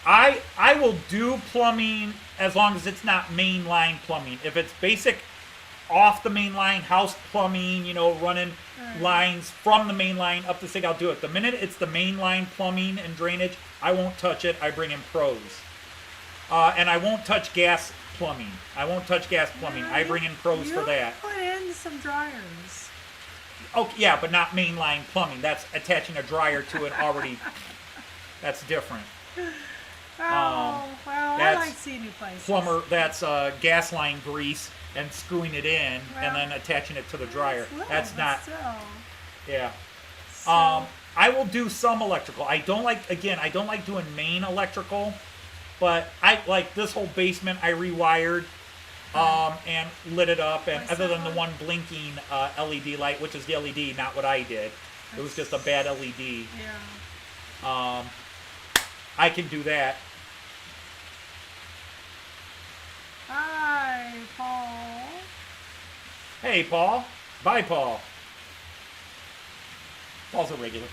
I will do plumbing as long as it's not mainline plumbing. If it's basic off the main line, house plumbing, running lines from the main line up the sink, I'll do it. The minute it's the main line plumbing and drainage, I won't touch it. I bring in pros. And I won't touch gas plumbing. I bring in pros for that. Put in some dryers. Oh, yeah, but not mainline plumbing. That's attaching a dryer to it already. That's different. I like seeing new places. Plumber, that's gas line grease and screwing it in and then attaching it to the dryer. That's not. Still. Yeah. So, I will do some electrical. I don't like doing main electrical, but I like this whole basement I rewired and lit it up, and other than the one blinking LED light, which is the LED, not what I did. It was just a bad LED. Yeah. I can do that. Hi, Paul. Hey, Paul. Bye, Paul. Paul's a regular.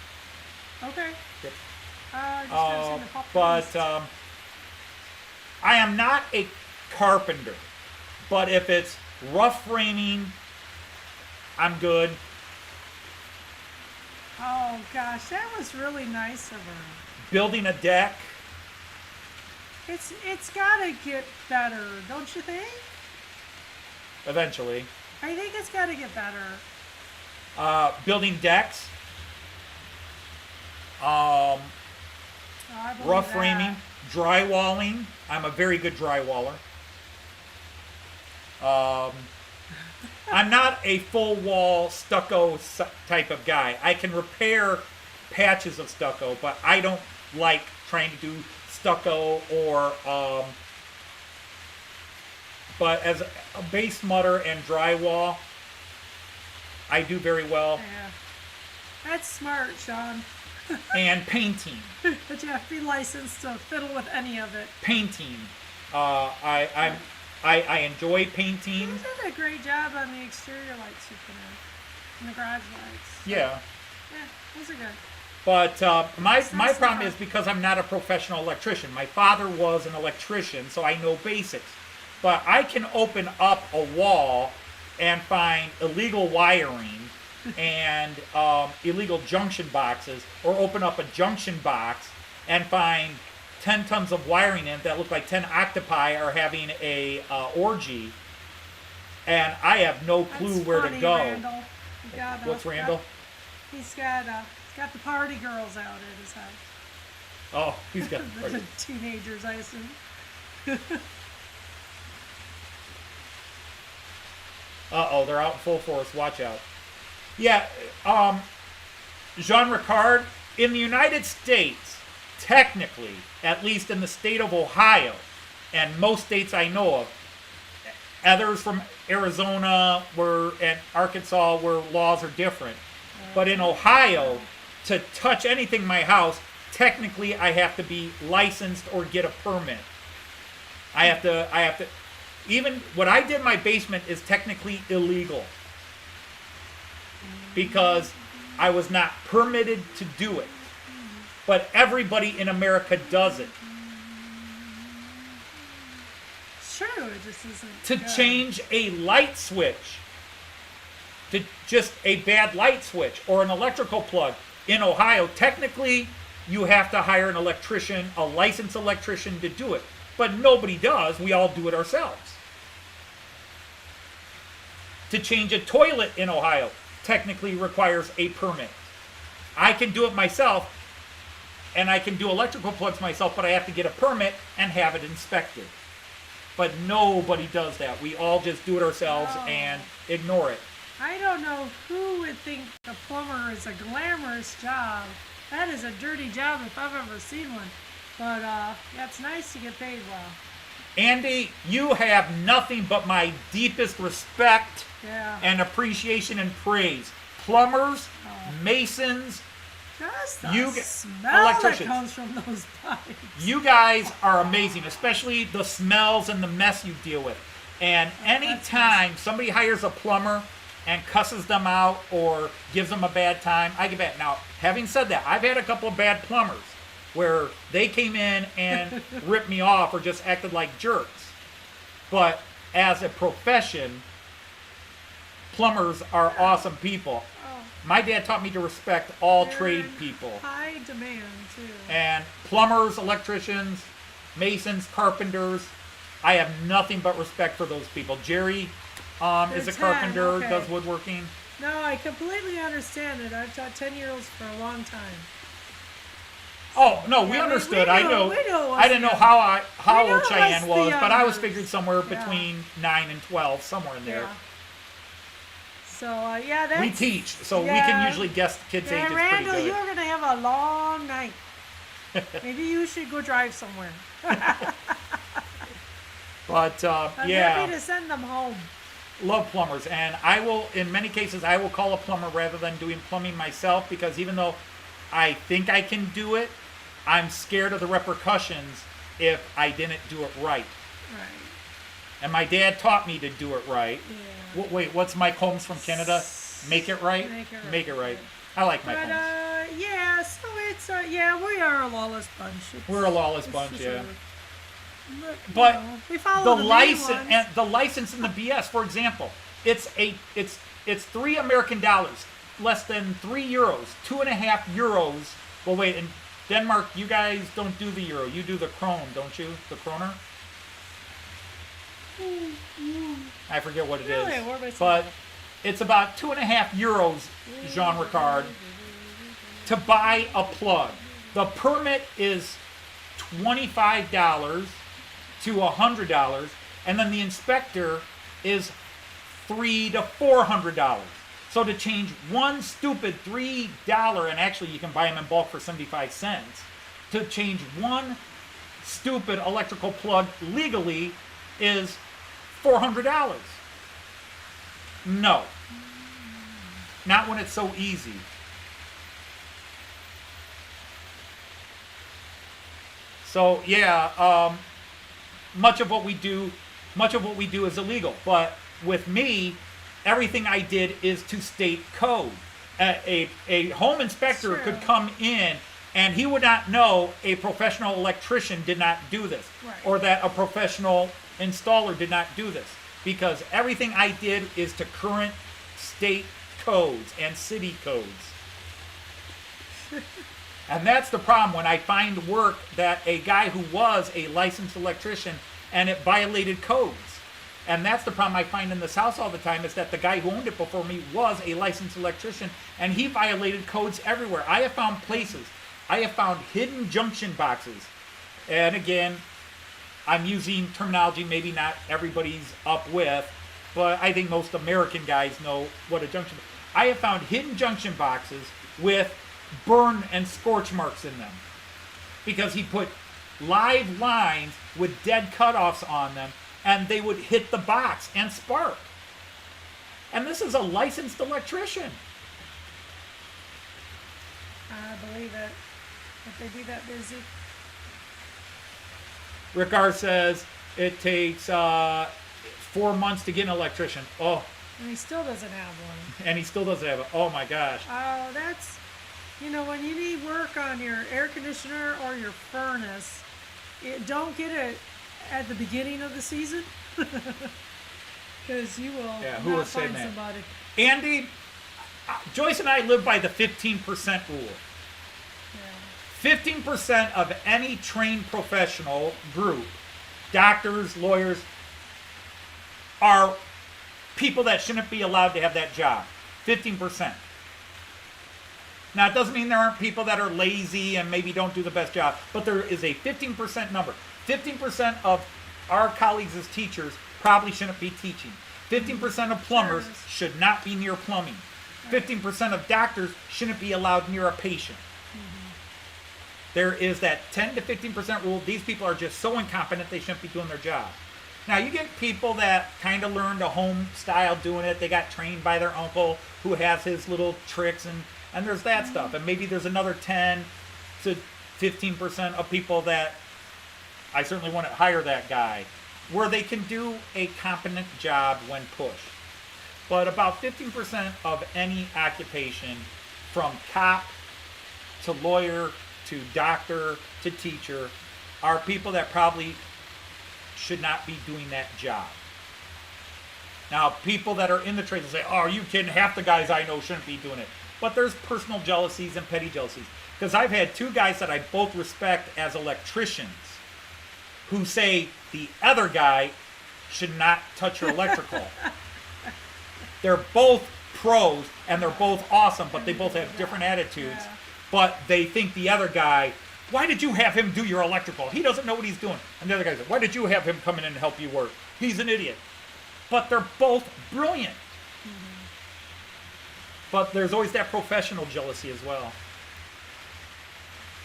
Okay. Yep. Just haven't seen the pop But list. I am not a carpenter. But if it's rough framing, I'm good. Oh gosh, that was really nice of her. Building a deck, It's gotta get better, don't you think? eventually. I think it's gotta get better. Building decks, Oh, I believe rough that. framing, drywalling. I'm a very good drywaller. I'm not a full wall stucco type of guy. I can repair patches of stucco, but I don't like trying to do stucco or but as a base mutter and drywall, I do very well. Yeah. That's smart, Sean. And painting. But you have to be licensed to fiddle with any of it. Painting. I enjoy painting. You did a great job on the exterior lights you put in. And the garage lights. Yeah. Yeah, those are good. But my nice problem to is because I'm not a professional electrician. My father was an electrician, so I know basics. But I can open up a wall and find illegal wiring and illegal junction boxes, or open up a junction box and find 10 tons of wiring in it that look like 10 octopi are having a orgy, and I have no clue That's where funny, to go. Randall. You got, What's Randall? He's got the party girls out at his house. Oh, he's got The teenagers, I assume. Uh-oh, they're out in full force. Watch out. Yeah, Jean Ricard, in the United States, technically, at least in the state of Ohio, and most states I know of, others from Arizona and Arkansas where laws are different. But in Ohio, to touch anything in my house, technically I have to be licensed or get a permit. I have to, even what I did in my basement is technically illegal because I was not permitted to do it. But everybody in America does it. It's true, it just isn't To good. change a light switch, to just a bad light switch or an electrical plug in Ohio, technically you have to hire an electrician, a licensed electrician to do it. But nobody does. We all do it ourselves. To change a toilet in Ohio technically requires a permit. I can do it myself, and I can do electrical plugs myself, but I have to get a permit and have it inspected. But nobody does that. We all just do it ourselves and ignore it. I don't know who would think the plumber is a glamorous job. That is a dirty job if I've ever seen one. But yeah, it's nice to get paid well. Andy, you have nothing but my deepest respect Yeah. and appreciation and praise. Plumbers, masons, Just the you smell that electricians. comes from those pipes. You guys are amazing, especially the smells and the mess you deal with. And anytime somebody hires a plumber and cusses them out or gives them a bad time, I get back. Now, having said that, I've had a couple of bad plumbers where they came in and ripped me off or just acted like jerks. But as a profession, plumbers are awesome people. Oh, My dad taught me to respect all they're trade in people. high demand too. And plumbers, electricians, masons, carpenters, I have nothing but respect for those people. Jerry is a 10, carpenter, okay. does woodworking. No, I completely understand it. I've taught 10-year-olds for a long time. Oh no, we Yeah, we understood. know- I know. we know I didn't know us how We know old Cheyenne us was, the but I was youngers. figuring somewhere Yeah. between 9 and 12, somewhere in there. Yeah. So yeah, that's We teach, so we yeah. can usually guess kids' Yeah, ages Randall, pretty you're good. gonna have a long night. Maybe you should go drive somewhere. But I'm yeah, happy to send them home. love plumbers, and I will, in many cases, I will call a plumber rather than doing plumbing myself, because even though I think I can do it, I'm scared of the repercussions if I didn't do it right. Right. And my dad taught me to do it right. Yeah. Wait, what's Mike Holmes from Canada? Make it right? Make it right. I like Mike But Holmes. yeah, so it's yeah, we are a lawless bunch. We're a lawless it's bunch, just yeah. But But we follow the main license ones. and the license and the BS, for example, it's $3 American, less than €3, €2.50. Well, wait, in Denmark, you guys don't do the euro. You do the krone, don't you? The kroner? I forget what it is. Really? What am I saying? But it's about €2.50, Jean Ricard, to buy a plug. The permit is $25 to $100, and then the inspector is $300 to $400. So to change one stupid $3, and actually you can buy them in bulk for 75 cents, to change one stupid electrical plug legally is $400. No. Not when it's so easy. So yeah, much of what we do is illegal. But with me, everything I did is to state code. A home inspector Sure. could come in and he would not know a professional electrician did not do this, Right. or that a professional installer did not do this, because everything I did is to current state codes and city codes. And that's the problem when I find work that a guy who was a licensed electrician and it violated codes. And that's the problem I find in this house all the time, is that the guy who owned it before me was a licensed electrician and he violated codes everywhere. I have found places, I have found hidden junction boxes. And again, I'm using terminology maybe not everybody's up with, but I think most American guys know what a junction. I have found hidden junction boxes with burn and scorch marks in them, because he put live lines with dead cutoffs on them, and they would hit the box and spark. And this is a licensed electrician. I believe it. If they be that busy. Ricard says it takes 4 months to get an electrician. Oh, And he still doesn't have one. and he still doesn't have it. Oh my gosh. Oh, that's, when you need work on your air conditioner or your furnace, don't get it at the beginning of the season. Because you will Who not was saying find that? somebody. Andy, Joyce and I live by the 15% rule. Yeah. 15% of any trained professional group, doctors, lawyers, are people that shouldn't be allowed to have that job. 15%. Now, it doesn't mean there aren't people that are lazy and maybe don't do the best job, but there is a 15% number. 15% of our colleagues as teachers probably shouldn't be teaching. 15% of plumbers Sure. should not be near plumbing. 15% of doctors shouldn't be allowed near a patient. There is that 10 to 15% rule. These people are just so incompetent they shouldn't be doing their job. Now, you get people that kind of learned a home style doing it. They got trained by their uncle who has his little tricks, and there's that stuff. And maybe there's another 10 to 15% of people that I certainly want to hire that guy, where they can do a competent job when pushed. But about 15% of any occupation, from cop to lawyer to doctor to teacher, are people that probably should not be doing that job. Now, people that are in the trade will say, oh, are you kidding? Half the guys I know shouldn't be doing it. But there's personal jealousies and petty jealousies. Because I've had two guys that I both respect as electricians who say the other guy should not touch your electrical. They're both pros and they're both awesome, but they both have different attitudes. Yeah. But they think the other guy, why did you have him do your electrical? He doesn't know what he's doing. And the other guy said, why did you have him come in and help you work? He's an idiot. But they're both brilliant. But there's always that professional jealousy as well.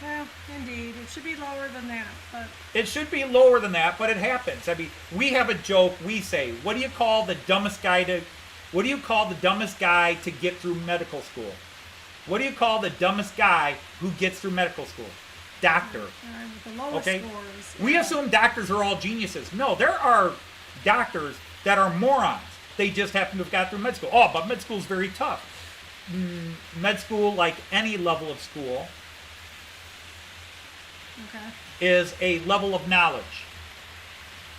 Well, indeed, it should be lower than that, but It should be lower than that, but it happens. I mean, we have a joke. We say, "What do you call the dumbest guy to get through medical school? What do you call the dumbest guy who gets through medical school? Doctor." with the lowest Okay. scores. We assume doctors are all geniuses. No, there are doctors that are morons. They just happen to have got through med school. Oh, but med school is very tough. Med school, like any level of school, Okay. is a level of knowledge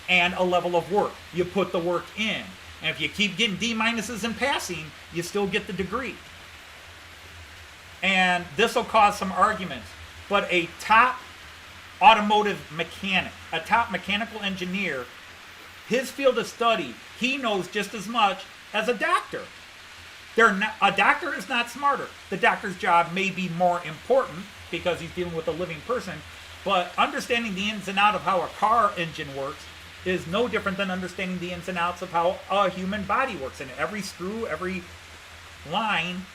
and a level of work. You put the work in. And if you keep getting D minuses and passing, you still get the degree. And this will cause some arguments. But a top automotive mechanic, a top mechanical engineer, his field of study, he knows just as much as a doctor. A doctor is not smarter. The doctor's job may be more important because he's dealing with a living person, but understanding the ins and outs of how a car engine works is no different than understanding the ins and outs of how a human body works. And every screw, every line,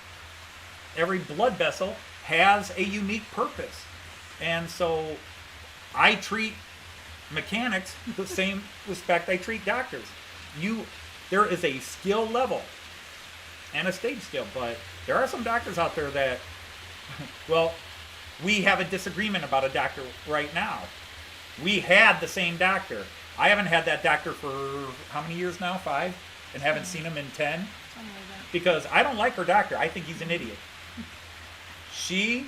every blood vessel has a unique purpose. And so I treat mechanics the same respect I treat doctors. There is a skill level and a stage skill, but there are some doctors out there that, well, we have a disagreement about a doctor right now. We had the same doctor. I haven't had that doctor for how many years now? 5? And haven't seen him in 10? Something like that. Because I don't like her doctor. I think he's an idiot. She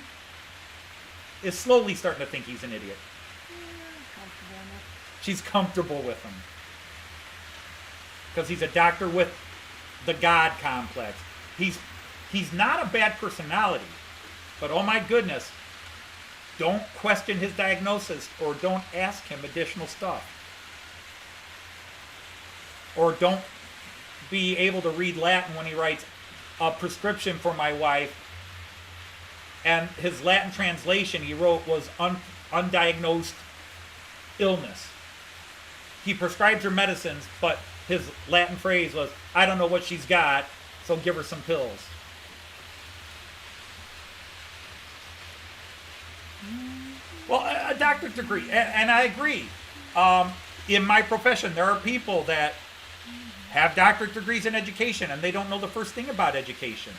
is slowly starting to think he's an idiot. Comfortable enough. She's comfortable with him. Because he's a doctor with the God complex. He's not a bad personality. But oh my goodness, don't question his diagnosis or don't ask him additional stuff. Or don't be able to read Latin when he writes a prescription for my wife. And his Latin translation he wrote was undiagnosed illness. He prescribed her medicines, but his Latin phrase was, "I don't know what she's got, so give her some pills." Well, a doctorate degree, and I agree. In my profession, there are people that have doctorate degrees in education, and they don't know the first thing about education.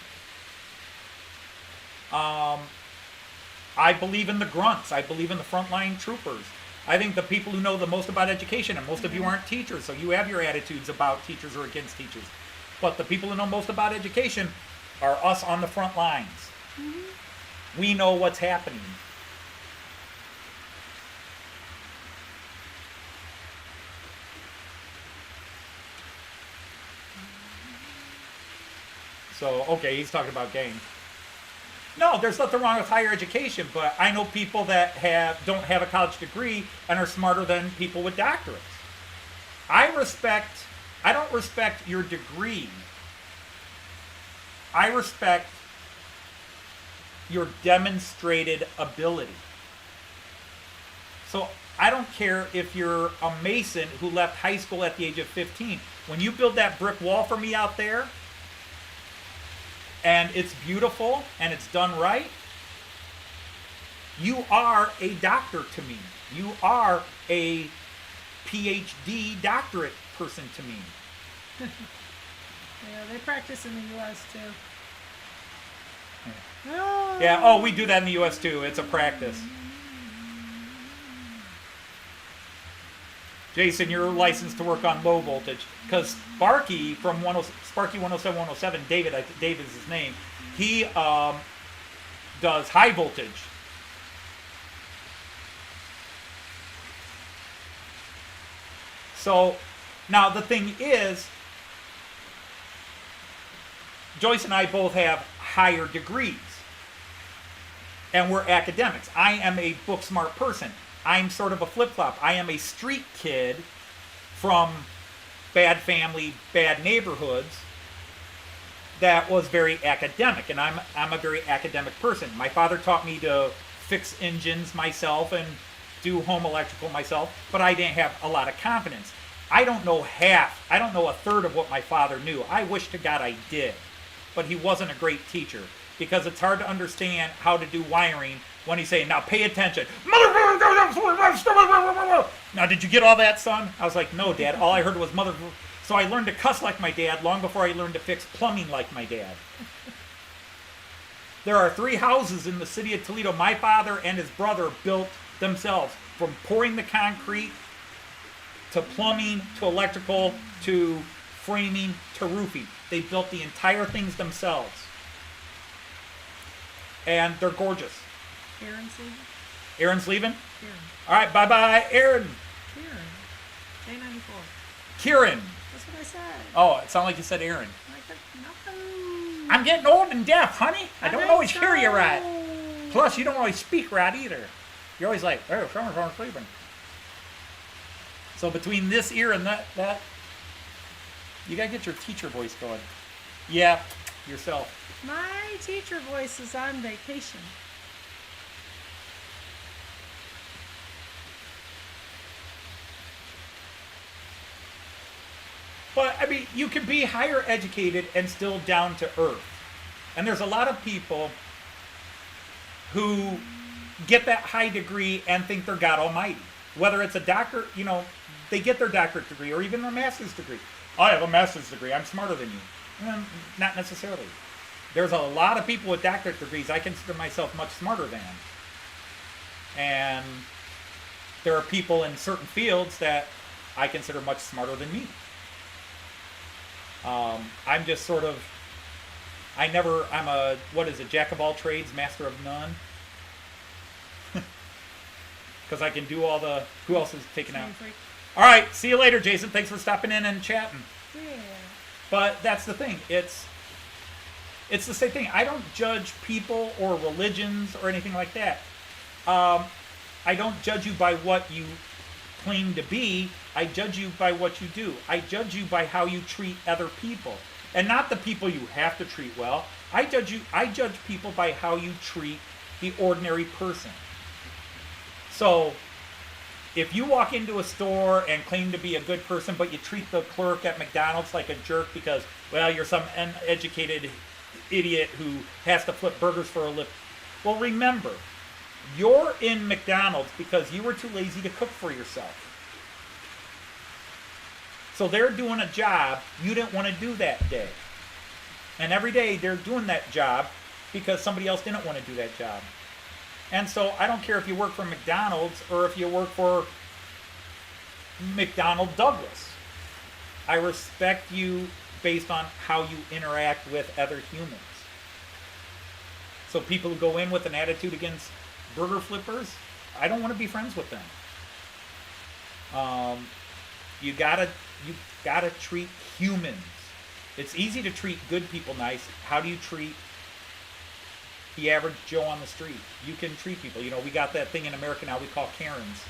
I believe in the grunts. I believe in the frontline troopers. I think the people who know the most about education, and most of you aren't teachers, so you have your attitudes about teachers or against teachers. But the people who know most about education are us on the front lines. Mm-hmm. We know what's happening. So, okay, he's talking about gangs. No, there's nothing wrong with higher education, but I know people that don't have a college degree and are smarter than people with doctorates. I don't respect your degree. I respect your demonstrated ability. So I don't care if you're a mason who left high school at the age of 15. When you build that brick wall for me out there, and it's beautiful and it's done right, you are a doctor to me. You are a PhD doctorate person to me. Yeah, they practice in the U.S. too. Yeah. Yeah, oh, we do that in the U.S. too. It's a practice. Jason, you're licensed to work on low voltage. Because Sparky from Sparky 107, David is his name, he does high voltage. So, now the thing is, Joyce and I both have higher degrees. And we're academics. I am a book smart person. I'm sort of a flip-flop. I am a street kid from bad family, bad neighborhoods that was very academic, and I'm a very academic person. My father taught me to fix engines myself and do home electrical myself, but I didn't have a lot of confidence. I don't know a third of what my father knew. I wish to God I did. but he wasn't a great teacher because it's hard to understand how to do wiring when he's saying, now pay attention. Now, did you get all that, son? I was like, no, Dad. All I heard was mother. So I learned to cuss like my dad long before I learned to fix plumbing like my dad. There are 3 houses in the city of Toledo my father and his brother built themselves, from pouring the concrete to plumbing to electrical to framing to roofing. They built the entire things themselves. And they're gorgeous. Aaron's leaving? Aaron's leaving? Kieran. All right, bye-bye, Aaron. Kieran. J94. Kieran. That's what I said. Oh, it sounded like you said Aaron. Like nothing. I'm getting old and deaf, honey. I don't always hear you right. So. Plus, you don't always speak right either. You're always like, oh, someone's sleeping. So between this ear and that, you gotta get your teacher voice going. Yeah, yourself. My teacher voice is on vacation. But, I mean, you can be higher educated and still down to earth. And there's a lot of people who get that high degree and think they're God Almighty. Whether it's a doctor, you know, they get their doctorate degree or even their master's degree. I have a master's degree. I'm smarter than you. Not necessarily. There's a lot of people with doctorate degrees I consider myself much smarter than. And there are people in certain fields that I consider much smarter than me. I'm just sort of, I'm a, jack of all trades, master of none. Because I can do all the, who else is taken out? All right, see you later, Jason. Thanks for stopping in and chatting. Yeah. But that's the thing. It's the same thing. I don't judge people or religions or anything like that. I don't judge you by what you claim to be. I judge you by what you do. I judge you by how you treat other people. And not the people you have to treat well. I judge people by how you treat the ordinary person. So, if you walk into a store and claim to be a good person, but you treat the clerk at McDonald's like a jerk because, well, you're some uneducated idiot who has to flip burgers for a living. Well, remember, you're in McDonald's because you were too lazy to cook for yourself. So they're doing a job you didn't want to do that day. And every day they're doing that job because somebody else didn't want to do that job. And so I don't care if you work for McDonald's or if you work for McDonnell Douglas. I respect you based on how you interact with other humans. So people who go in with an attitude against burger flippers, I don't want to be friends with them. You gotta treat humans. It's easy to treat good people nice. How do you treat the average Joe on the street? You can treat people. You know, we got that thing in America now we call Karens.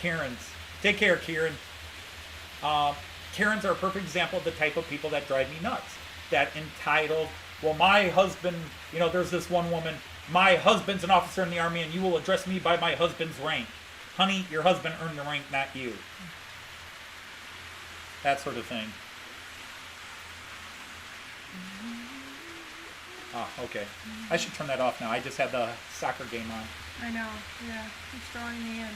Karens. Take care, Karen. Karens are a perfect example of the type of people that drive me nuts. That entitled, well, my husband, you know, there's this one woman, my husband's an officer in the Army and you will address me by my husband's rank. Honey, your husband earned the rank, not you. That sort of thing. Oh, okay. I should turn that off now. I just had the soccer game on. I know, yeah. It's drawing me in.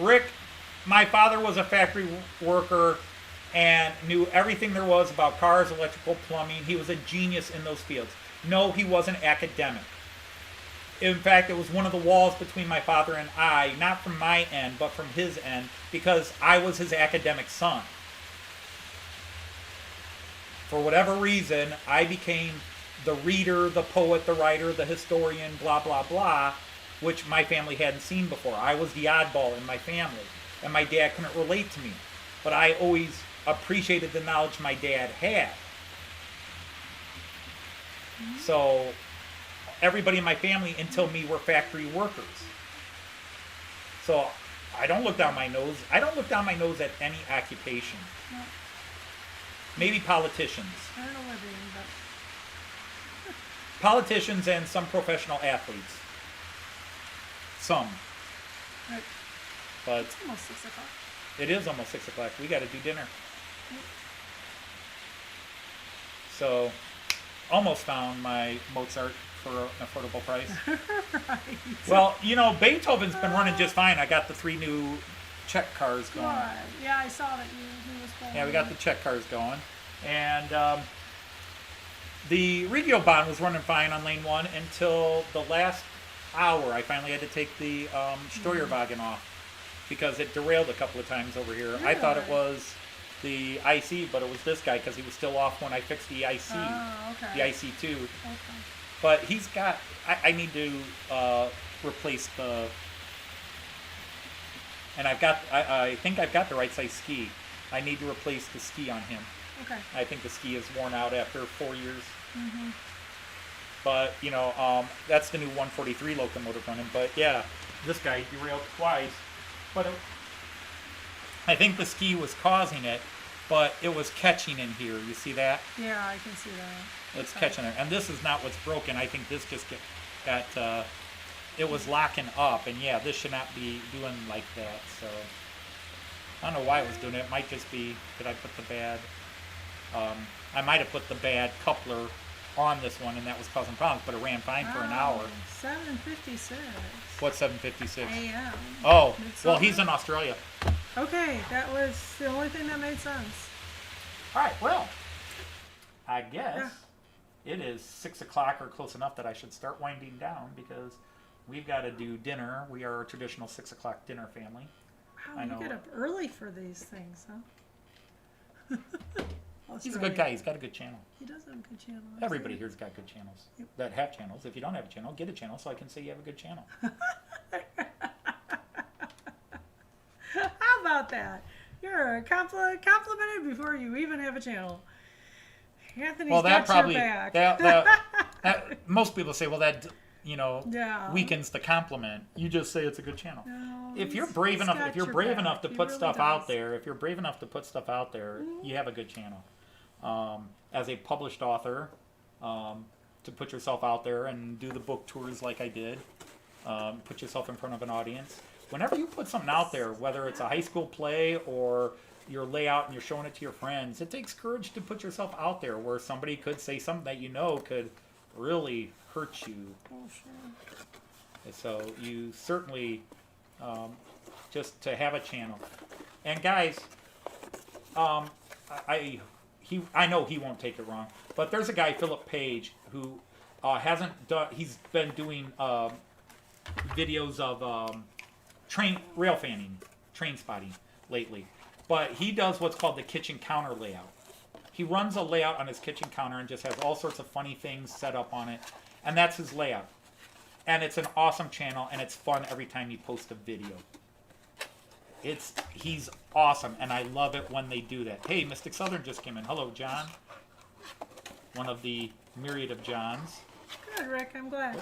Rick, my father was a factory worker and knew everything there was about cars, electrical, plumbing. He was a genius in those fields. No, he wasn't academic. In fact, it was one of the walls between my father and I, not from my end, but from his end, because I was his academic son. For whatever reason, I became the reader, the poet, the writer, the historian, blah, blah, blah, which my family hadn't seen before. I was the oddball in my family, and my dad couldn't relate to me. But I always appreciated the knowledge my dad had. So everybody in my family until me were factory workers. So I don't look down my nose. I don't look down my nose at any occupation. No. Maybe politicians. I don't know what they mean, but Politicians and some professional athletes. Some. right. But It's almost 6 o'clock. It is almost 6 o'clock. We got to do dinner. So, almost found my Mozart for an affordable price. Right. Well, you know, Beethoven's been running just fine. I got the 3 new Czech cars going. Good. Yeah, I saw that he was going. Yeah, we got the Czech cars going. And the Regio Bahn was running fine on lane 1 until the last hour. I finally had to take the Steuerwagen off because it derailed a couple of times over here. I thought it Really? was the IC, but it was this guy because he was still off when I fixed the IC, Oh, okay. the IC2. Okay. But he's got, I need to replace the, and I think I've got the right size ski. I need to replace the ski on him. Okay. I think the ski is worn out after 4 years. Mm-hmm. But, you know, that's the new 143 locomotive running. But, yeah, this guy derailed twice. But I think the ski was causing it, but it was catching in here. You see that? Yeah, I can see that. It's catching it. And this is not what's broken. I think this just got it was locking up. And, yeah, this should not be doing like that. So, I don't know why it was doing it. It might just be, did I put the bad, I might have put the bad coupler on this one, and that was causing problems, but it ran fine for an hour. 7:56 What's 7:56? a.m. Oh, well, Midsummer. he's in Australia. Okay, that was the only thing that made sense. All right, well, I guess it is 6 o'clock or close enough that I should start winding down because we've got to do dinner. We are a traditional 6 o'clock dinner family. Wow, I you know. get up early for these things, huh? He's a good guy. He's got a good channel. He does have a good channel. Everybody here's got good channels that have channels. If you don't have a channel, get a channel so I can say you have a good channel. How about that? You're complimented before you even have a channel. Anthony's Well, that got probably your back. that most people say, well, that Yeah. weakens the compliment. You just say it's a good channel. No, If you're he's- brave he's enough, got if you're your brave back. enough to He put really stuff out does. there, if you're brave enough to put stuff out there, you have a good channel. As a published author, to put yourself out there and do the book tours like I did, put yourself in front of an audience. Whenever you put something out there, whether it's a high school play or your layout and you're showing it to your friends, it takes courage to put yourself out there where somebody could say something that you know could really hurt you. Oh, sure. So you certainly, just to have a channel. And guys, I know he won't take it wrong, but there's a guy, Philip Page, who hasn't done. He's been doing videos of rail fanning, train spotting lately, but he does what's called the kitchen counter layout. He runs a layout on his kitchen counter and just has all sorts of funny things set up on it, and that's his layout. And it's an awesome channel, and it's fun every time he posts a video. He's awesome, and I love it when they do that. Hey, Mystic Southern just came in. Hello, John. One of the myriad of Johns. Good, Rick. I'm glad.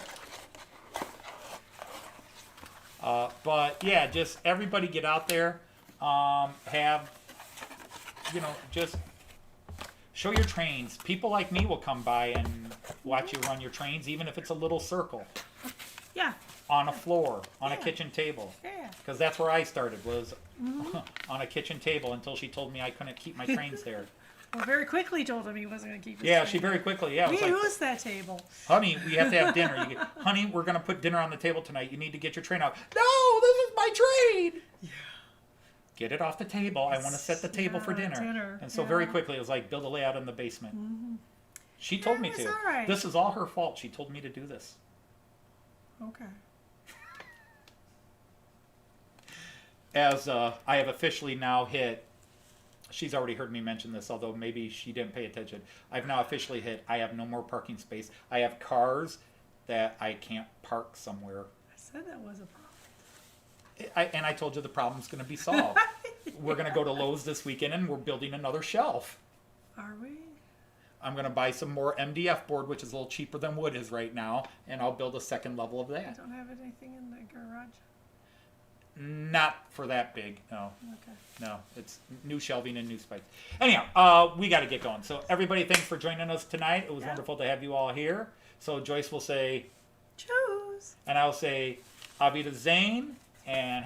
But yeah, just everybody get out there. Just show your trains. People like me will come by and watch you run your trains, even if it's a little circle Yeah. on a floor, on a Yeah. kitchen table. Yeah. Because that's where I started, was on a kitchen table until she told me I couldn't keep my trains there. Well, very quickly told him he wasn't going to keep his Yeah, train. she very quickly, yeah. We It was like, used that table. honey, we have to have dinner. Honey, we're going to put dinner on the table tonight. You need to get your train out. No, this is my train. Yeah. Get it off the table. I want to set the table for Yeah, dinner. dinner, And so yeah. very quickly, it was like, build a layout in the basement. She told me it's to. all right. This is all her fault. She told me to do this. Okay. As I have officially now hit, she's already heard me mention this, although maybe she didn't pay attention. I've now officially hit, I have no more parking space. I have cars that I can't park somewhere. I said that was a problem. And I told you the problem's going to be solved. We're going to go to Lowe's this weekend and we're building another shelf. Are we? I'm going to buy some more MDF board, which is a little cheaper than wood is right now, and I'll build a second level of I that. don't have anything in the garage. Not for that big, no. Okay. No, it's new shelving and new spikes. Anyhow, we got to get going. So everybody, thanks for joining us tonight. It was wonderful to have you all here. So Joyce will say, Choose. and I'll say, Avida Zane, and